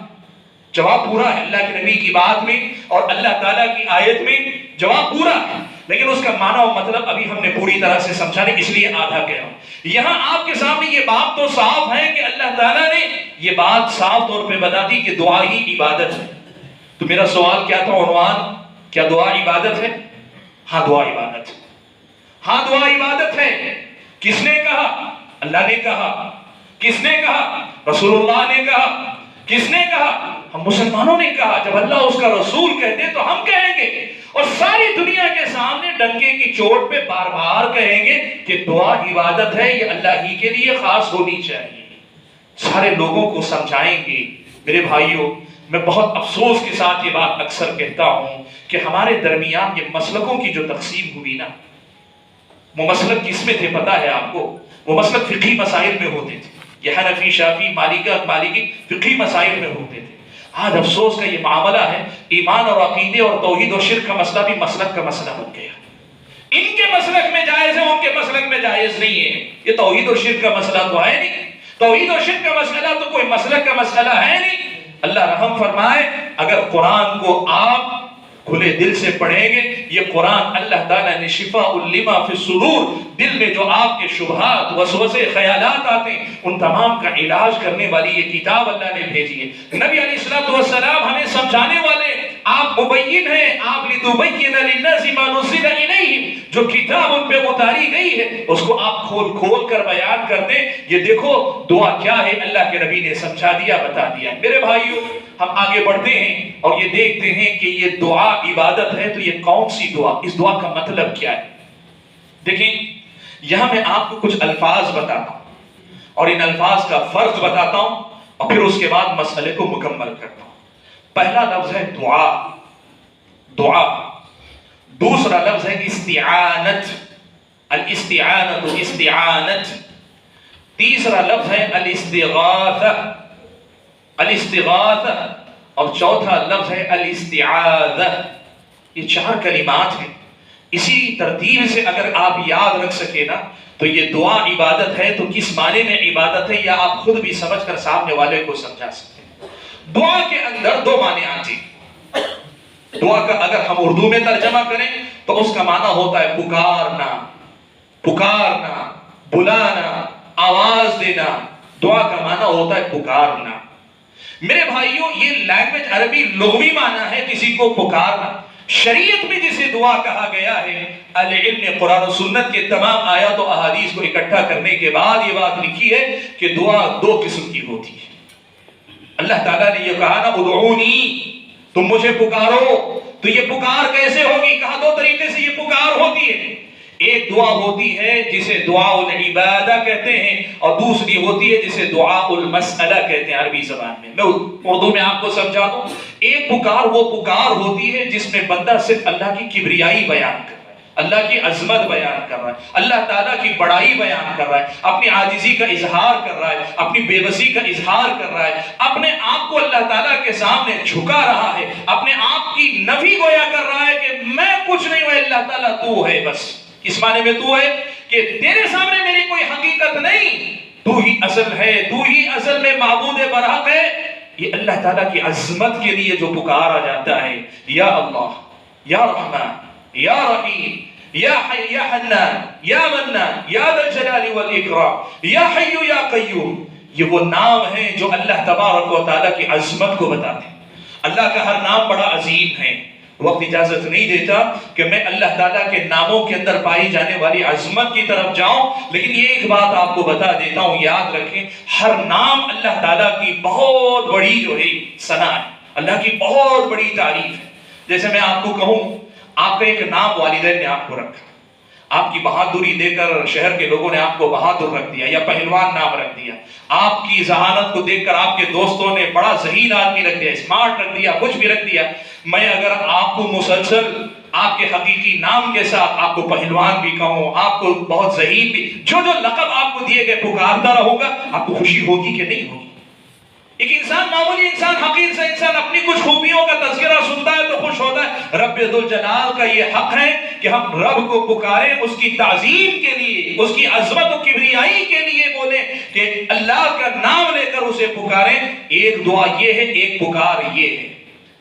جواب پورا ہے، اللہ کے نبی کی بات میں اور اللہ تعالیٰ کی آیت میں جواب پورا ہے، لیکن اس کا معنی و مطلب ابھی ہم نے پوری طرح سے سمجھا نہیں، اس لیے آدھا کہہ رہا ہوں۔ یہاں آپ کے سامنے یہ بات تو صاف ہے کہ اللہ تعالیٰ نے یہ بات صاف طور پہ بتا دی کہ دعا ہی عبادت ہے۔ تو میرا سوال کیا تھا عنوان؟ کیا دعا عبادت ہے؟ ہاں دعا عبادت ہے، ہاں دعا عبادت ہے۔ کس نے کہا؟ اللہ نے کہا۔ کس نے کہا؟ رسول اللہ نے کہا۔ کس نے کہا؟ ہم مسلمانوں نے کہا۔ جب اللہ اس کا رسول کہتے تو ہم کہیں گے، اور ساری دنیا کے سامنے ڈنکے کی چوٹ پہ بار بار کہیں گے کہ دعا عبادت ہے، یہ اللہ ہی کے لیے خاص ہونی چاہیے، سارے لوگوں کو سمجھائیں گے۔ میرے بھائیوں، میں بہت افسوس کے ساتھ یہ بات اکثر کہتا ہوں کہ ہمارے درمیان یہ مسلکوں کی جو تقسیم ہوئی نا، وہ مسلک کس میں تھے پتہ ہے آپ کو؟ وہ مسلک فقہی مسائل میں ہوتے تھے، یہ حنفی، شافعی، مالکی فقہی مسائل میں ہوتے تھے۔ آج افسوس کا یہ معاملہ ہے، ایمان اور عقیدے اور توحید اور شرک کا مسئلہ بھی مسلک کا مسئلہ بن گیا۔ ان کے مسلک میں جائز ہے، ان کے مسلک میں جائز نہیں ہے۔ یہ توحید اور شرک کا مسئلہ تو ہے نہیں، توحید اور شرک کا مسئلہ تو کوئی مسلک کا مسئلہ ہے نہیں۔ اللہ رحم فرمائے، اگر قرآن کو آپ کھلے دل سے پڑھیں گے، یہ قرآن اللہ تعالیٰ نے شفاء لما فی الصدور، دل میں جو آپ کے شبہات، وسوسے، خیالات آتے ہیں ان تمام کا علاج کرنے والی یہ کتاب اللہ نے بھیجی ہے۔ نبی علیہ السلام ہمیں سمجھانے والے، آپ مبین ہیں، آپ لتبین للناس ما نزل الیہم، جو کتاب ان پہ اتاری گئی ہے اس کو آپ کھول کھول کر بیان کر دیں، یہ دیکھو دعا کیا ہے، اللہ کے نبی نے سمجھا دیا، بتا دیا۔ میرے بھائیوں، ہم آگے بڑھتے ہیں اور یہ دیکھتے ہیں کہ یہ دعا عبادت ہے، تو یہ کون سی دعا، اس دعا کا مطلب کیا ہے؟ دیکھیں، یہاں میں آپ کو کچھ الفاظ بتاتا ہوں اور ان الفاظ کا فرق بتاتا ہوں اور پھر اس کے بعد مسئلے کو مکمل کرتا ہوں۔ پہلا لفظ ہے دعا، دعا۔ دوسرا لفظ ہے استعانت، الاستعانت، استعانت۔ تیسرا لفظ ہے الاستغاثہ، الاستغاثہ، اور چوتھا لفظ ہے الاستعاذہ۔ یہ چار کلمات ہیں، اسی ترتیب سے اگر آپ یاد رکھ سکے نا تو یہ دعا عبادت ہے، تو کس معنی میں عبادت ہے یا آپ خود بھی سمجھ کر سامنے والے کو سمجھا سکتے ہیں۔ دعا کے اندر دو معنی آتے ہیں۔ دعا کا اگر ہم اردو میں ترجمہ کریں تو اس کا معنی ہوتا ہے پکارنا، پکارنا، بلانا، آواز دینا۔ دعا کا معنی ہوتا ہے پکارنا۔ میرے بھائیوں، یہ لینگویج عربی لغوی معنی ہے کسی کو پکارنا۔ شریعت میں جسے دعا کہا گیا ہے، اہل علم نے قرآن و سنت کے تمام آیات و احادیث کو اکٹھا کرنے کے بعد یہ بات لکھی ہے کہ دعا دو قسم کی ہوتی ہے۔ اللہ تعالیٰ نے یہ کہا نا ادعونی، تم مجھے پکارو، تو یہ پکار کیسے ہوگی؟ کہا دو طریقے سے یہ پکار ہوتی ہے۔ ایک دعا ہوتی ہے جسے دعا العبادہ کہتے ہیں، اور دوسری ہوتی ہے جسے دعا المسئلہ کہتے ہیں عربی زبان میں۔ میں اردو میں آپ کو سمجھا دوں۔ ایک پکار وہ پکار ہوتی ہے جس میں بندہ صرف اللہ کی کبریائی بیان کر رہا ہے، اللہ کی عظمت بیان کر رہا ہے، اللہ تعالیٰ کی بڑائی بیان کر رہا ہے، اپنی عاجزی کا اظہار کر رہا ہے، اپنی بے بسی کا اظہار کر رہا ہے، اپنے آپ کو اللہ تعالیٰ کے سامنے جھکا رہا ہے، اپنے آپ کی نفی گویا کر رہا ہے کہ میں کچھ نہیں ہوں، اللہ تعالیٰ تو ہے بس۔ اس معنی میں تو ہے کہ تیرے سامنے میری کوئی حقیقت نہیں، تو ہی اصل ہے، تو ہی اصل میں معبود برحق ہے، یہ اللہ تعالیٰ کی عظمت کے لیے جو پکارا جاتا ہے، یا اللہ، یا رحمان، یا رحیم، یا حی یا حنان، یا منان، یا ذا الجلال والاکرام، یا حی یا قیوم، یہ وہ نام ہیں جو اللہ تبارک و تعالیٰ کی عظمت کو بتاتے ہیں۔ اللہ کا ہر نام بڑا عظیم ہے۔ وقت اجازت نہیں دیتا کہ میں اللہ تعالیٰ کے ناموں کے اندر پائی جانے والی عظمت کی طرف جاؤں، لیکن یہ ایک بات آپ کو بتا دیتا ہوں، یاد رکھیں، ہر نام اللہ تعالیٰ کی بہت بڑی جو ہے ثنا ہے، اللہ کی بہت بڑی تعریف ہے۔ جیسے میں آپ کو کہوں، آپ کا ایک نام والدین نے آپ کو رکھا، آپ کی بہادری دے کر شہر کے لوگوں نے آپ کو بہادر رکھ دیا یا پہلوان نام رکھ دیا، آپ کی ذہانت کو دیکھ کر آپ کے دوستوں نے بڑا ذہین آدمی رکھ دیا، اسمارٹ رکھ دیا، کچھ بھی رکھ دیا۔ میں اگر آپ کو مسلسل آپ کے حقیقی نام کے ساتھ آپ کو پہلوان بھی کہوں، آپ کو بہت ذہین بھی، جو لقب آپ کو دیے گئے پکارتا رہوں گا، آپ کو خوشی ہوگی کہ نہیں ہوگی؟ ایک انسان، معمولی انسان، حقیر سے انسان اپنی کچھ خوبیوں کا تذکرہ سنتا ہے تو خوش ہوتا ہے۔ رب ذوالجلال کا یہ حق ہے کہ ہم رب کو پکاریں، اس کی تعظیم کے لیے، اس کی عظمت و کبریائی کے لیے بولیں کہ اللہ کا نام لے کر اسے پکاریں۔ ایک دعا یہ ہے، ایک پکار یہ ہے۔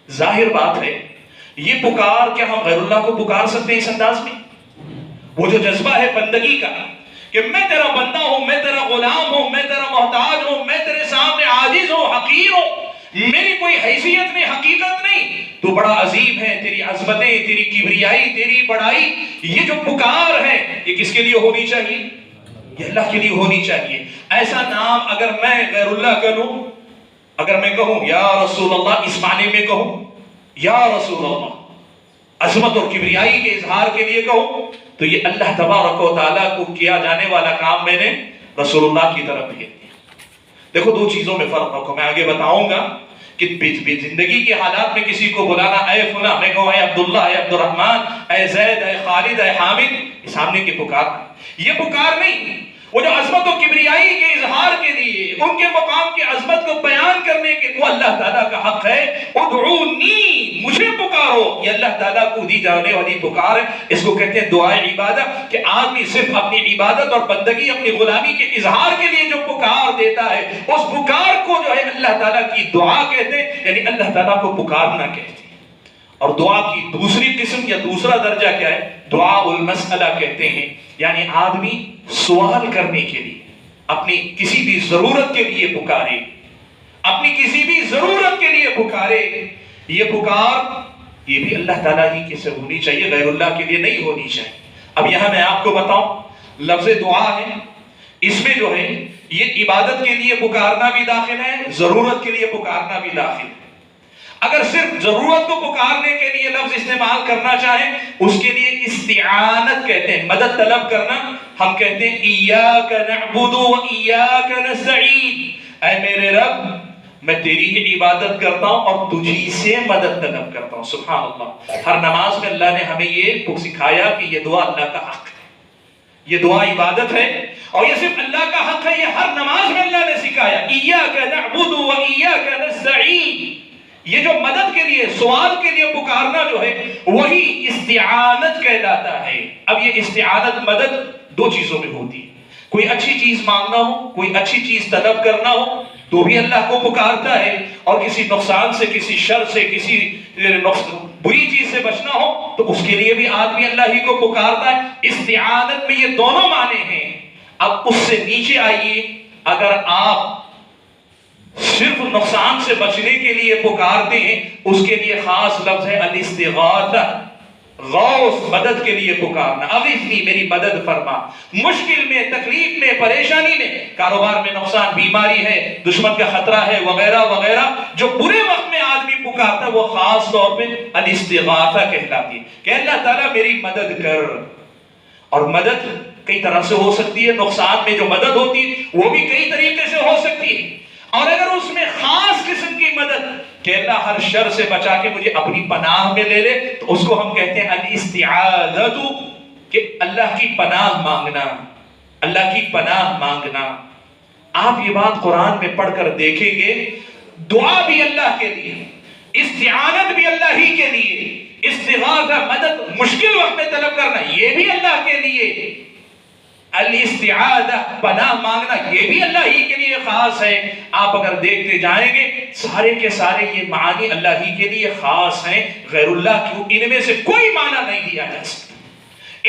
ظاہر بات ہے، یہ پکار کیا ہم غیر اللہ کو پکار سکتے ہیں اس انداز میں؟ وہ جو جذبہ ہے بندگی کا کہ میں تیرا بندہ ہوں، میں تیرا غلام ہوں، میں تیرا محتاج ہوں، میں تیرے سامنے عاجز ہوں، حقیر ہوں، میری کوئی حیثیت نہیں، حقیقت نہیں، تو بڑا عظیم ہے، تیری عظمتیں، تیری کبریائی، تیری بڑائی، یہ جو پکار ہے یہ کس کے لیے ہونی چاہیے؟ یہ اللہ کے لیے ہونی چاہیے۔ ایسا نام اگر میں غیر اللہ کا لوں، اگر میں کہوں یا رسول اللہ، اس معنی میں کہوں یا رسول اللہ، عظمت اور کبریائی کے اظہار کے لیے کہوں، تو یہ اللہ تبارک و تعالیٰ کو کیا جانے والا کام میں نے رسول اللہ کی طرف بھیج دیا۔ دیکھو دو چیزوں میں فرق رکھو، میں آگے بتاؤں گا کہ زندگی کے حالات میں کسی کو بلانا، اے فلاں، میں کہوں اے عبداللہ، اے عبد الرحمن، اے زید، اے خالد، اے حامد، سامنے کی پکار، یہ پکار نہیں، وہ جو عظمت و کبریائی کے اظہار کے لیے، ان کے مقام کی عظمت کو بیان کرنے کے، وہ اللہ تعالیٰ کا حق ہے۔ ادعونی، مجھے پکارو، یہ اللہ تعالیٰ کو دی جانے والی پکار ہے۔ اس کو کہتے ہیں دعائے عبادت، کہ آدمی صرف اپنی عبادت اور بندگی، اپنی غلامی کے اظہار کے لیے جو پکار دیتا ہے، اس پکار کو جو ہے اللہ تعالیٰ کی دعا کہتے ہیں، یعنی اللہ تعالیٰ کو پکارنا کہتے ہیں۔ اور دعا کی دوسری قسم یا دوسرا درجہ کیا ہے؟ دعا المسئلہ کہتے ہیں، یعنی آدمی سوال کرنے کے لیے، اپنی کسی بھی ضرورت کے لیے پکارے، اپنی کسی بھی ضرورت کے لیے پکارے۔ یہ پکار یہ بھی اللہ تعالیٰ ہی کی سے ہونی چاہیے، غیر اللہ کے لیے نہیں ہونی چاہیے۔ اب یہاں میں آپ کو بتاؤں، لفظ دعا ہے، اس میں جو ہے یہ عبادت کے لیے پکارنا بھی داخل ہے، ضرورت کے لیے پکارنا بھی داخل ہے۔ اگر صرف ضرورت کو پکارنے کے لیے لفظ استعمال کرنا چاہیں، اس کے لیے استعانت کہتے ہیں، مدد طلب کرنا۔ ہم کہتے ہیں ایاک نعبد و ایاک نستعین، اے میرے رب میں تیری ہی عبادت کرتا ہوں اور تجھی سے مدد طلب کرتا ہوں۔ سبحان اللہ، ہر نماز میں اللہ نے ہمیں یہ سکھایا کہ یہ دعا اللہ کا حق ہے، یہ دعا عبادت ہے، اور یہ صرف اللہ کا حق ہے، یہ ہر نماز میں اللہ نے سکھایا، ایاک نعبد و ایاک نستعین۔ یہ جو مدد کے لیے، سوال کے لیے پکارنا جو ہے، وہی استعانت کہلاتا ہے۔ اب یہ استعانت، مدد دو چیزوں میں ہوتی ہے، کوئی اچھی چیز مانگنا ہو، کوئی اچھی چیز طلب کرنا ہو تو بھی اللہ کو پکارتا ہے، اور کسی نقصان سے، کسی شر سے، کسی بری چیز سے بچنا ہو تو اس کے لیے بھی آدمی اللہ ہی کو پکارتا ہے۔ استعانت میں یہ دونوں معنی ہیں۔ اب اس سے نیچے آئیے، اگر آپ صرف نقصان سے بچنے کے لیے پکارتے ہیں، اس کے لیے خاص لفظ ہے الاستغاثہ، غوث، مدد کے لیے پکارنا۔ اغثنی، میری مدد فرما، مشکل میں، تکلیف میں، پریشانی میں، کاروبار میں نقصان، بیماری ہے، دشمن کا خطرہ ہے، وغیرہ وغیرہ، جو برے وقت میں آدمی پکارتا ہے، وہ خاص طور پہ الاستغاثہ کہلاتی ہے کہ اللہ تعالیٰ میری مدد کر۔ اور مدد کئی طرح سے ہو سکتی ہے، نقصان میں جو مدد ہوتی ہے وہ بھی کئی طریقے سے ہو سکتی ہے، اور اگر اس میں خاص قسم کی مدد کہ اللہ ہر شر سے بچا کے مجھے اپنی پناہ میں لے لے، تو اس کو ہم کہتے ہیں الاستعاذۃ، کہ اللہ کی پناہ مانگنا، اللہ کی پناہ مانگنا۔ آپ یہ بات قرآن میں پڑھ کر دیکھیں گے، دعا بھی اللہ کے لیے، استعانت بھی اللہ ہی کے لیے، استغاثہ، مدد مشکل وقت میں طلب کرنا، یہ بھی اللہ کے لیے۔ الاستعاذہ پناہ مانگنا یہ بھی اللہ ہی کے لیے خاص ہے. آپ اگر دیکھتے جائیں گے سارے کے سارے یہ معانی اللہ ہی کے لیے خاص ہیں. غیر اللہ کو ان میں سے کوئی معنی نہیں دیا جا سکتا.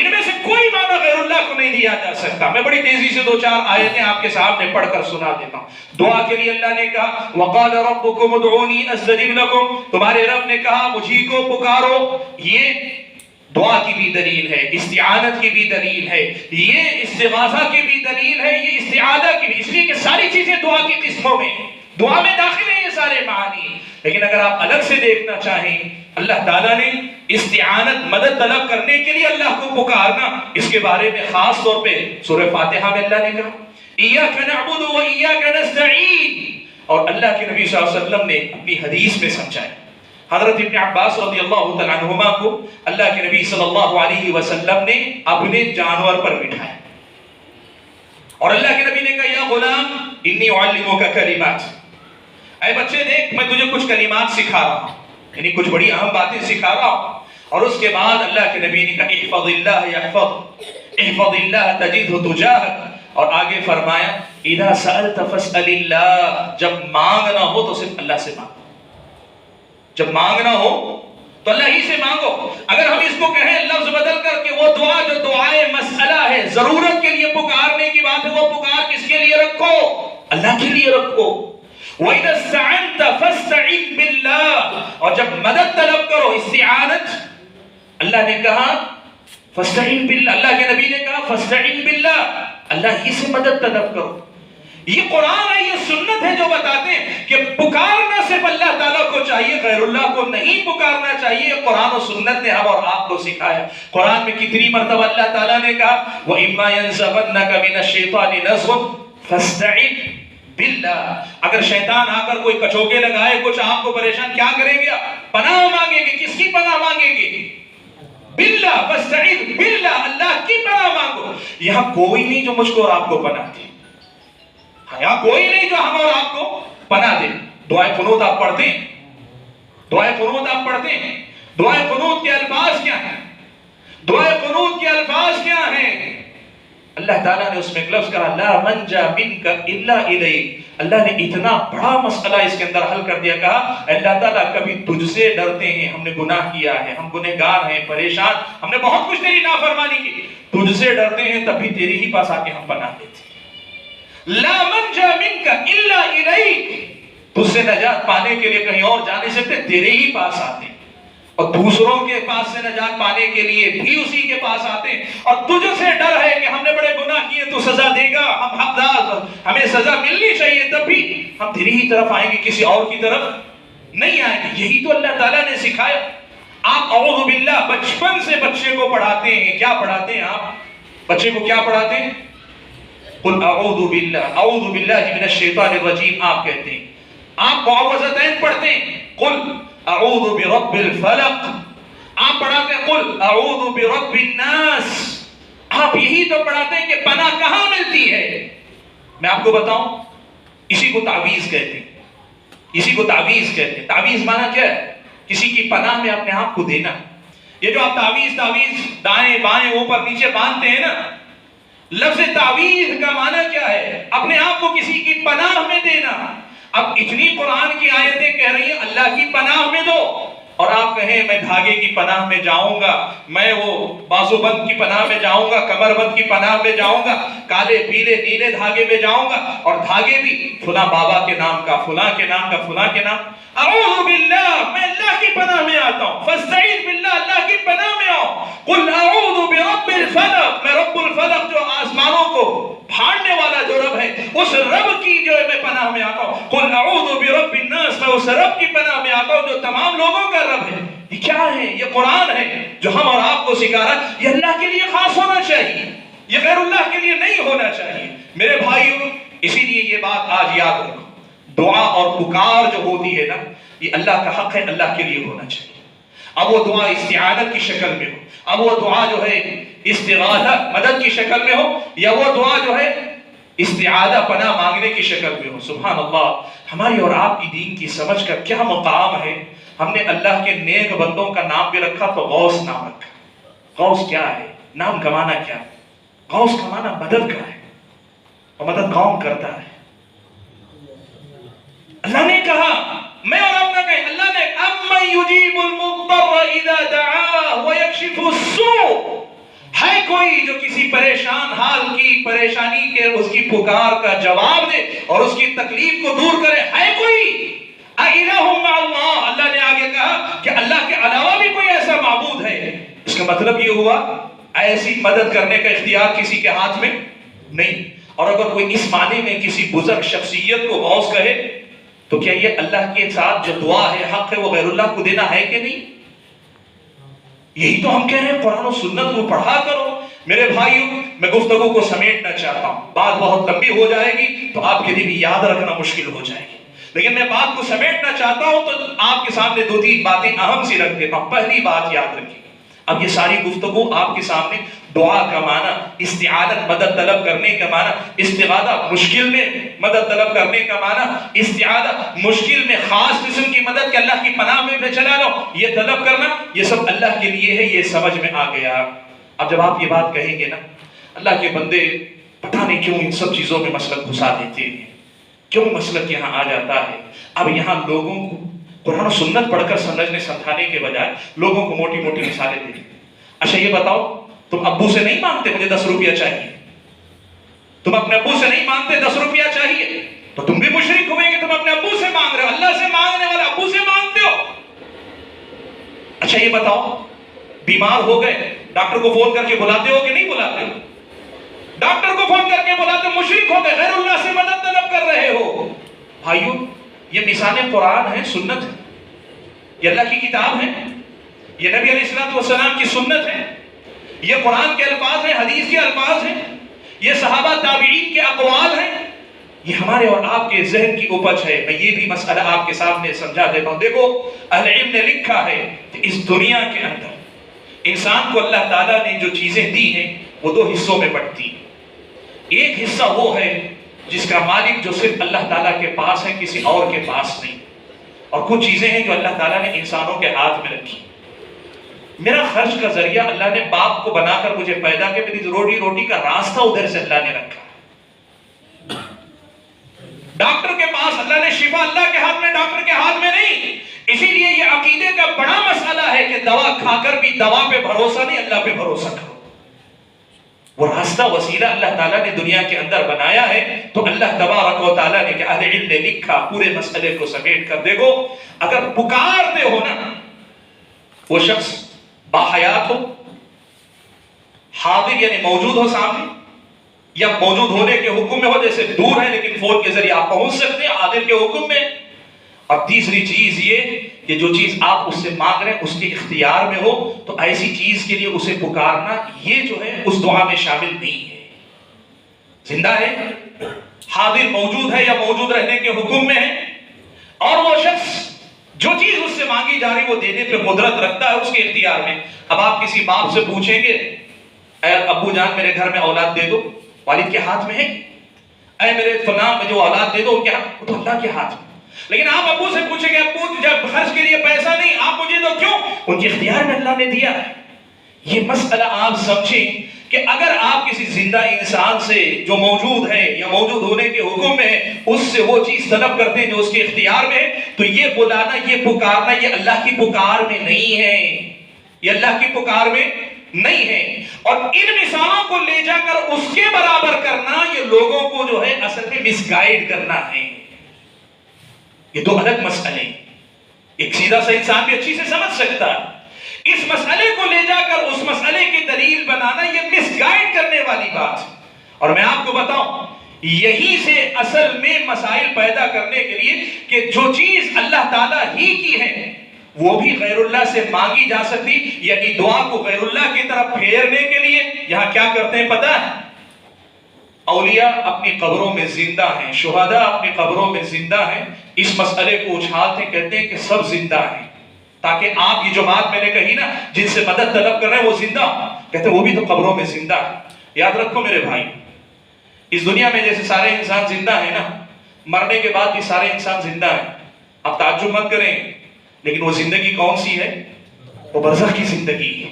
ان میں سے کوئی معنی غیر اللہ کو نہیں دیا جا سکتا. میں بڑی تیزی سے 2-4 آیتیں آپ کے سامنے پڑھ کر سنا دیتا ہوں. دعا کے لیے اللہ نے کہا وَقَالَ رَبُّكُمُ ادْعُونِي أَسْتَجِبْ لَكُمْ. تمہارے رب نے کہا مجھے کو پکارو. یہ دعا کی بھی دلیل ہے, استعانت کی بھی دلیل ہے, یہ استغاثہ کی بھی دلیل ہے, یہ استعاذہ کی بھی. اس لیے کہ ساری چیزیں دعا کی قسموں میں, دعا میں داخل ہیں یہ سارے معانی. لیکن اگر آپ الگ سے دیکھنا چاہیں اللہ تعالیٰ نے استعانت مدد طلب کرنے کے لیے اللہ کو پکارنا, اس کے بارے میں خاص طور پہ سورہ فاتحہ میں اللہ نے کہا إِيَّاكَ نَعْبُدُ وَإِيَّاكَ نَسْتَعِينُ. اور اللہ کے نبی صلی اللہ علیہ وسلم نے اپنی حدیث میں سمجھایا. حضرت ابن عباس رضی اللہ تعالیٰ عنہما کو اللہ کے نبی صلی اللہ علیہ وسلم نے اپنے جانور پر بٹھایا اور اللہ کے نبی نے کہا یا غلام انی اعلمک کلمات. اے بچے دیکھ میں تجھے کچھ کلمات سکھا رہا ہوں, یعنی کچھ بڑی اہم باتیں سکھا رہا ہوں. اور اس کے بعد اللہ کے نبی نے کہا احفظ اللہ یحفظ, احفظ اللہ تجدہ تجاہک. اور آگے فرمایا اذا سألت فاسأل اللہ, جب مانگنا ہو تو صرف اللہ سے مانگو. جب مانگنا ہو تو اللہ ہی سے مانگو. اگر ہم اس کو کہیں لفظ بدل کر کے وہ دعا جو دعائے مسئلہ ہے, ضرورت کے لیے پکارنے کی بات ہے, وہ پکار کس کے لیے رکھو؟ اللہ کے لیے رکھو. وَإِذَا اسْتَعَنْتَ فَاسْتَعِنْ بِاللَّهِ. اور جب مدد طلب کرو, استعانت, اللہ نے کہا فَاسْتَعِنْ بِاللَّهِ, اللہ کے نبی نے کہا فَاسْتَعِنْ بِاللَّهِ, اللہ ہی سے مدد طلب کرو. یہ قرآن ہے, یہ سنت ہے جو بتاتے ہیں کہ پکارنا صرف اللہ تعالیٰ کو چاہیے, غیر اللہ کو نہیں پکارنا چاہیے. قرآن و سنت نے ہم اور آپ کو سکھایا. قرآن میں کتنی مرتبہ اللہ تعالیٰ نے کہا وَإِمَّا يَنزَغَنَّكَ مِنَ الشَّيْطَانِ نَزْغٌ فَاسْتَعِذْ بِاللَّهِ. اگر شیطان آ کر کوئی کچوکے لگائے, کچھ آپ کو پریشان, کیا کریں گے؟ پناہ مانگیں گے. کس کی پناہ مانگیں گے؟ باللہ. فَاسْتَعِذْ بِاللَّهِ, اللہ کی پناہ مانگو. یہاں کوئی نہیں جو مجھ کو اور آپ کو پناہ دے, یہاں کوئی نہیں جو ہم اور آپ کو پناہ دے. دعائے قنوت آپ پڑھتے ہیں, دعائے قنوت آپ پڑھتے ہیں. دعائے قنوت کے الفاظ کیا ہیں؟ دعائے قنوت کے الفاظ کیا ہیں؟ اللہ تعالیٰ نے اس میں ایک لفظ کہا لا منجا منک الا الیک. اللہ نے اتنا بڑا مسئلہ اس کے اندر حل کر دیا. کہا اللہ تعالیٰ کبھی تجھ سے ڈرتے ہیں, ہم نے گناہ کیا ہے, ہم گنہگار ہیں, پریشان, ہم نے بہت کچھ تیری نافرمانی کی, تجھ سے ڈرتے ہیں تب بھی تیری ہی پاس آ کے ہم پناہ دیتے ہیں. لا منجا منک الا الیک, تجھ سے نجات پانے کے لیے کہیں اور جا نہیں سکتے, تیرے ہی پاس آتے ہیں. اور دوسروں کے پاس سے نجات پانے کے لیے بھی اسی کے پاس آتے ہیں. اور تجھ سے ڈر ہے کہ ہم نے بڑے گناہ کیے, تو سزا دے گا, ہم حقدار, ہمیں سزا ملنی چاہیے, تب بھی ہم تیری ہی طرف آئیں گے, کسی اور کی طرف نہیں آئیں گے. یہی تو اللہ تعالیٰ نے سکھایا. آپ اعوذ باللہ بچپن سے بچے کو پڑھاتے ہیں. کیا پڑھاتے ہیں آپ بچے کو؟ کیا پڑھاتے ہیں؟ قل اعوذ باللہ, اعوذ باللہ من الشیطان الرجیم آپ کہتے ہیں. آپ معوذتین پڑھتے ہیں, قل اعوذ برب الفلق. آپ پڑھاتے ہیں قل اعوذ برب الناس. آپ یہی تو پڑھاتے ہیں کہ پناہ کہاں ملتی ہے. میں آپ کو بتاؤں, اسی کو تعویذ کہتے ہیں. اسی کو تعویذ کہتے ہیں. تعویذ معنی کیا ہے؟ کسی کی پناہ میں اپنے آپ کو دینا. یہ جو آپ تعویذ دائیں بائیں اوپر نیچے باندھتے ہیں نا, لفظ تعویذ کا معنی کیا ہے؟ اپنے آپ کو کسی کی پناہ میں دینا. اب اتنی قرآن کی آیتیں کہہ رہی ہیں اللہ کی پناہ میں دو, اور آپ کہیں میں دھاگے کی پناہ میں جاؤں گا, میں وہ بازو بند کی پناہ میں جاؤں گا, کمر بند کی پناہ میں جاؤں گا, کالے پیلے نیلے دھاگے میں جاؤں گا, اور دھاگے بھی فلاں بابا کے نام کا, فلاں کے نام کا, فلاں کے نام. اعوذ باللہ, میں اللہ کی پناہ میں آتا ہوں. فاستعیذ باللہ, اللہ کی پناہ میں آؤ. قل اعوذ برب الفلق, میں رب الفلق جو آسمانوں کو پھاڑنے والا جو رب ہے, اس رب کی جو میں پناہ میں آتا ہوں. قل اعوذ برب الناس, میں اس رب کی پناہ میں آتا ہوں جو تمام لوگوں کا رب ہے. یہ کیا ہے؟ یہ قرآن ہے جو ہم اور آپ کو سکھا رہا ہے. یہ اللہ کے لیے خاص ہونا چاہیے, یہ غیر اللہ کے لیے نہیں ہونا چاہیے. میرے بھائیوں, اسی لیے یہ بات آج یاد رکھو, دعا اور پکار جو ہوتی ہے نا, یہ اللہ کا حق ہے, اللہ کے لیے ہونا چاہیے. اب وہ دعا استعانت کی شکل میں ہو, اب وہ دعا جو ہے استغاثہ مدد کی شکل میں ہو, یا وہ دعا جو ہے استعاذہ پناہ مانگنے کی شکل میں ہو. سبحان اللہ, ہماری اور آپ کی دین کی سمجھ کا کیا مقام ہے. ہم نے اللہ کے نیک بندوں کا نام بھی رکھا تو غوث نام رکھا. غوث کیا ہے؟ نام کمانا کیا ہے؟ غوث کا معنی مدد کا ہے، اور مدد کون کرتا ہے؟ اللہ نے کہا، میں اور آپ نہ کہیں، اللہ نے اَمَّن يُجِيبُ الْمُضْطَرَّ إِذَا دَعَاهُ وَيَكْشِفُ السُّوءَ، ہے کوئی جو کسی پریشان حال کی پریشانی کے اس کی پکار کا جواب دے اور اس کی تکلیف کو دور کرے؟ ہے کوئی؟ اَإِلَٰهٌ مَّعَ اللَّهِ، اللہ نے آگے کہا کہ اللہ کے علاوہ بھی کوئی ایسا معبود ہے؟ اس کا مطلب یہ ہوا ایسی مدد کرنے کا اختیار کسی کے ہاتھ میں نہیں۔ اور اگر کوئی اس معنی میں کسی بزرگ شخصیت کو غوث کہے تو کیا یہ اللہ کے ساتھ جو دعا ہے، حق ہے، وہ غیر اللہ کو دینا ہے کہ نہیں؟ یہی تو ہم کہہ رہے ہیں قرآن و سنت کو پڑھا کرو۔ میرے بھائیوں، میں گفتگو کو سمیٹنا چاہتا ہوں، بات بہت لمبی ہو جائے گی تو آپ کے لیے بھی یاد رکھنا مشکل ہو جائے گی، لیکن میں بات کو سمیٹنا چاہتا ہوں تو آپ کے سامنے دو تین باتیں اہم سی رکھ دیتا ہوں۔ پہلی بات یاد رکھیے، اب یہ ساری گفتگو آپ کے سامنے دعا کا معنی، استعانت مدد طلب کرنے کا معنی، استغاثہ مشکل میں مدد طلب کرنے کا معنی، استعانت مشکل میں خاص قسم کی مدد کہ اللہ کی پناہ میں چلا لو، یہ طلب کرنا، یہ سب اللہ کے لیے ہے، یہ سمجھ میں آ گیا۔ اب جب آپ یہ بات کہیں گے نا، اللہ کے بندے پتہ نہیں کیوں ان سب چیزوں میں مسلک گھسا دیتے ہیں، کیوں مسلک یہاں آ جاتا ہے؟ اب یہاں لوگوں کو قرآن و سنت پڑھ کر سمجھنے سمجھانے کے بجائے لوگوں کو موٹی موٹی مثالیں دیتے ہیں۔ اچھا یہ بتاؤ، تم ابو سے نہیں مانگتے مجھے 10 روپیہ چاہیے؟ تم اپنے ابو سے نہیں مانگتے 10 روپیہ چاہیے؟ تو تم بھی مشرک ہوئے کہ تم اپنے ابو سے مانگ رہے ہو، اللہ سے مانگنے والا ابو سے مانگتے ہو۔ اچھا یہ بتاؤ، بیمار ہو گئے، ڈاکٹر کو فون کر کے بلاتے ہو کہ نہیں بلاتے ہو؟ ڈاکٹر کو فون کر کے بلاتے ہو، مشرک ہو گئے، غیر اللہ سے مدد طلب کر رہے ہو۔ بھائیو، یہ مثالیں قرآن ہے، سنت ہے، یہ اللہ کی کتاب ہے، یہ نبی علیہ السلام کی سنت ہے، یہ قرآن کے الفاظ ہیں، حدیث کے الفاظ ہیں، یہ صحابہ تابعین کے اقوال ہیں، یہ ہمارے اور آپ کے ذہن کی اپج ہے۔ میں یہ بھی مسئلہ آپ کے سامنے سمجھا دیتا ہوں۔ دیکھو، اہل علم نے لکھا ہے کہ اس دنیا کے اندر انسان کو اللہ تعالیٰ نے جو چیزیں دی ہیں وہ 2 حصوں میں بٹتی ہیں۔ ایک حصہ وہ ہے جس کا مالک جو صرف اللہ تعالیٰ کے پاس ہے، کسی اور کے پاس نہیں، اور کچھ چیزیں ہیں جو اللہ تعالیٰ نے انسانوں کے ہاتھ میں رکھی۔ میرا خرچ کا ذریعہ اللہ نے باپ کو بنا کر مجھے پیدا کیا، میری روٹی کا راستہ ادھر سے اللہ نے رکھا۔ ڈاکٹر کے پاس اللہ نے شفا اللہ کے ہاتھ میں، ڈاکٹر کے ہاتھ میں نہیں۔ اسی لیے یہ عقیدے کا بڑا مسئلہ ہے کہ دوا کھا کر بھی دوا پہ بھروسہ نہیں، اللہ پہ بھروسہ کرو۔ وہ راستہ وسیلہ اللہ تعالیٰ نے دنیا کے اندر بنایا ہے، تو اللہ تبارک و تعالیٰ نے کہ اہل علم نے لکھا، پورے مسئلے کو سمیٹ کر دیکھو، اگر پکارتے ہو نا، وہ شخص باحیات ہو، حاضر یعنی موجود ہو سامنے، یا موجود ہونے کے حکم میں ہو، جیسے دور ہے لیکن فون کے ذریعے آپ پہنچ سکتے ہیں، حاضر کے حکم میں۔ اور تیسری چیز یہ کہ جو چیز آپ اس سے مانگ رہے ہیں اس کے اختیار میں ہو، تو ایسی چیز کے لیے اسے پکارنا یہ جو ہے اس دعا میں شامل نہیں ہے۔ زندہ ہے، حاضر موجود ہے یا موجود رہنے کے حکم میں ہے، اور وہ شخص جو چیز اس سے مانگی جا رہی وہ دینے پہ قدرت رکھتا ہے، اس کے اختیار میں۔ اب آپ کسی باپ سے پوچھیں گے، اے ابو جان میرے گھر میں اولاد دے دو، والد کے ہاتھ میں ہے؟ اے میرے فلاں میں جو اولاد دے دو، کیا وہ تو اللہ کے ہاتھ میں۔ لیکن آپ ابو سے پوچھیں گے، ابو جب خرچ کے لیے پیسہ نہیں، آپ مجھے دو، کیوں؟ ان کے اختیار میں اللہ نے دیا ہے۔ یہ مسئلہ آپ سمجھیں کہ اگر آپ کسی زندہ انسان سے جو موجود ہے یا موجود ہونے کے حکم میں ہے، اس سے وہ چیز طلب کرتے ہیں جو اس کے اختیار میں ہے، تو یہ بلانا، یہ پکارنا، یہ اللہ کی پکار میں نہیں ہے، یہ اللہ کی پکار میں نہیں ہے۔ اور ان مثالوں کو لے جا کر اس کے برابر کرنا، یہ لوگوں کو جو ہے اصل میں مس گائیڈ کرنا ہے۔ یہ 2 الگ مسئلے ہیں، ایک سیدھا سا انسان بھی اچھی سے سمجھ سکتا ہے، اس مسئلے کو لے جا کر اس مسئلے کی دلیل بنانا یہ مس گائیڈ کرنے والی بات ہے۔ اور میں آپ کو بتاؤں، یہی سے اصل میں مسائل پیدا کرنے کے لیے کہ جو چیز اللہ تعالیٰ ہی کی ہے وہ بھی غیر اللہ سے مانگی جا سکتی، یعنی دعا کو غیر اللہ کی طرف پھیرنے کے لیے یہاں کیا کرتے ہیں پتہ ہے؟ اولیاء اپنی قبروں میں زندہ ہیں، شہداء اپنی قبروں میں زندہ ہیں، اس مسئلے کو اچھالتے کہتے ہیں کہ سب زندہ ہیں، تاکہ آپ کی جو بات میں نے کہی نا، جن سے مدد طلب کر رہے ہیں وہ زندہ، کہتے ہیں وہ بھی تو قبروں میں زندہ ہے۔ یاد رکھو میرے بھائی، اس دنیا میں جیسے سارے انسان زندہ ہیں نا، مرنے کے بعد بھی سارے انسان زندہ ہیں۔ آپ تعجب مت کریں، لیکن وہ زندگی کون سی ہے؟ وہ برزخ کی زندگی ہے۔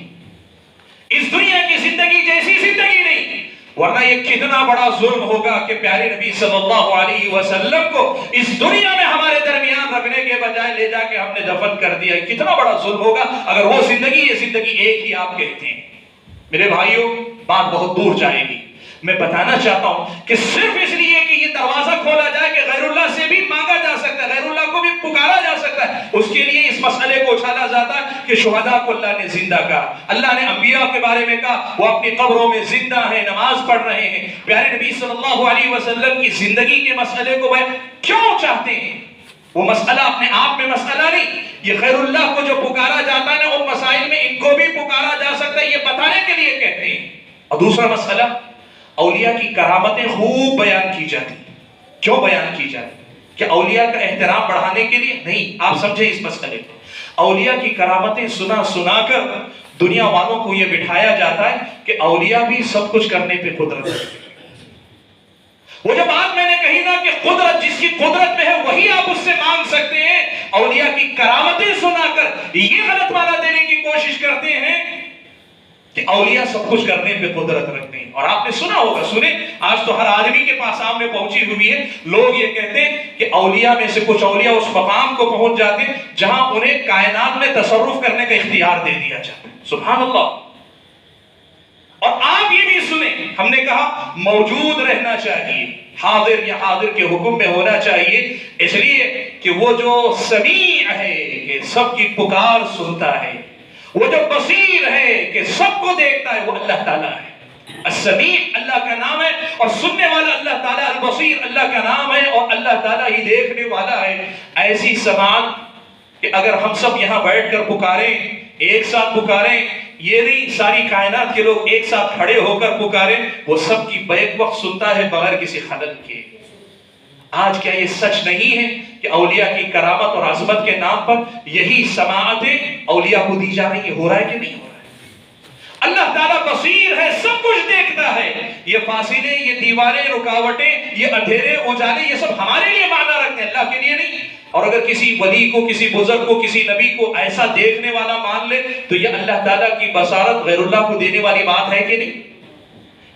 اس دنیا کی زندگی جیسی زندگی نہیں، ورنہ یہ کتنا بڑا ظلم ہوگا کہ پیارے نبی صلی اللہ علیہ وسلم کو اس دنیا میں ہمارے درمیان رکھنے کے بجائے لے جا کے ہم نے دفن کر دیا. کتنا بڑا ظلم ہوگا اگر وہ زندگی یہ زندگی ایک ہی آپ کہتے ہیں. میرے بھائیوں بات بہت دور جائے گی. میں بتانا چاہتا ہوں کہ صرف اس لیے کہ یہ دروازہ کھولا جائے کہ غیر اللہ سے بھی مانگا جا سکتا ہے, غیر اللہ کو بھی پکارا جا سکتا ہے, اس کے لیے اس مسئلے کو اچھالا جاتا ہے کہ شہداء کو اللہ نے زندہ کہا, اللہ نے انبیاء کے بارے میں کہا وہ اپنی قبروں میں زندہ ہیں, نماز پڑھ رہے ہیں. پیارے نبی صلی اللہ علیہ وسلم کی زندگی کے مسئلے کو وہ کیوں چاہتے ہیں؟ وہ مسئلہ اپنے آپ میں مسئلہ نہیں, یہ غیر اللہ کو جو پکارا جاتا ہے ان مسائل میں ان کو بھی پکارا جا سکتا ہے, یہ بتانے کے لیے کہتے ہیں. اور دوسرا مسئلہ, اولیاء کی کرامتیں خوب بیان کی جاتی. کیوں بیان کی جاتی؟ کہ اولیاء کا احترام بڑھانے کے لیے نہیں. آپ سمجھیں اس مسئلے کو. اولیاء کی کرامتیں سنا سنا کر دنیا والوں کو یہ بٹھایا جاتا ہے کہ اولیاء بھی سب کچھ کرنے پہ قدرت ہے. وہ جو بات میں نے کہی نا کہ قدرت جس کی قدرت میں ہے وہی آپ اس سے مانگ سکتے ہیں, اولیاء کی کرامتیں سنا کر یہ غلط معنی دینے کی کوشش کرتے ہیں کہ اولیاء سب کچھ کرنے پہ قدرت رکھتے ہیں. اور آپ نے سنا ہوگا, سنیں, آج تو ہر آدمی کے پاس سامنے پہنچی ہوئی ہے, لوگ یہ کہتے ہیں کہ اولیاء میں سے کچھ اولیاء اس مقام کو پہنچ جاتے ہیں جہاں انہیں کائنات میں تصرف کرنے کا اختیار دے دیا جاتا ہے. سبحان اللہ. اور آپ یہ بھی سنیں, ہم نے کہا موجود رہنا چاہیے, حاضر یا حاضر کے حکم میں ہونا چاہیے, اس لیے کہ وہ جو سمیع ہے کہ سب کی پکار سنتا ہے, وہ جو بصیر ہے کہ سب کو دیکھتا ہے, وہ اللہ تعالیٰ ہے. السمیع اللہ کا نام ہے, اور سننے والا اللہ تعالیٰ, البصیر اللہ کا نام ہے, اور اللہ تعالیٰ ہی دیکھنے والا ہے. ایسی سماعت کہ اگر ہم سب یہاں بیٹھ کر پکاریں, ایک ساتھ پکاریں, یہ نہیں ساری کائنات کے لوگ ایک ساتھ کھڑے ہو کر پکاریں, وہ سب کی بیک وقت سنتا ہے بغیر کسی خلل کے. آج کیا یہ سچ نہیں ہے کہ اولیاء کی کرامت اور عظمت کے نام پر یہی سماعتیں اولیاء کو دی جا رہی ہیں؟ ہو رہا ہے کہ نہیں ہو رہا ہے؟ اللہ تعالیٰ بصیر ہے, سب کچھ دیکھتا ہے. یہ فاصلے, یہ دیواریں, رکاوٹیں, یہ اندھیرے اجالے, یہ سب ہمارے لیے معنی رکھتے ہیں, اللہ کے لیے نہیں. اور اگر کسی ولی کو, کسی بزرگ کو, کسی نبی کو ایسا دیکھنے والا مان لے تو یہ اللہ تعالیٰ کی بصارت غیر اللہ کو دینے والی بات ہے کہ نہیں؟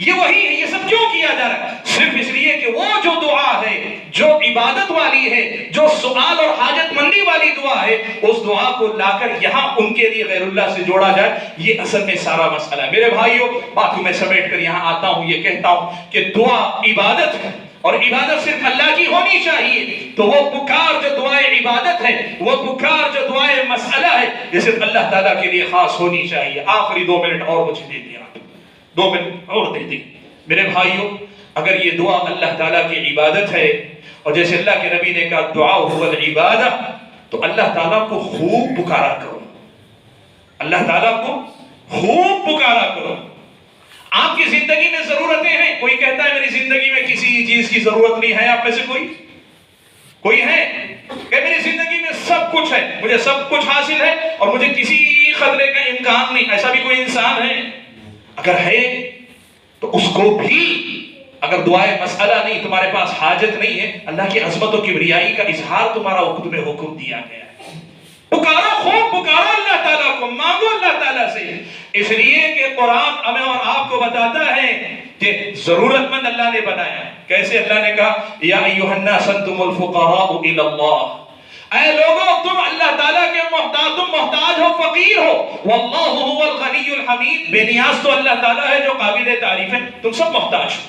یہ وہی ہے. یہ سب کیوں کیا جا رہا ہے؟ صرف اس لیے کہ وہ جو دعا ہے, جو عبادت والی ہے, جو سوال اور حاجت مندی والی دعا ہے, اس دعا کو لا کر یہاں ان کے لیے غیر اللہ سے جوڑا جائے. یہ اصل میں سارا مسئلہ ہے. میرے بھائیوں, بات کو میں سمیٹ کر یہاں آتا ہوں, یہ کہتا ہوں کہ دعا عبادت ہے, اور عبادت صرف اللہ کی ہونی چاہیے. تو وہ پکار جو دعائے عبادت ہے, وہ پکار جو دعائے مسئلہ ہے, یہ صرف اللہ تعالیٰ کے لیے خاص ہونی چاہیے. آخری 2 منٹ اور مجھے دے دیا, 2 منٹ اور دے دیں. میرے بھائیوں, اگر یہ دعا اللہ تعالیٰ کی عبادت ہے, اور جیسے اللہ کے نبی نے کہا دعا هو العبادہ, تو اللہ تعالیٰ کو خوب پکارا کرو, اللہ تعالیٰ کو خوب پکارا کرو. آپ کی زندگی میں ضرورتیں ہیں. کوئی کہتا ہے میری زندگی میں کسی چیز کی ضرورت نہیں ہے. آپ میں سے کوئی ہے کہ میری زندگی میں سب کچھ ہے, مجھے سب کچھ حاصل ہے اور مجھے کسی خطرے کا امکان نہیں؟ ایسا بھی کوئی انسان ہے؟ اگر ہے تو اس کو بھی, اگر دعائے مسئلہ نہیں, تمہارے پاس حاجت نہیں ہے, اللہ کی عظمت و کبریائی کا اظہار تمہارا وقت میں حکم دیا گیا ہے. پکارو, خوب پکارو اللہ تعالیٰ کو, مانگو اللہ تعالیٰ سے. اس لیے کہ قرآن ہمیں اور آپ کو بتاتا ہے کہ ضرورت مند اللہ نے بنایا. کیسے اللہ نے کہا یا ایھا الناس انتم الفقراء الی اللہ, اے لوگوں تم اللہ تعالیٰ کے محتاج, تم محتاج ہو, فقیر ہو. واللہ هو الغنی الحمید, بے نیاز تو اللہ تعالیٰ ہے جو قابل تعریف ہے. تم سب محتاج ہو.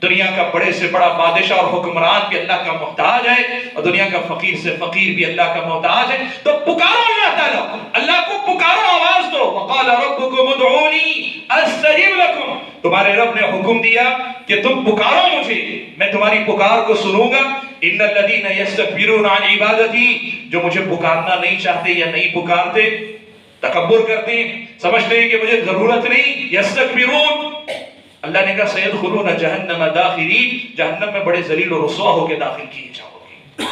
دنیا کا بڑے سے بڑا بادشاہ اور حکمران بھی اللہ کا محتاج ہے, اور دنیا کا فقیر سے فقیر بھی اللہ کا محتاج ہے. تو پکارو اللہ تعالیٰ, اللہ کو پکارو, آواز دو. وقال ربکم ادعونی استجب لکم, تمہارے رب نے حکم دیا کہ تم پکارو مجھے, میں تمہاری پکار کو سنوں گا. ان الذین یستکبرون عن عبادتی, جو مجھے پکارنا نہیں چاہتے یا نہیں پکارتے, تکبر کرتے ہیں, سمجھتے ہیں کہ مجھے ضرورت نہیں. یستکبرون, اللہ نے کہا سیدخلون جہنم داخرین, جہنم میں بڑے ذلیل و رسوا ہو کے داخل کیے جاؤ گے.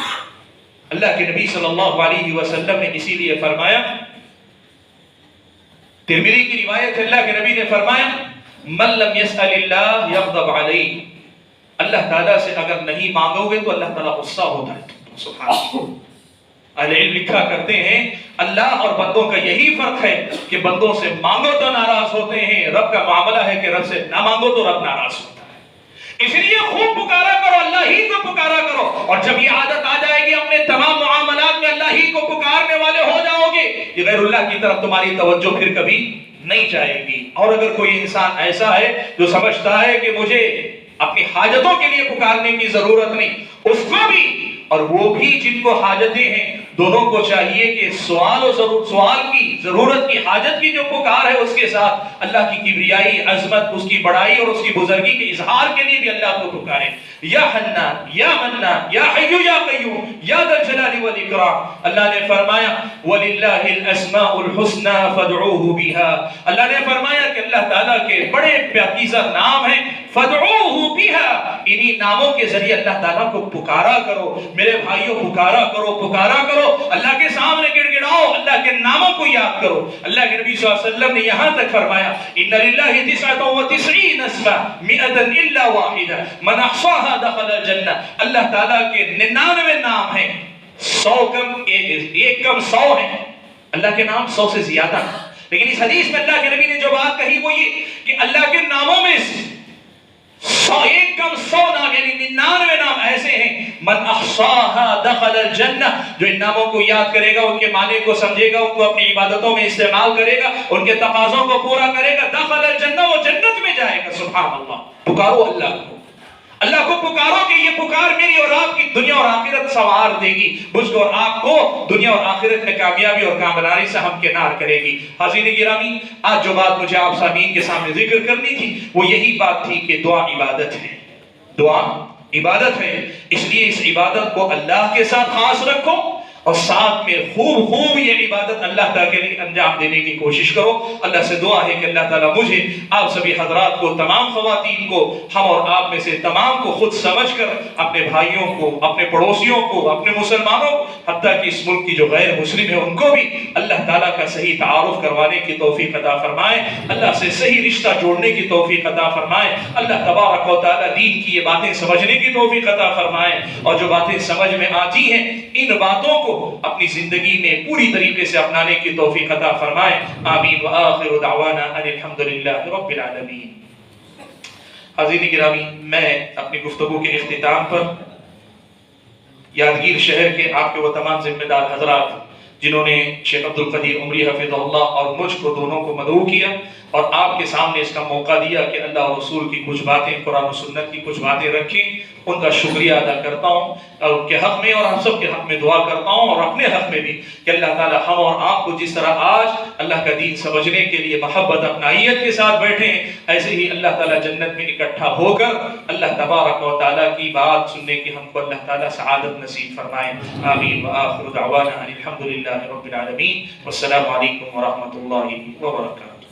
اللہ کے نبی صلی اللہ علیہ وسلم نے اسی لیے فرمایا, ترمذی کی روایت ہے, اللہ کے نبی نے فرمایا من لم يسأل اللہ یغضب علیہ, اللہ تعالیٰ سے اگر نہیں مانگو گے تو اللہ تعالیٰ غصہ ہوتا ہے. سبحان اللہ. اہل علم لکھا کرتے ہیں اللہ اور بندوں کا یہی فرق ہے کہ بندوں سے مانگو تو ناراض ہوتے ہیں، رب کا معاملہ ہے کہ رب سے نہ مانگو تو رب ناراض ہوتا ہے۔ اس لیے خوب پکارا کرو، اللہ ہی کو پکارا کرو، اور جب یہ عادت آ جائے گی اپنے تمام معاملات میں اللہ ہی کو پکارنے والے ہو جاؤ گے، یہ غیر اللہ کی طرف تمہاری توجہ پھر کبھی نہیں جائے گی۔ اور اگر کوئی انسان ایسا ہے جو سمجھتا ہے کہ مجھے اپنی حاجتوں کے لیے پکارنے کی ضرورت نہیں، اس کو بھی اور وہ بھی جن کو حاجتیں ہیں، دونوں کو چاہیے کہ سوال کی ضرورت کی، حاجت کی جو پکار ہے اس کے ساتھ اللہ کی کبریائی، عظمت، اس کی بڑائی اور اس کی بزرگی کے اظہار کے لیے بھی اللہ کو پکاریں۔ یا حنان، یا منان، یا حی یا قیوم، یا ذا الجلال والاکرام۔ اللہ نے فرمایا وَلِلَّهِ الْأَسْمَاءُ الْحُسْنَى فَادْعُوهُ بِهَا۔ اللہ نے فرمایا کہ اللہ تعالیٰ کے بڑے پاکیزہ نام ہیں، فَادْعُوهُ بِهَا، انہی ناموں کے ذریعے اللہ تعالیٰ کو پکارا کرو۔ میرے بھائیوں پکارا کرو، پکارا کرو، اللہ کے سامنے گڑ گڑاؤ، اللہ کے ناموں کو یاد کرو۔ اللہ کے نبی صلی اللہ علیہ وسلم نے یہاں تک فرمایا إِنَّ لِلَّهِ 99 اسما 100 إلا واحدة من أحصاها دخل الجنہ۔ اللہ تعالیٰ کے 99 نام ہیں، 100 کم ایک کم 100 ہیں، اللہ کے نام 100 سے زیادہ ہیں۔ لیکن اس حدیث میں اللہ کے نبی نے جو بات کہی وہ یہ کہ اللہ کے ناموں میں ایک کم 100 نام یعنی 99 نام ایسے ہیں، من احصاها دخل الجنہ، جو ان ناموں کو یاد کرے گا، ان کے معنی کو سمجھے گا، ان کو اپنی عبادتوں میں استعمال کرے گا، ان کے تقاضوں کو پورا کرے گا، دخل الجنہ، وہ جنت میں جائے گا۔ سبحان اللہ، پکارو اللہ کو، اللہ کو پکارو کہ یہ پکار میری اور آپ کی دنیا اور آخرت سنوار دے گی، مجھ کو اور آپ کو دنیا اور آخرت میں کامیابی اور کامرانی سے ہمکنار کرے گی۔ حاضرین گرامی، آج جو بات مجھے آپ سامعین کے سامنے ذکر کرنی تھی وہ یہی بات تھی کہ دعا عبادت ہے، دعا عبادت ہے، اس لیے اس عبادت کو اللہ کے ساتھ خاص رکھو اور ساتھ میں خوب یہ عبادت اللہ تعالیٰ کے لیے انجام دینے کی کوشش کرو۔ اللہ سے دعا ہے کہ اللہ تعالیٰ مجھے، آپ سبھی حضرات کو، تمام خواتین کو، ہم اور آپ میں سے تمام کو خود سمجھ کر اپنے بھائیوں کو، اپنے پڑوسیوں کو، اپنے مسلمانوں کو، حتیٰ کہ اس ملک کی جو غیر مسلم ہیں ان کو بھی اللہ تعالیٰ کا صحیح تعارف کروانے کی توفیق عطا فرمائے، اللہ سے صحیح رشتہ جوڑنے کی توفیق عطا فرمائے، اللہ تبارک و تعالیٰ دین کی یہ باتیں سمجھنے کی توفیق عطا فرمائے، اور جو باتیں سمجھ میں آتی ہیں ان باتوں کو اپنی زندگی میں پوری طریقے سے اپنانے کی توفیق عطا فرمائے۔ آمین وآخر دعوانا ان الحمدللہ رب العالمین۔ حاضرین گرامی، میں اپنی گفتگو کے اختتام پر یادگیر شہر کے آپ کے وہ تمام ذمہ دار حضرات جنہوں نے شیخ عبدالقدیر عمری حفظہ اللہ اور مجھ کو دونوں کو مدعو کیا اور آپ کے سامنے اس کا موقع دیا کہ اللہ اور رسول کی کچھ باتیں، قرآن و سنت کی کچھ باتیں رکھیں، ان کا شکریہ ادا کرتا ہوں اور ان کے حق میں اور ہم سب کے حق میں دعا کرتا ہوں اور اپنے حق میں بھی کہ اللہ تعالی ہم اور آپ کو جس طرح آج اللہ کا دین سمجھنے کے لیے محبت اپنائیت کے ساتھ بیٹھے ہیں، ایسے ہی اللہ تعالی جنت میں اکٹھا ہو کر اللہ تبارک و تعالی کی بات سننے کی ہم کو اللہ تعالی سعادت نصیب فرمائے۔ آمین وآخر دعوانا ان الحمدللہ رب العالمین، والسلام علیکم ورحمۃ اللہ وبرکاتہ۔